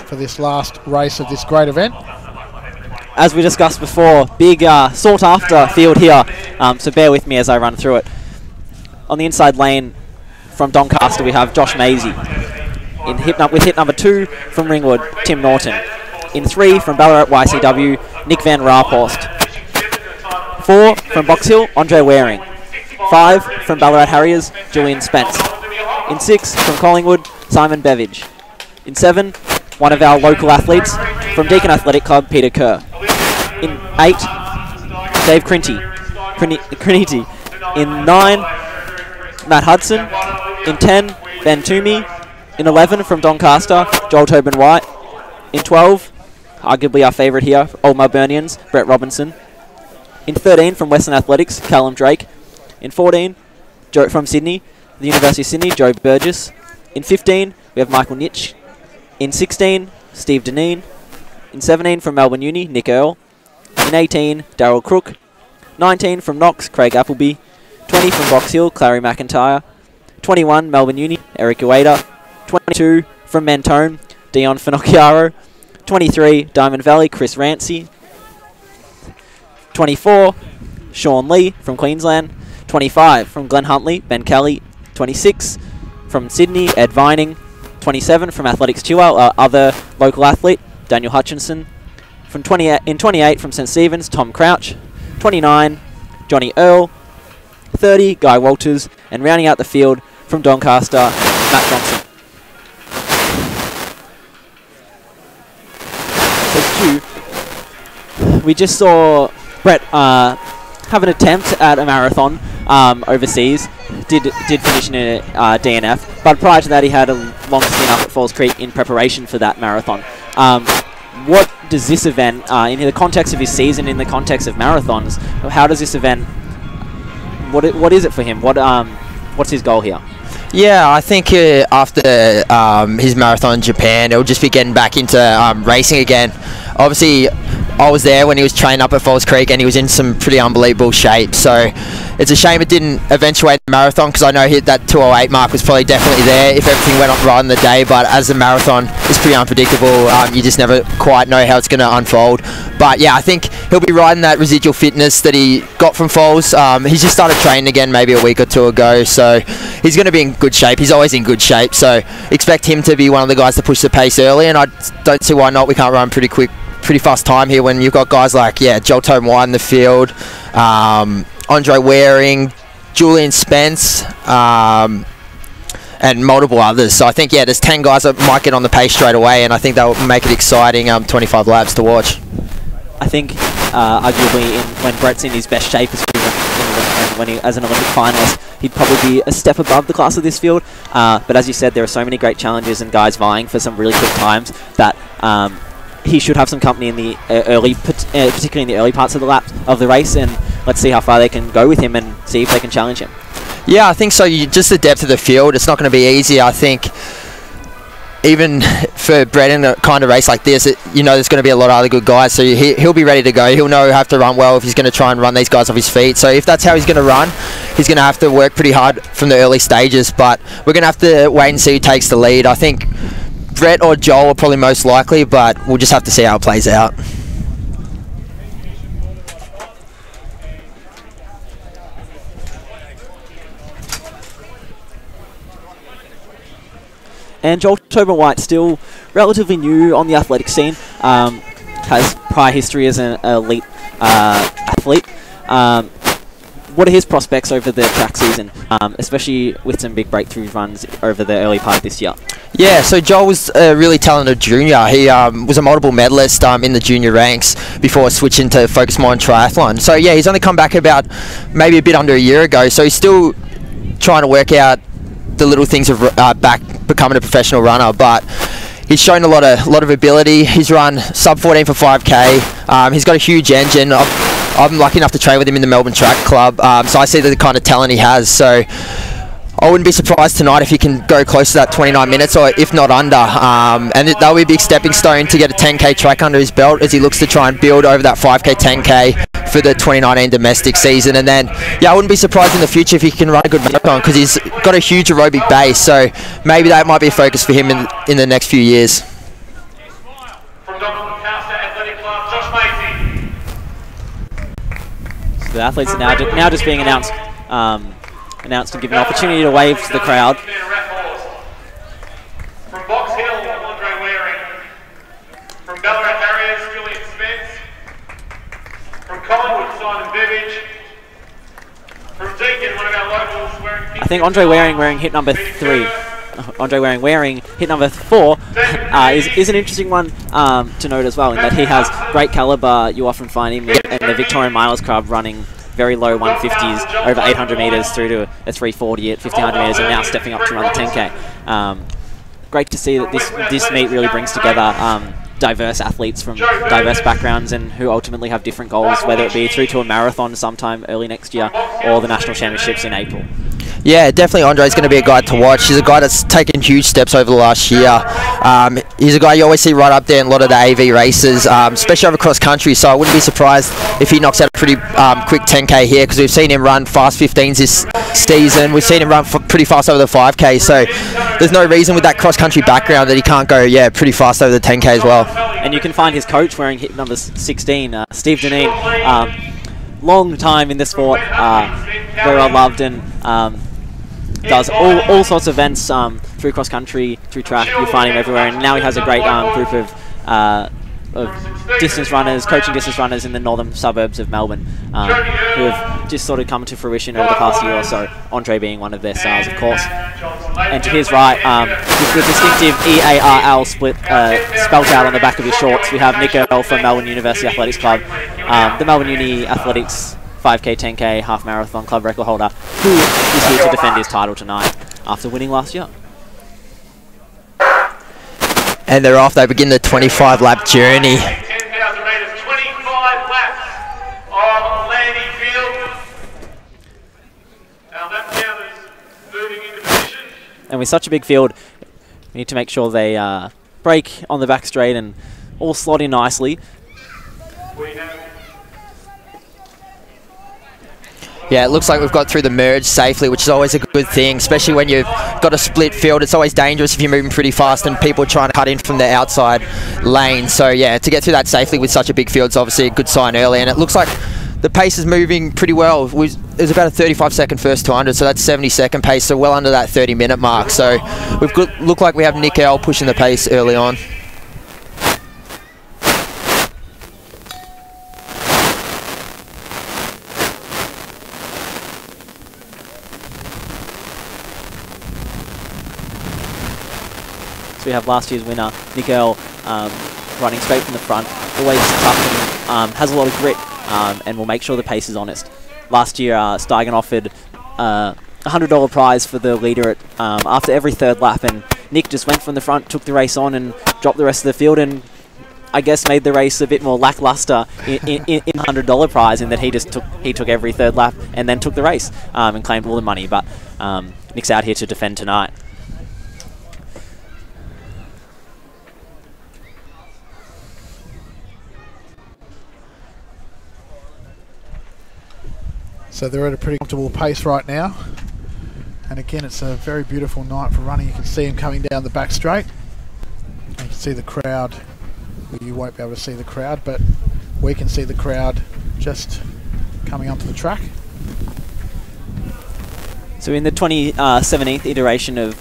for this last race of this great event. As we discussed before, big sought after field here, so bear with me as I run through it. On the inside lane from Doncaster we have Josh Maisie. With hit number 2 from Ringwood, Tim Norton. In 3 from Ballarat YCW, Nick Van Raaphorst. 4 from Box Hill, Andre Waring. 5 from Ballarat Harriers, Julian Spence. In 6 from Collingwood, Simon Beveridge. In 7, one of our local athletes from Deakin Athletic Club, Peter Kerr. In 8, Dave Crinity. In 9, Matt Hudson. In 10, Ben Toomey. In 11 from Doncaster, Joel Tobin White. In 12, arguably our favourite here, Old Melburnians, Brett Robinson. In 13 from Western Athletics, Callum Drake. In 14, from Sydney, the University of Sydney, Joe Burgess. In 15, we have Michael Nitsch. In 16, Steve Deneen. In 17 from Melbourne Uni, Nick Earl. In 18, Darryl Crook. 19 from Knox, Craig Appleby. 20 from Box Hill, Clary McIntyre. 21, Melbourne Uni, Eric Ueda. 22, from Mentone, Dion Finocchiaro. 23, Diamond Valley, Chris Rancy. 24, Sean Lee from Queensland. 25, from Glen Huntly, Ben Kelly. 26, from Sydney, Ed Vining. 27, from Athletics 2L, other local athlete, Daniel Hutchinson. From 28, from St Stephen's, Tom Crouch. 29, Johnny Earl. 30, Guy Walters. And rounding out the field, from Doncaster, Matt Johnson. We just saw Brett have an attempt at a marathon overseas. Did finish in a DNF, but prior to that he had a long stint up at Falls Creek in preparation for that marathon. What does this event, in the context of his season, in the context of marathons, how does this event, what is it for him? What's his goal here? Yeah, I think after his marathon in Japan, it'll just be getting back into racing again. Obviously, I was there when he was training up at Falls Creek and he was in some pretty unbelievable shape. So it's a shame it didn't eventuate the marathon, because I know that 208 mark was probably definitely there if everything went off right in the day. But as the marathon is pretty unpredictable, you just never quite know how it's going to unfold. But yeah, I think he'll be riding that residual fitness that he got from Falls. He's just started training again maybe a week or two ago, so he's going to be in good shape. He's always in good shape, so expect him to be one of the guys to push the pace early, and I don't see why not. We can't run pretty fast time here when you've got guys like, Joel Tomai in the field, Andre Waring, Julian Spence, and multiple others. So I think, there's 10 guys that might get on the pace straight away, and I think they'll make it exciting 25 laps to watch. I think arguably when Brett's in his best shape when he, as an Olympic finalist, he'd probably be a step above the class of this field. But as you said, there are so many great challenges and guys vying for some really quick times that he should have some company in the particularly in the early parts of the race, and let's see how far they can go with him and see if they can challenge him. Yeah, I think so. Just the depth of the field, it's not going to be easy. I think even for Brett in a kind of race like this, there's going to be a lot of other good guys, so he'll be ready to go. He'll know how to run well if he's going to try and run these guys off his feet. So if that's how he's going to run, he's going to have to work pretty hard from the early stages, but we're going to have to wait and see who takes the lead. I think Brett or Joel are probably most likely, but we'll just have to see how it plays out. And Joel Tobin White, still relatively new on the athletic scene, has prior history as an elite athlete. What are his prospects over the track season, especially with some big breakthrough runs over the early part of this year? Yeah, so Joel was a really talented junior. He was a multiple medalist in the junior ranks before switching to focus more on triathlon. So yeah, he's only come back about maybe a bit under a year ago, so he's still trying to work out the little things of back becoming a professional runner, but he's shown a lot of ability. He's run sub 14 for 5k. He's got a huge engine. I'm lucky enough to train with him in the Melbourne Track Club, so I see the kind of talent he has. So I wouldn't be surprised tonight if he can go close to that 29 minutes, or if not under. And that'll be a big stepping stone to get a 10k track under his belt as he looks to try and build over that 5k, 10k for the 2019 domestic season. And then, I wouldn't be surprised in the future if he can run a good marathon, because he's got a huge aerobic base. So maybe that might be a focus for him in the next few years. So the athletes are now just being announced and given an opportunity to wave to the crowd. From Box Hill, Andre Waring. From Ballarat Harriers, Julian Spence. From Collingwood, Simon Beveridge. From Deakin, one of our locals, wearing pink. I think Andre Waring wearing hit number 3. Andre Waring wearing hit number 4 is an interesting one to note as well, in that he has great caliber. You often find him in the Victorian Milers Club running very low 150s over 800 metres through to a 340 at 1500 metres, and now stepping up to run the 10k. Great to see that this meet really brings together diverse athletes from diverse backgrounds and who ultimately have different goals, whether it be through to a marathon sometime early next year or the national championships in April. Yeah, definitely Andre's going to be a guy to watch. He's a guy that's taken huge steps over the last year. He's a guy you always see right up there in a lot of the AV races, especially over cross country, so I wouldn't be surprised if he knocks out a pretty quick 10k here, because we've seen him run fast 15s this season. We've seen him run pretty fast over the 5k, so there's no reason with that cross country background that he can't go pretty fast over the 10k as well. And you can find his coach wearing hip number 16, Steve Deneen. Long time in the sport, very well loved, and does all sorts of events through cross country, through track. You find him everywhere, and now he has a great group of distance runners, coaching distance runners in the northern suburbs of Melbourne, who have just sort of come to fruition over the past year or so. Andre being one of their stars, of course. And to his right, with the distinctive EARL split spelt out on the back of his shorts, we have Nick Earl from Melbourne University Athletics Club, the Melbourne Uni Athletics 5k, 10k, half marathon club record holder, who is here to defend his title tonight after winning last year. And they're off. They begin the 25 lap journey. 10,000 metres, 25 laps of landing field. Our lap counters moving into position. And with such a big field, we need to make sure they break on the back straight and all slot in nicely. We have Yeah, it looks like we've got through the merge safely, which is always a good thing, especially when you've got a split field. It's always dangerous if you're moving pretty fast and people are trying to cut in from the outside lane. So yeah, to get through that safely with such a big field is obviously a good sign early, and it looks like the pace is moving pretty well. It was about a 35-second first 200, so that's 70-second pace, so well under that 30-minute mark. So we've look like we have Nick L pushing the pace early on. We have last year's winner, Nick Earl, running straight from the front, always tough and has a lot of grit, and will make sure the pace is honest. Last year, Steigen offered a $100 prize for the leader at, after every third lap, and Nick just went from the front, took the race on, and dropped the rest of the field, and I guess made the race a bit more lackluster in $100 prize, in that he took every third lap and then took the race and claimed all the money. But Nick's out here to defend tonight. So they're at a pretty comfortable pace right now. And again, it's a very beautiful night for running. You can see them coming down the back straight. You can see the crowd. Well, you won't be able to see the crowd, but we can see the crowd just coming onto the track. So in the 2017th iteration of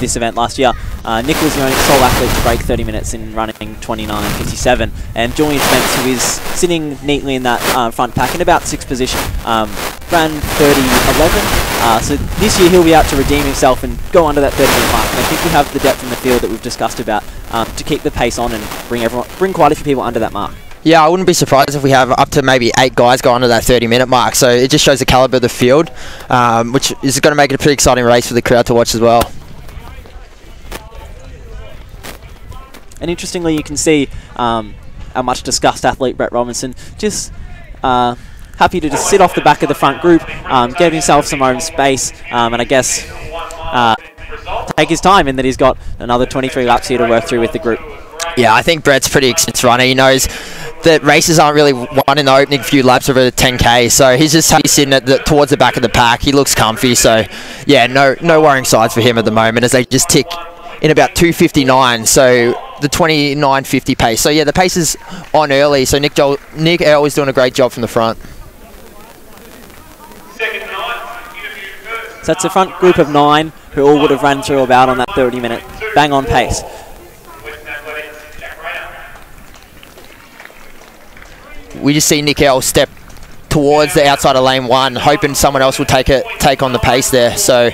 this event last year, Nick was the only sole athlete to break 30 minutes in running 29.57, and Julian Spence, who is sitting neatly in that front pack in about 6th position, ran 30.11. So this year he'll be out to redeem himself and go under that 30-minute mark. And I think we have the depth in the field that we've discussed about to keep the pace on and bring quite a few people under that mark. Yeah, I wouldn't be surprised if we have up to maybe 8 guys go under that 30-minute mark. So it just shows the calibre of the field, which is going to make it a pretty exciting race for the crowd to watch as well. And interestingly, you can see our much discussed athlete Brett Robinson just happy to just sit off the back of the front group, get himself some own space, and I guess take his time, in that he's got another 23 laps here to work through with the group. Yeah, I think Brett's a pretty experienced runner. He knows that races aren't really won in the opening few laps of a 10k, so he's just sitting at towards the back of the pack. He looks comfy, so yeah, no worrying sides for him at the moment as they just tick in about 2:59, so the 29.50 pace. So yeah, the pace is on early, so Nick Earl is doing a great job from the front. So that's a front group of 9 who all would have run through about on that 30-minute bang-on pace. We just see Nick Earl step towards the outside of lane 1, hoping someone else will take on the pace there. So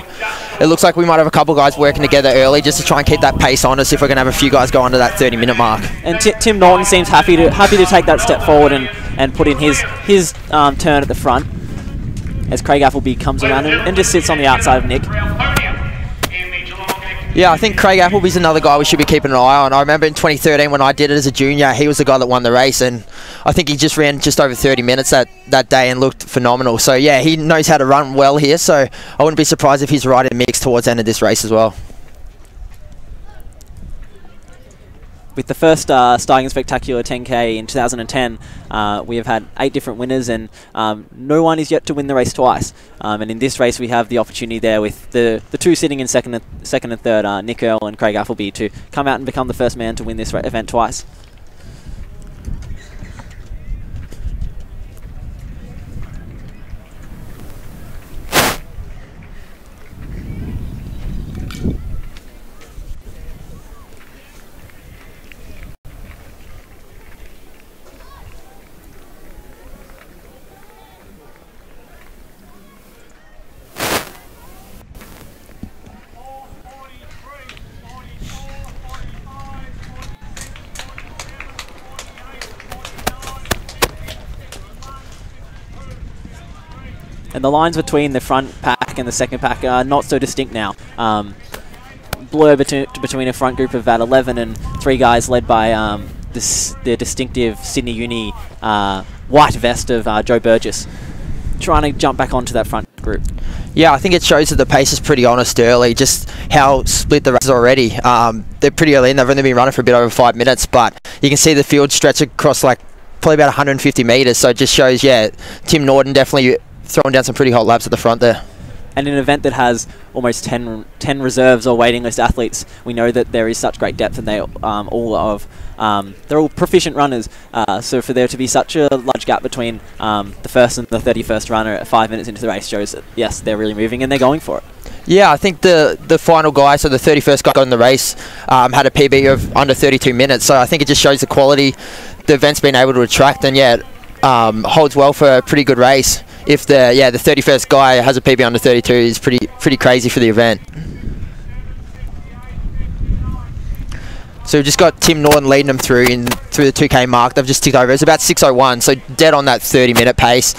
it looks like we might have a couple guys working together early just to try and keep that pace on us if we're going to have a few guys go under that 30-minute mark. And Tim Norton seems happy to take that step forward and put in his turn at the front, as Craig Appleby comes around and just sits on the outside of Nick. Yeah, I think Craig Appleby's another guy we should be keeping an eye on. I remember in 2013 when I did it as a junior, he was the guy that won the race, and I think he just ran just over 30 minutes that day and looked phenomenal. So yeah, he knows how to run well here, so I wouldn't be surprised if he's right in the mix towards the end of this race as well. With the first Steigen Spectacular 10K in 2010, we have had 8 different winners, and no one is yet to win the race twice. And in this race, we have the opportunity there with the two sitting in second and third, Nick Earl and Craig Appleby, to come out and become the first man to win this event twice. And the lines between the front pack and the second pack are not so distinct now. Blur between a front group of about 11 and 3 guys led by the distinctive Sydney Uni white vest of Joe Burgess, trying to jump back onto that front group. Yeah, I think it shows that the pace is pretty honest early, just how split the race is already. They're pretty early in, they've only been running for a bit over 5 minutes, but you can see the field stretch across like probably about 150 metres, so it just shows, yeah, Tim Norton definitely throwing down some pretty hot laps at the front there. And in an event that has almost 10 reserves or waiting list athletes, we know that there is such great depth, and they're all proficient runners. So for there to be such a large gap between the first and the 31st runner at 5 minutes into the race shows that, yes, they're really moving and they're going for it. Yeah, I think the final guy, so the 31st guy in the race, had a PB of under 32 minutes. So I think it just shows the quality the event's been able to attract, and yeah, holds well for a pretty good race. If the 31st guy has a PB under 32 is pretty crazy for the event. So we've just got Tim Norton leading them through the 2K mark. They've just ticked over. It's about 6:01, so dead on that 30-minute pace,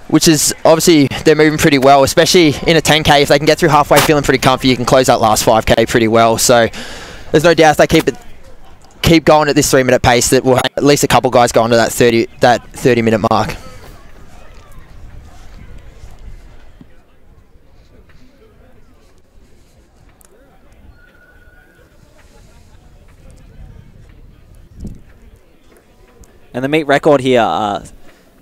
which is obviously they're moving pretty well, especially in a 10K. If they can get through halfway feeling pretty comfy, you can close that last 5K pretty well. So there's no doubt if they keep going at this 3-minute pace, that we'll have at least a couple guys go on to that 30-minute mark. And the meet record here,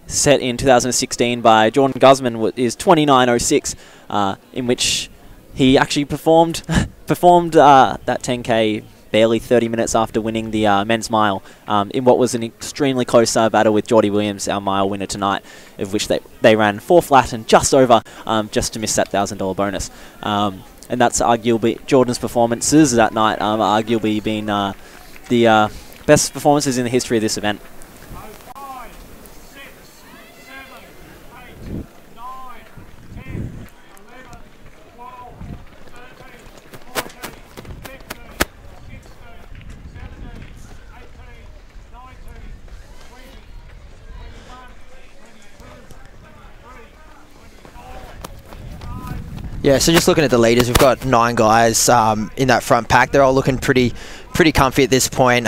set in 2016 by Jordan Guzman, is 29:06, in which he actually performed that 10K barely 30 minutes after winning the men's mile, in what was an extremely close battle with Geordie Williams, our mile winner tonight, of which they ran 4 flat and just over, just to miss that $1,000 bonus. And that's arguably Jordan's performances that night, arguably been the best performances in the history of this event. Yeah, so just looking at the leaders, we've got 9 guys in that front pack. They're all looking pretty comfy at this point.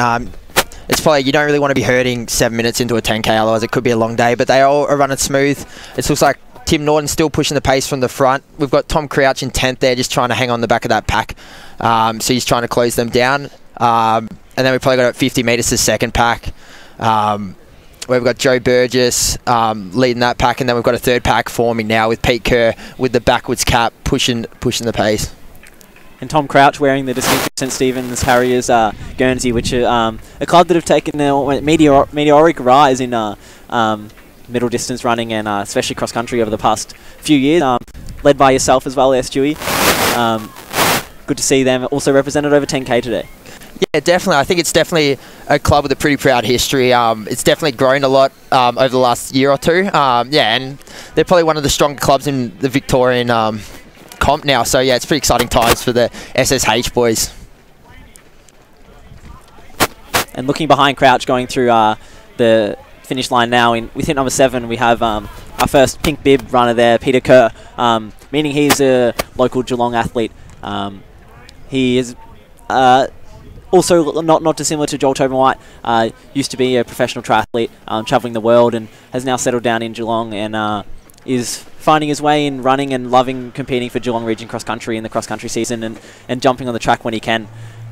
It's probably, you don't really want to be hurting 7 minutes into a 10K, otherwise it could be a long day, but they all are running smooth. It looks like Tim Norton's still pushing the pace from the front. We've got Tom Crouch in 10th there, just trying to hang on the back of that pack. So he's trying to close them down. And then we've probably got 50 metres to second pack. We've got Joe Burgess leading that pack, and then we've got a third pack forming now with Pete Kerr with the backwards cap pushing the pace. And Tom Crouch wearing the distinctive St Stephen's Harriers Guernsey, which are a club that have taken a meteoric rise in middle distance running, and especially cross country over the past few years, led by yourself as well, Stewie. Good to see them also represented over 10K today. Yeah, definitely. I think it's definitely a club with a pretty proud history. It's definitely grown a lot over the last year or two. Yeah, and they're probably one of the stronger clubs in the Victorian comp now. So yeah, it's pretty exciting times for the SSH boys. And looking behind Crouch, going through the finish line now, within number 7, we have our first pink bib runner there, Peter Kerr, meaning he's a local Geelong athlete. he is also not dissimilar to Joel Tobin White. Used to be a professional triathlete, travelling the world, and has now settled down in Geelong and is finding his way in running and loving competing for Geelong Region Cross Country in the cross country season and jumping on the track when he can.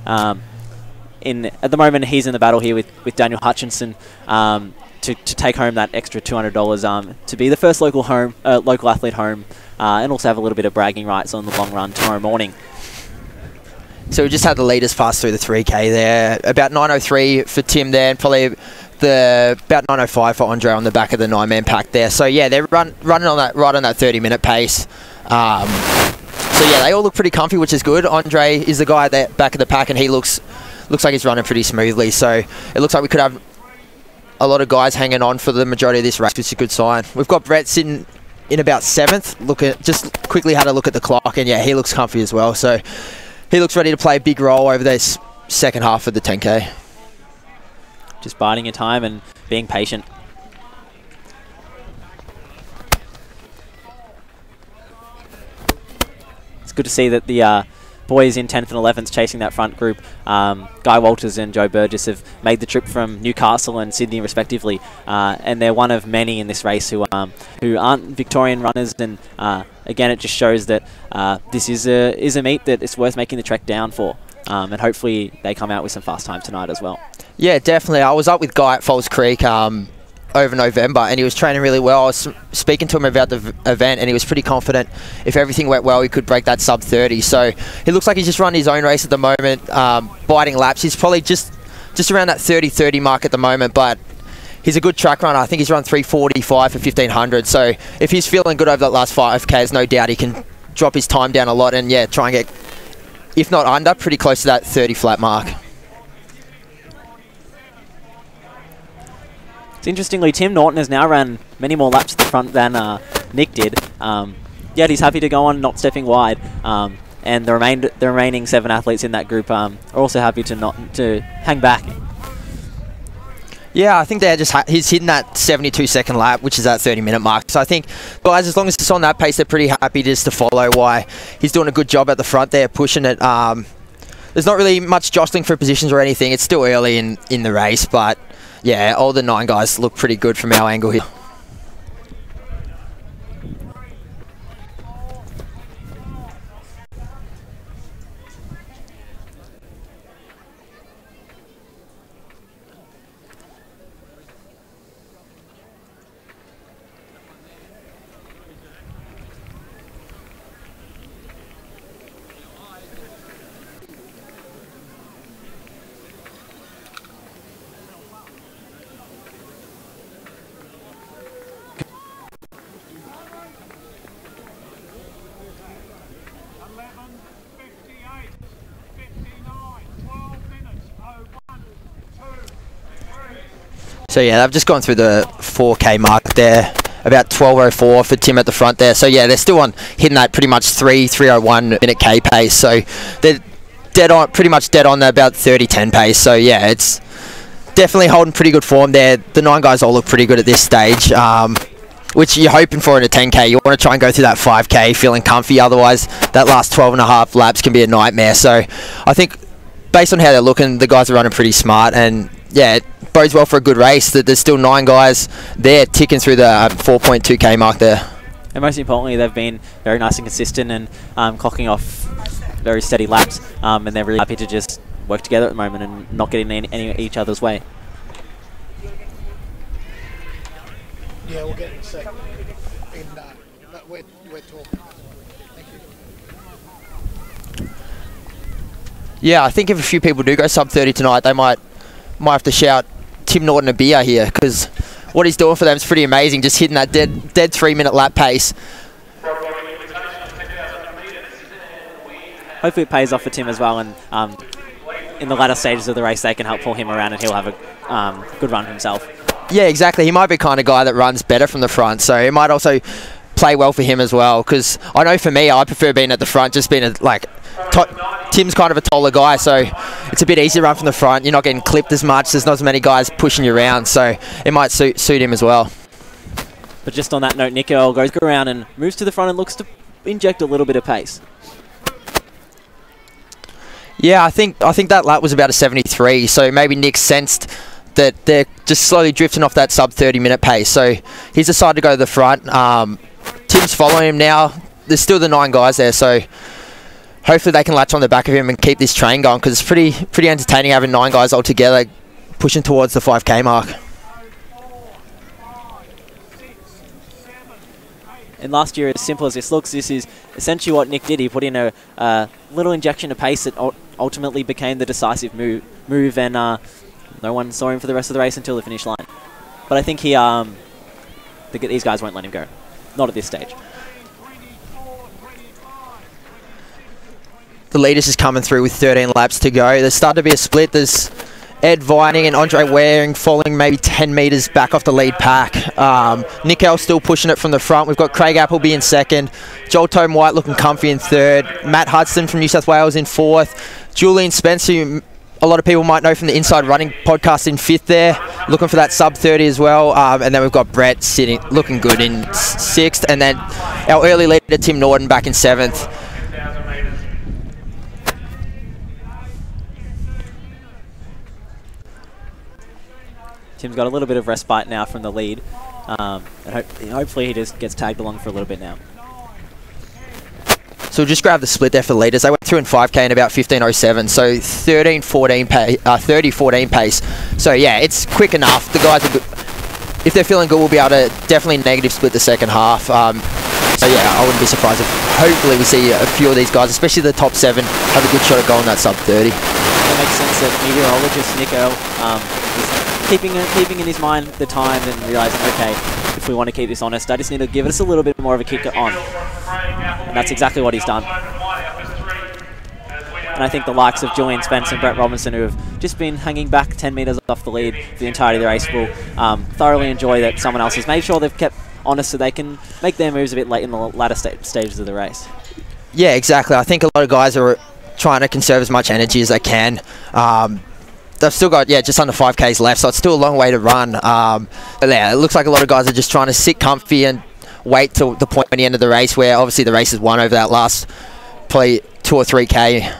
At the moment, he's in the battle here with Daniel Hutchinson to take home that extra $200 to be the first local athlete home, and also have a little bit of bragging rights on the long run tomorrow morning. So we just had the leaders pass through the 3K there. About 9:03 for Tim there, and probably about 9:05 for Andre on the back of the 9-man pack there. So yeah, they're running on that right on that 30-minute pace. So yeah, they all look pretty comfy, which is good. Andre is the guy at the back of the pack, and he looks like he's running pretty smoothly. So it looks like we could have a lot of guys hanging on for the majority of this race, which is a good sign. We've got Brett sitting in about 7th. Just quickly had a look at the clock, and yeah, he looks comfy as well. So he looks ready to play a big role over this second half of the 10K. Just biding your time and being patient. It's good to see that the boys in 10th and 11th chasing that front group, Guy Walters and Joe Burgess, have made the trip from Newcastle and Sydney respectively, and they're one of many in this race who aren't Victorian runners, and again it just shows that this is a meet that it's worth making the trek down for, and hopefully they come out with some fast time tonight as well. Yeah, definitely. I was up with Guy at Falls Creek over November, and he was training really well. I was speaking to him about the event, and he was pretty confident if everything went well he could break that sub 30. So he looks like he's just running his own race at the moment, biting laps. He's probably just around that 30 mark at the moment, but he's a good track runner. I think he's run 3:45 for 1500. So if he's feeling good over that last 5K, there's no doubt he can drop his time down a lot and yeah, try and get, if not under, pretty close to that 30 flat mark. Interestingly, Tim Norton has now run many more laps at the front than Nick did. Yet he's happy to go on, not stepping wide. And the remaining 7 athletes in that group are also happy to hang back. Yeah, I think they're he's hitting that 72-second lap, which is that 30-minute mark. So I think, guys, as long as it's on that pace, they're pretty happy just to follow. Why he's doing a good job at the front there, pushing it. There's not really much jostling for positions or anything. It's still early in the race, but yeah, all the 9 guys look pretty good from our angle here. So yeah, they've just gone through the 4K mark there, about 12:04 for Tim at the front there. So yeah, they're still hitting that pretty much 3:01 minute K pace. So they're pretty much dead on about 30:10 pace. So yeah, it's definitely holding pretty good form there. The 9 guys all look pretty good at this stage, which you're hoping for in a 10K. You want to try and go through that 5K feeling comfy. Otherwise, that last 12.5 laps can be a nightmare. So I think based on how they're looking, the guys are running pretty smart, and yeah, it bodes well for a good race that there's still 9 guys there ticking through the 4.2K mark there. And most importantly, they've been very nice and consistent and clocking off very steady laps, and they're really happy to just work together at the moment and not get in any each other's way. Yeah, we'll get in a sec. We're talking. Thank you. Yeah, I think if a few people do go sub 30 tonight, they might have to shout Tim Norton a beer here, because what he's doing for them is pretty amazing, just hitting that dead 3-minute lap pace. Hopefully it pays off for Tim as well, and in the latter stages of the race they can help pull him around and he'll have a good run himself. Yeah, exactly. He might be the kind of guy that runs better from the front, so it might also play well for him as well, because I know for me, I prefer being at the front, just being Tim's kind of a taller guy, so it's a bit easier to run from the front. You're not getting clipped as much. There's not as many guys pushing you around, so it might suit him as well. But just on that note, Nick Earl goes around and moves to the front and looks to inject a little bit of pace. Yeah, I think that lap was about a 73, so maybe Nick sensed that they're just slowly drifting off that sub 30-minute pace, so he's decided to go to the front. Tim's following him now. There's still the 9 guys there, so hopefully they can latch on the back of him and keep this train going, because it's pretty entertaining having 9 guys all together pushing towards the 5K mark. And last year, as simple as this looks, this is essentially what Nick did. He put in a little injection of pace that ultimately became the decisive move, and no one saw him for the rest of the race until the finish line. But I think these guys won't let him go. Not at this stage. The leaders is coming through with 13 laps to go. There's starting to be a split. There's Ed Vining and Andre Waring falling maybe 10 metres back off the lead pack. Nick L still pushing it from the front. We've got Craig Appleby in second. Joel Tome White looking comfy in third. Matt Hudson from New South Wales in fourth. Julian Spence, who a lot of people might know from the Inside Running podcast, in fifth there, looking for that sub 30 as well. And then we've got Brett sitting, looking good in sixth. And then our early leader, Tim Norton, back in seventh. Tim's got a little bit of respite now from the lead, and hopefully he just gets tagged along for a little bit now. So we'll just grab the split there for the leaders. They went through in 5K in about 15:07, so 30:14 pace. So yeah, it's quick enough. The guys are good. If they're feeling good, we'll be able to definitely negative split the second half. So yeah, I wouldn't be surprised if hopefully we see a few of these guys, especially the top 7, have a good shot at going that sub 30. It makes sense that meteorologist Nick Earl is keeping in his mind the time and realising, okay, if we want to keep this honest, I just need to give us a little bit more of a kick on. And that's exactly what he's done. And I think the likes of Julian Spence and Brett Robinson, who have just been hanging back 10 metres off the lead for the entirety of the race, will thoroughly enjoy that someone else has made sure they've kept honest so they can make their moves a bit late in the latter stages of the race. Yeah, exactly. I think a lot of guys are trying to conserve as much energy as they can. They've still got, just under 5Ks left, so it's still a long way to run. But yeah, it looks like a lot of guys are just trying to sit comfy and wait till the point at the end of the race, where obviously the race is won over that last probably 2 or 3K.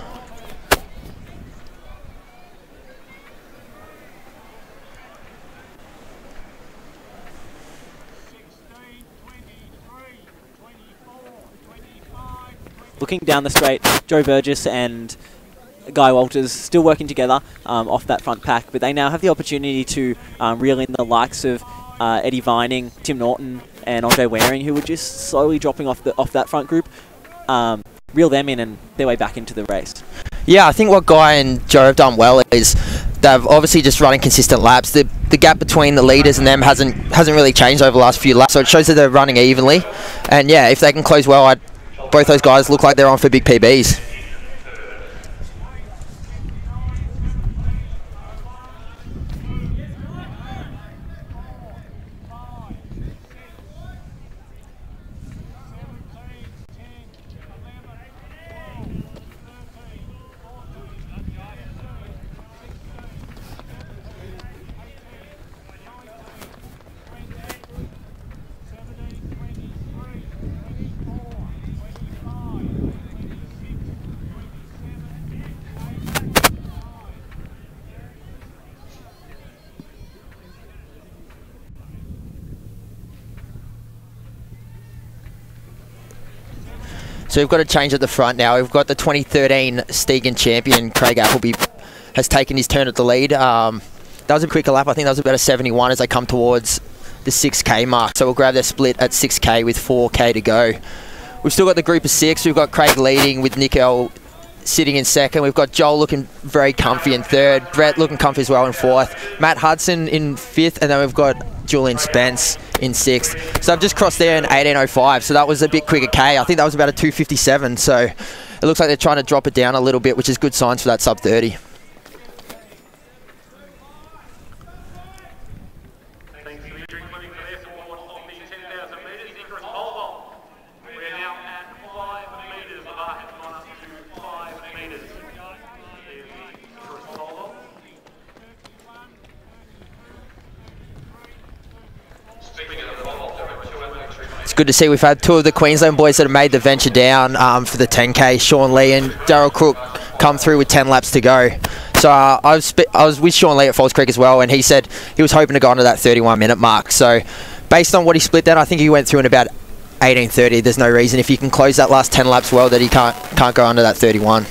Looking down the straight, Joe Burgess and Guy Walters still working together off that front pack, but they now have the opportunity to reel in the likes of Eddie Vining, Tim Norton and Andre Waring, who were just slowly dropping off that front group, reel them in and their way back into the race. Yeah, I think what Guy and Joe have done well is they've obviously just running consistent laps. The gap between the leaders and them hasn't really changed over the last few laps, so it shows that they're running evenly. And yeah, if they can close well, both those guys look like they're on for big PBs. So we've got a change at the front now. We've got the 2013 Steigen champion, Craig Appleby, has taken his turn at the lead. That was a quicker lap. I think that was about a 71 as they come towards the 6K mark. So we'll grab their split at 6K with 4K to go. We've still got the group of 6. We've got Craig leading with Nick L sitting in second. We've got Joel looking very comfy in third. Brett looking comfy as well in fourth. Matt Hudson in fifth. And then we've got Julian Spence in sixth. So I've just crossed there in 18:05. So that was a bit quicker K. I think that was about a 2:57. So it looks like they're trying to drop it down a little bit, which is good signs for that sub 30. Good to see we've had 2 of the Queensland boys that have made the venture down for the 10K, Sean Lee and Daryl Crook, come through with 10 laps to go. So I was with Sean Lee at Falls Creek as well, and he said he was hoping to go under that 31-minute mark. So based on what he split then, I think he went through in about 18:30. There's no reason if he can close that last 10 laps well that he can't go under that 31.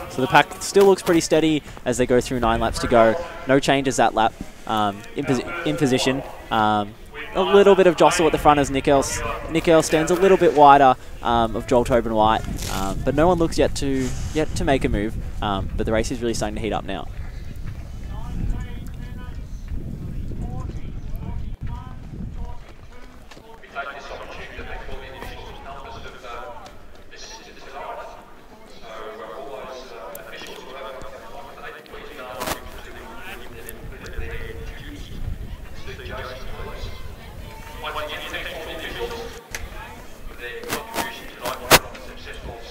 So the pack still looks pretty steady as they go through 9 laps to go. No changes that lap in position. A little bit of jostle at the front as Nick Earl stands a little bit wider of Joel Tobin White, but no one looks yet to make a move. But the race is really starting to heat up now.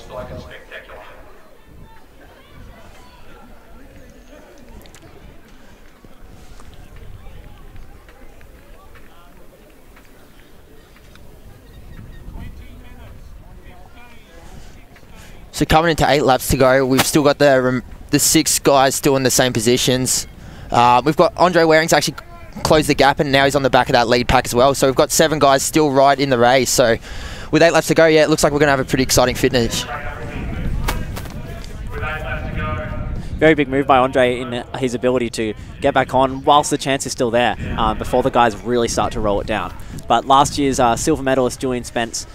Steigen Spectacular. So coming into 8 laps to go, we've still got the 6 guys still in the same positions. We've got Andre Waring's actually closed the gap, and now he's on the back of that lead pack as well. So we've got 7 guys still right in the race. So with 8 laps to go, yeah, it looks like we're going to have a pretty exciting finish. Very big move by Andre in his ability to get back on whilst the chance is still there before the guys really start to roll it down. But last year's silver medalist Julian Spence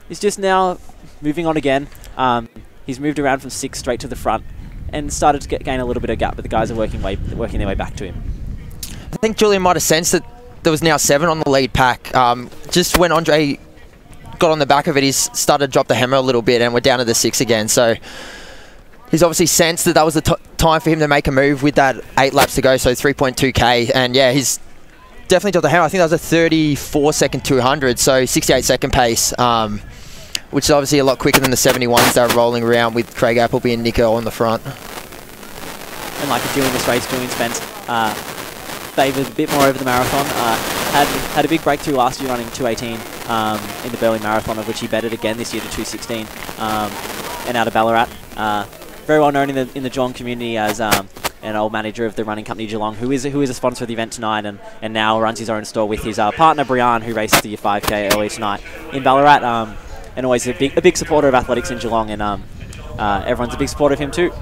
is just now moving on again. He's moved around from 6 straight to the front and started to gain a little bit of gap, but the guys are working their way back to him. I think Julian might have sensed that there was now 7 on the lead pack. Just when Andre got on the back of it, he's started to drop the hammer a little bit, and we're down to the 6 again. So he's obviously sensed that was the time for him to make a move with that 8 laps to go, so 3.2k. And yeah, he's definitely dropped the hammer. I think that was a 34-second 200, so 68-second pace, which is obviously a lot quicker than the 71s that are rolling around with Craig Appleby and Nico on the front. And like a in this race, Julian Spence favoured a bit more over the marathon. Had a big breakthrough last year running 2:18 in the Berlin Marathon, of which he bettered again this year to 2:16 and out of Ballarat. Very well known in the Geelong community as an old manager of the running company Geelong, who is a sponsor of the event tonight, and now runs his own store with his partner Brian, who races the 5k early tonight in Ballarat, and always a big supporter of athletics in Geelong, and everyone's a big supporter of him too.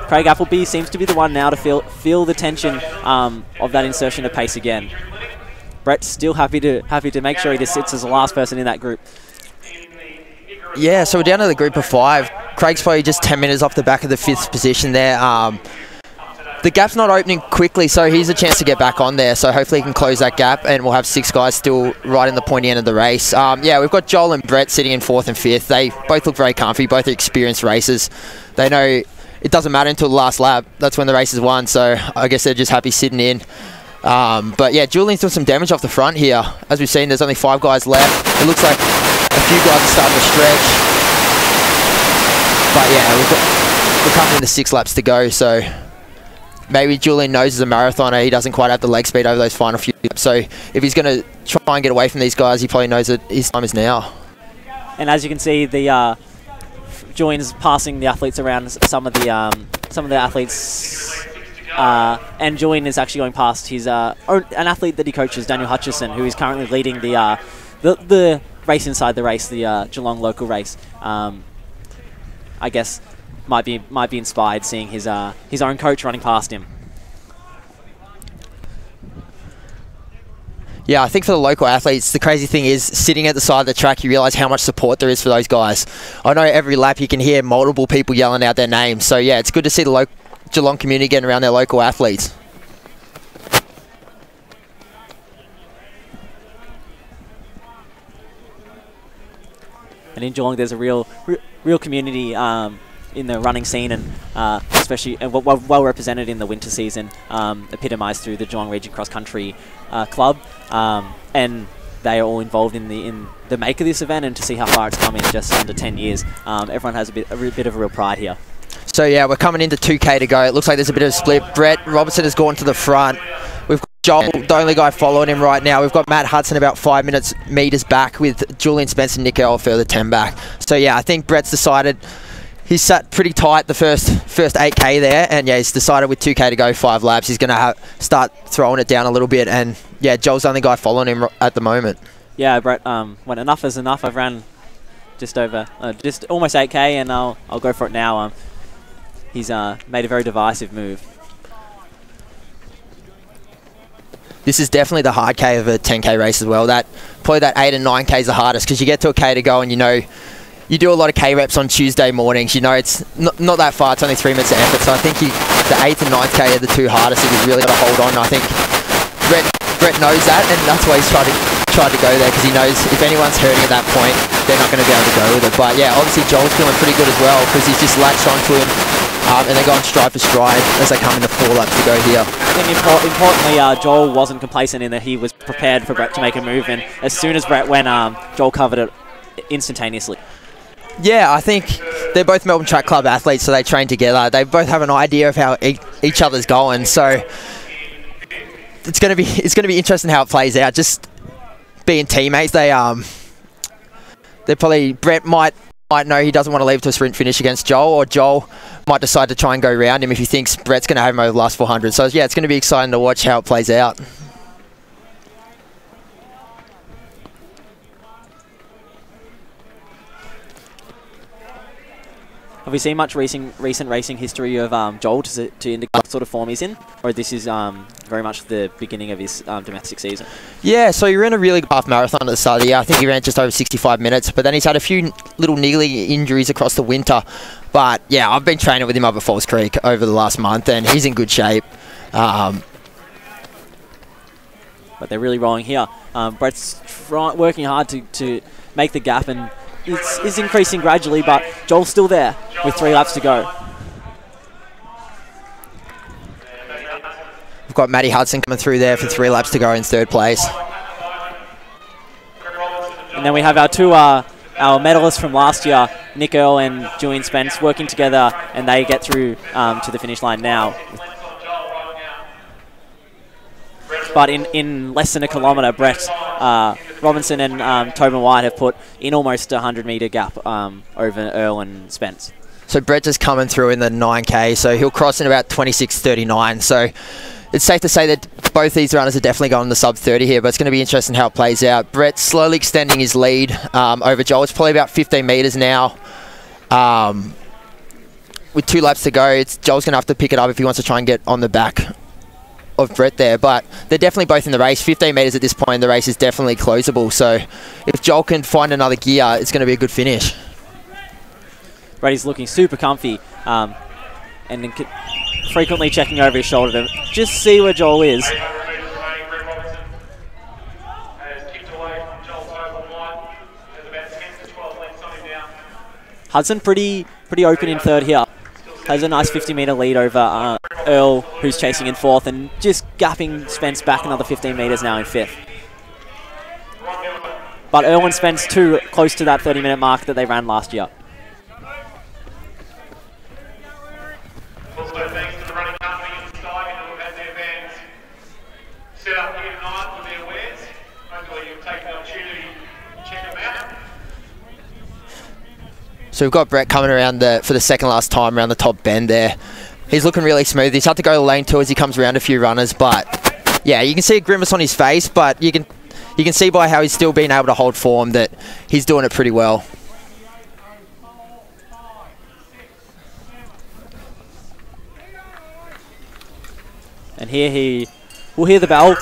Craig Appleby seems to be the one now to feel the tension of that insertion of pace again. Brett's still happy to make sure he just sits as the last person in that group. Yeah, so we're down to the group of 5. Craig's probably just 10 minutes off the back of the 5th position there. The gap's not opening quickly, so he's a chance to get back on there. So hopefully he can close that gap, and we'll have 6 guys still right in the pointy end of the race. Yeah, we've got Joel and Brett sitting in 4th and 5th. They both look very comfy, both are experienced racers. They know it doesn't matter until the last lap. That's when the race is won, so I guess they're just happy sitting in. But yeah, Julian's doing some damage off the front here. As we've seen, there's only 5 guys left. It looks like a few guys are starting to stretch. But yeah, we're coming into 6 laps to go, so maybe Julian knows as a marathoner he doesn't quite have the leg speed over those final few laps. So if he's going to try and get away from these guys, he probably knows that his time is now. And as you can see, Julian's passing the athletes around some of the athletes. And Julian is actually going past his an athlete that he coaches, Daniel Hutchison, who is currently leading the race inside the race, the Geelong local race. I guess might be inspired seeing his own coach running past him. Yeah, I think for the local athletes, the crazy thing is sitting at the side of the track, you realise how much support there is for those guys. I know every lap you can hear multiple people yelling out their names. So yeah, it's good to see the Geelong community getting around their local athletes. And in Geelong, there's a real community in the running scene, and especially well represented in the winter season, epitomised through the Geelong Region Cross Country Club, and they are all involved in the make of this event, and to see how far it's come in just under 10 years, everyone has a bit of a real pride here. So yeah, we're coming into 2K to go. It looks like there's a bit of a split. Brett Robertson has gone to the front. We've got Joel, the only guy following him right now. We've got Matt Hudson about 5 meters back, with Julian Spence and Nick Earl further 10 back. So yeah, I think Brett's decided he's sat pretty tight the first 8K there, and yeah, he's decided with 2K to go, 5 laps, he's going to start throwing it down a little bit, and yeah, Joel's the only guy following him at the moment. Yeah, Brett, when enough is enough, I've ran just almost 8K, and I'll go for it now. He's made a very divisive move. This is definitely the hard K of a 10K race as well. Probably that 8 and 9K is the hardest, because you get to a K to go and you do a lot of K reps on Tuesday mornings. It's not that far. It's only 3 minutes of effort. So I think the 8th and 9th K are the 2 hardest. You've really got to hold on. I think Brett knows that, and that's why he's tried to go there, because he knows if anyone's hurting at that point, they're not going to be able to go with it. But yeah, obviously Joel's feeling pretty good as well, because he's just latched onto him, and they're going stride for stride as they come into 4 laps to go here. I think importantly, Joel wasn't complacent in that he was prepared for Brett to make a move, and as soon as Brett went, Joel covered it instantaneously. Yeah, I think they're both Melbourne Track Club athletes, so they train together. They both have an idea of how each other's going, so it's going to be interesting how it plays out. Just being teammates, they're probably, Brett might know he doesn't want to leave to a sprint finish against Joel, or Joel might decide to try and go around him if he thinks Brett's going to have him over the last 400. So yeah, it's going to be exciting to watch how it plays out. Have we seen much recent racing history of Joel to indicate what sort of form he's in? Or this is very much the beginning of his domestic season? Yeah, so he ran a really good half marathon at the start of the year. I think he ran just over 65 minutes, but then he's had a few little niggly injuries across the winter. But yeah, I've been training with him up at Falls Creek over the last month, and he's in good shape. But they're really rolling here. Brett's working hard to make the gap, and it's increasing gradually, but Joel's still there with 3 laps to go. We've got Matty Hudson coming through there for 3 laps to go in 3rd place. And then we have our medalists from last year, Nick Earl and Julian Spence, working together, and they get through to the finish line now. But in less than a kilometre, Brett Robinson and Tobin White have put in almost a 100-metre gap over Earl and Spence. So Brett's just coming through in the 9K, so he'll cross in about 26:39. So it's safe to say that both these runners are definitely going to sub 30 here, but it's going to be interesting how it plays out. Brett's slowly extending his lead over Joel. It's probably about 15 metres now. With 2 laps to go, Joel's going to have to pick it up if he wants to try and get on the back of Brett there, but they're definitely both in the race. 15 metres at this point, the race is definitely closable, so if Joel can find another gear, it's going to be a good finish. Brady's looking super comfy, and then frequently checking over his shoulder to just see where Joel is. Hudson pretty open in 3rd here. Has a nice 50-metre lead over Earl, who's chasing in 4th, and just gapping Spence back another 15 metres now in 5th. But Earl and Spence too close to that 30-minute mark that they ran last year. Also thanks to the running company in Steigen who have had their vans set up here tonight with their wares. Hopefully you'll take the opportunity to check them out. So we've got Brett coming around for the second last time around the top bend there. He's looking really smooth. He's had to go to lane 2 as he comes around a few runners, but yeah, you can see a grimace on his face, but you can see by how he's still being able to hold form that he's doing it pretty well. And here we'll hear the bell.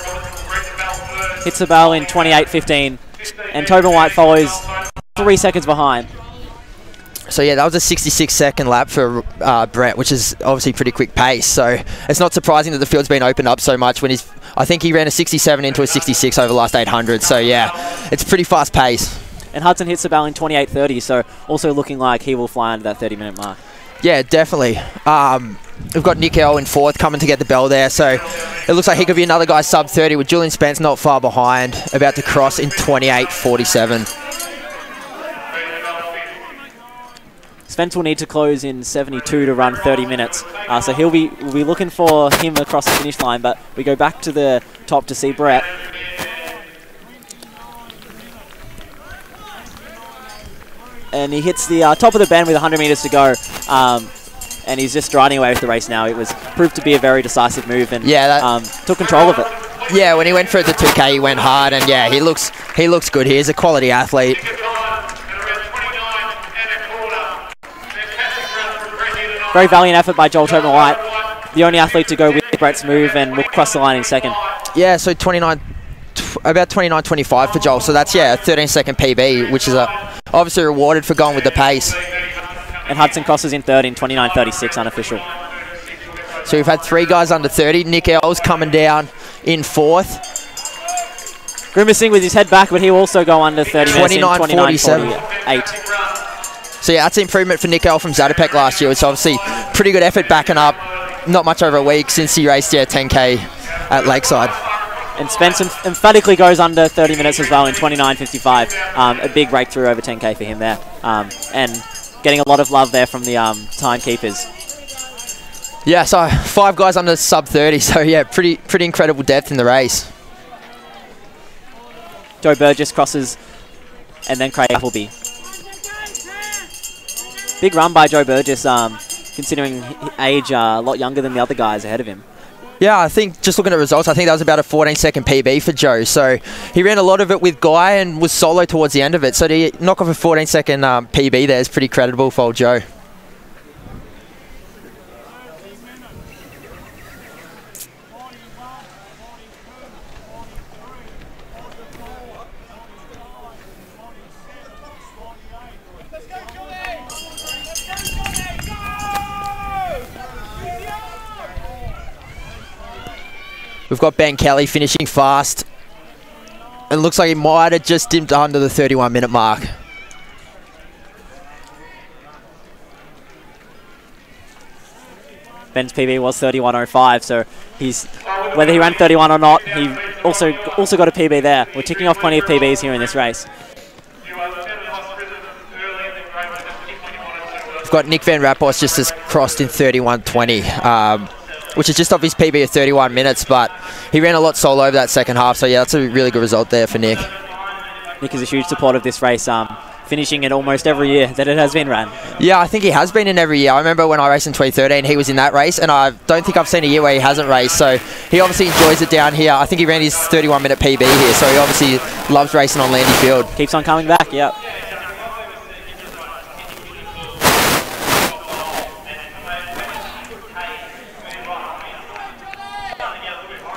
Hits the bell in 28:15, and Tobin White follows 3 seconds behind. So yeah, that was a 66-second lap for Brett, which is obviously pretty quick pace. So it's not surprising that the field's been opened up so much when I think he ran a 67 into a 66 over the last 800. So yeah, it's pretty fast pace. And Hudson hits the bell in 28:30, so also looking like he will fly under that 30-minute mark. Yeah, definitely. We've got Nick Earl in 4th coming to get the bell there, so it looks like he could be another guy sub 30 with Julian Spence not far behind, about to cross in 28.47. Spence will need to close in 72 to run 30 minutes, so we'll be looking for him across the finish line, but we go back to the top to see Brett. And he hits the top of the bend with 100 metres to go, and he's just striding away with the race now. It was proved to be a very decisive move, and took control of it. Yeah, when he went for the 2K, he went hard, and yeah, he looks good. He is a quality athlete. Very valiant effort by Joel Tobin White, the only athlete to go with Brett's move and will cross the line in 2nd. Yeah, so about 29.25 for Joel. So that's, a 13-second PB, which is obviously rewarded for going with the pace. And Hudson crosses in 3rd in 29.36 unofficial. So we've had 3 guys under 30. Nick Earls coming down in 4th. Grimacing with his head back, but he'll also go under 30 minutes in 29.48. So yeah, that's an improvement for Nick Earl from Zatopek last year. It's obviously pretty good effort backing up. Not much over a week since he raced 10K at Lakeside. And Spence emphatically goes under 30 minutes as well in 29.55. A big breakthrough over 10K for him there. And getting a lot of love there from the timekeepers. Yeah, so 5 guys under sub 30. So yeah, pretty incredible depth in the race. Joe Burgess crosses, and then Craig Appleby. Big run by Joe Burgess, considering age a lot younger than the other guys ahead of him. Yeah, I think just looking at results, I think that was about a 14-second PB for Joe. So he ran a lot of it with Guy and was solo towards the end of it. So to knock off a 14-second PB there is pretty creditable for old Joe. We've got Ben Kelly finishing fast. It looks like he might have just dipped under the 31-minute mark. Ben's PB was 31.05, so whether he ran 31 or not, he also got a PB there. We're ticking off plenty of PBs here in this race. We've got Nick Van Rappos just as crossed in 31.20. Which is just off his PB of 31 minutes, but he ran a lot solo over that second half, so yeah, that's a really good result there for Nick. Nick is a huge supporter of this race, finishing it almost every year that it has been ran. Yeah, I think he has been in every year. I remember when I raced in 2013, he was in that race, and I don't think I've seen a year where he hasn't raced, so he obviously enjoys it down here. I think he ran his 31-minute PB here, so he obviously loves racing on Landy Field. Keeps on coming back, yep.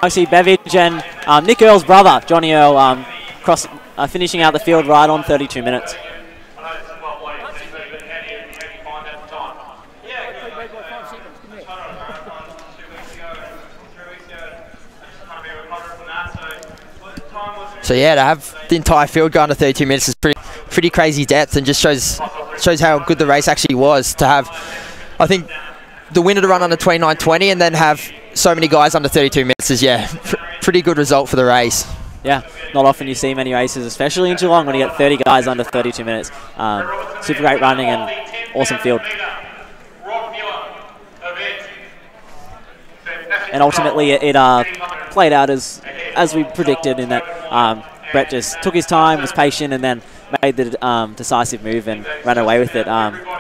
I see Beveridge and Nick Earl's brother, Johnny Earl, finishing out the field right on 32 minutes. So yeah, to have the entire field go under 32 minutes is pretty crazy depth, and just shows how good the race actually was to have. I think the winner to run under 29.20 and then have so many guys under 32 minutes is, pretty good result for the race. Yeah, not often you see many races, especially in Geelong, when you get 30 guys under 32 minutes. Super great running and awesome field. And ultimately it played out as we predicted, in that Brett just took his time, was patient, and then made the decisive move and ran away with it.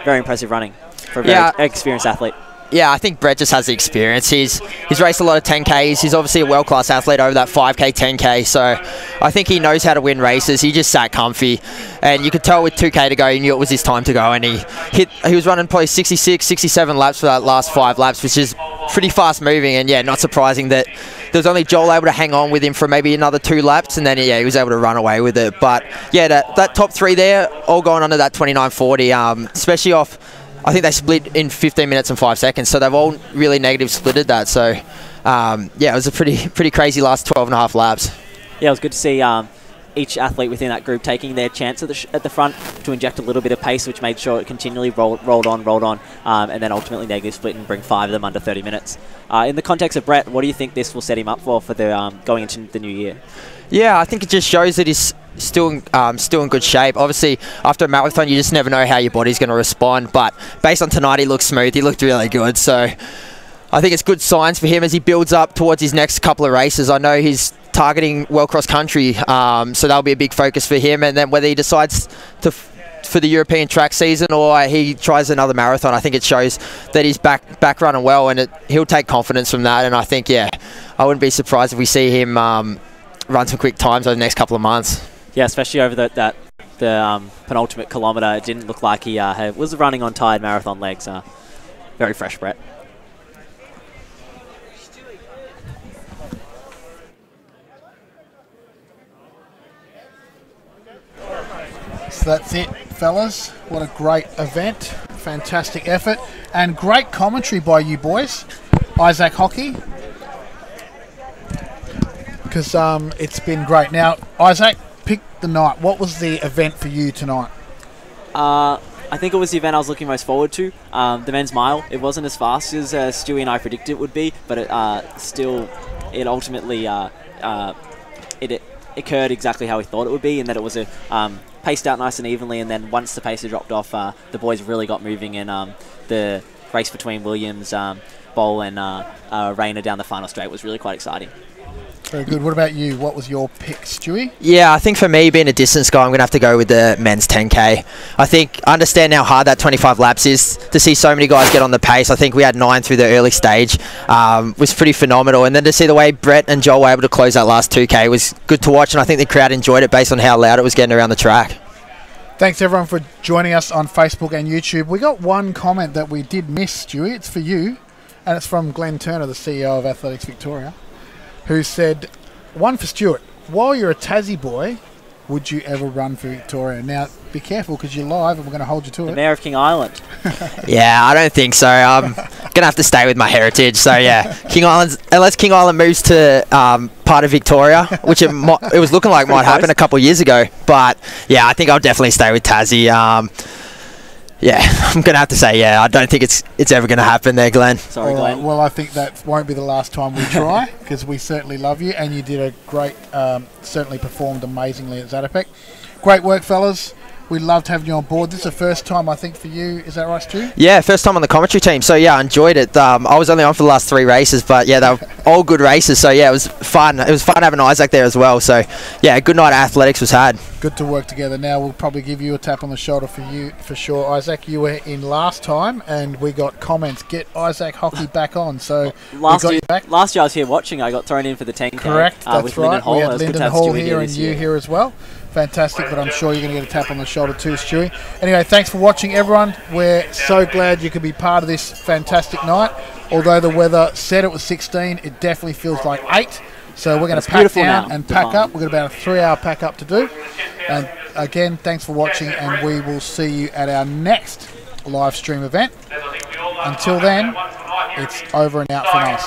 Very impressive running for a very experienced athlete. Yeah, I think Brett just has the experience. He's raced a lot of 10Ks. He's obviously a world-class athlete over that 5K, 10K. So I think he knows how to win races. He just sat comfy. And you could tell with 2K to go, he knew it was his time to go. And he was running probably 66, 67 laps for that last 5 laps, which is pretty fast moving. And yeah, not surprising that there was only Joel able to hang on with him for maybe another 2 laps. And then, yeah, he was able to run away with it. But yeah, that top 3 there, all going under that 29.40, especially off, I think they split in 15 minutes and 5 seconds, so they've all really negative splitted that. So, yeah, it was a pretty crazy last 12 and a half laps. Yeah, it was good to see each athlete within that group taking their chance at the front to inject a little bit of pace, which made sure it continually rolled on, and then ultimately negative split and bring 5 of them under 30 minutes. In the context of Brett, what do you think this will set him up for the going into the new year? Yeah, I think it just shows that he's still in good shape. Obviously, after a marathon, you just never know how your body's going to respond. But based on tonight, he looked smooth. He looked really good. So I think it's good signs for him as he builds up towards his next couple of races. I know he's targeting well cross country, so that'll be a big focus for him. And then whether he decides for the European track season or he tries another marathon, I think it shows that he's back running well, and he'll take confidence from that. And I think, yeah, I wouldn't be surprised if we see him run some quick times over the next couple of months. Yeah, especially over the penultimate kilometre. It didn't look like he was running on tired marathon legs. Very fresh, Brett. So that's it, fellas. What a great event. Fantastic effort. And great commentary by you boys. Isaac Hockey. Because it's been great. Now, Isaac, pick the night. What was the event for you tonight? I think it was the event I was looking most forward to, the men's mile. It wasn't as fast as Stewie and I predicted it would be, but it ultimately it occurred exactly how we thought it would be, in that it was paced out nice and evenly, and then once the pacer dropped off, the boys really got moving, and the race between Williams, Bowl and Rayner down the final straight was really quite exciting. Very good. What about you? What was your pick, Stewie? Yeah, I think for me, being a distance guy, I'm going to have to go with the men's 10K. I understand how hard that 25 laps is. To see so many guys get on the pace, I think we had 9 through the early stage, was pretty phenomenal. And then to see the way Brett and Joel were able to close that last 2K was good to watch, and I think the crowd enjoyed it based on how loud it was getting around the track. Thanks, everyone, for joining us on Facebook and YouTube. We got one comment that we did miss, Stewie. It's for you, and it's from Glenn Turner, the CEO of Athletics Victoria, who said, one for Stuart, while you're a Tassie boy, would you ever run for Victoria? Now, be careful because you're live and we're going to hold you to it. The Mayor of King Island. Yeah, I don't think so. I'm going to have to stay with my heritage. So, yeah, unless King Island moves to part of Victoria, which it was looking like might happen a couple of years ago. But, yeah, I think I'll definitely stay with Tassie. Yeah, I'm going to have to say, yeah, I don't think it's ever going to happen there, Glenn. Sorry, Glenn. Well, I think that won't be the last time we try, because we certainly love you, and you did a great, certainly performed amazingly at Zatopek. Great work, fellas. We loved having you on board. This is the first time, I think, for you. Is that right, Stu? Yeah, first time on the commentary team. So, yeah, I enjoyed it. I was only on for the last 3 races, but, yeah, they were all good races. So, yeah, it was fun. It was fun having Isaac there as well. So, yeah, a good night at athletics was had. Good to work together. Now we'll probably give you a tap on the shoulder for you, for sure, Isaac. You were in last time, and we got comments. Get Isaac Hockey back on. So, last year I was here watching. I got thrown in for the 10K. Correct, that's with right. Hall. We had Lyndon Hall here and you year. here as well. Fantastic, but I'm sure you're going to get a tap on the shoulder too, Stewie. Anyway, thanks for watching, everyone. We're so glad you could be part of this fantastic night. Although the weather said it was 16, it definitely feels like 8. So we're going to pack down and pack up. We've got about a 3-hour pack up to do. And again, thanks for watching, and we will see you at our next live stream event. Until then, it's over and out from us.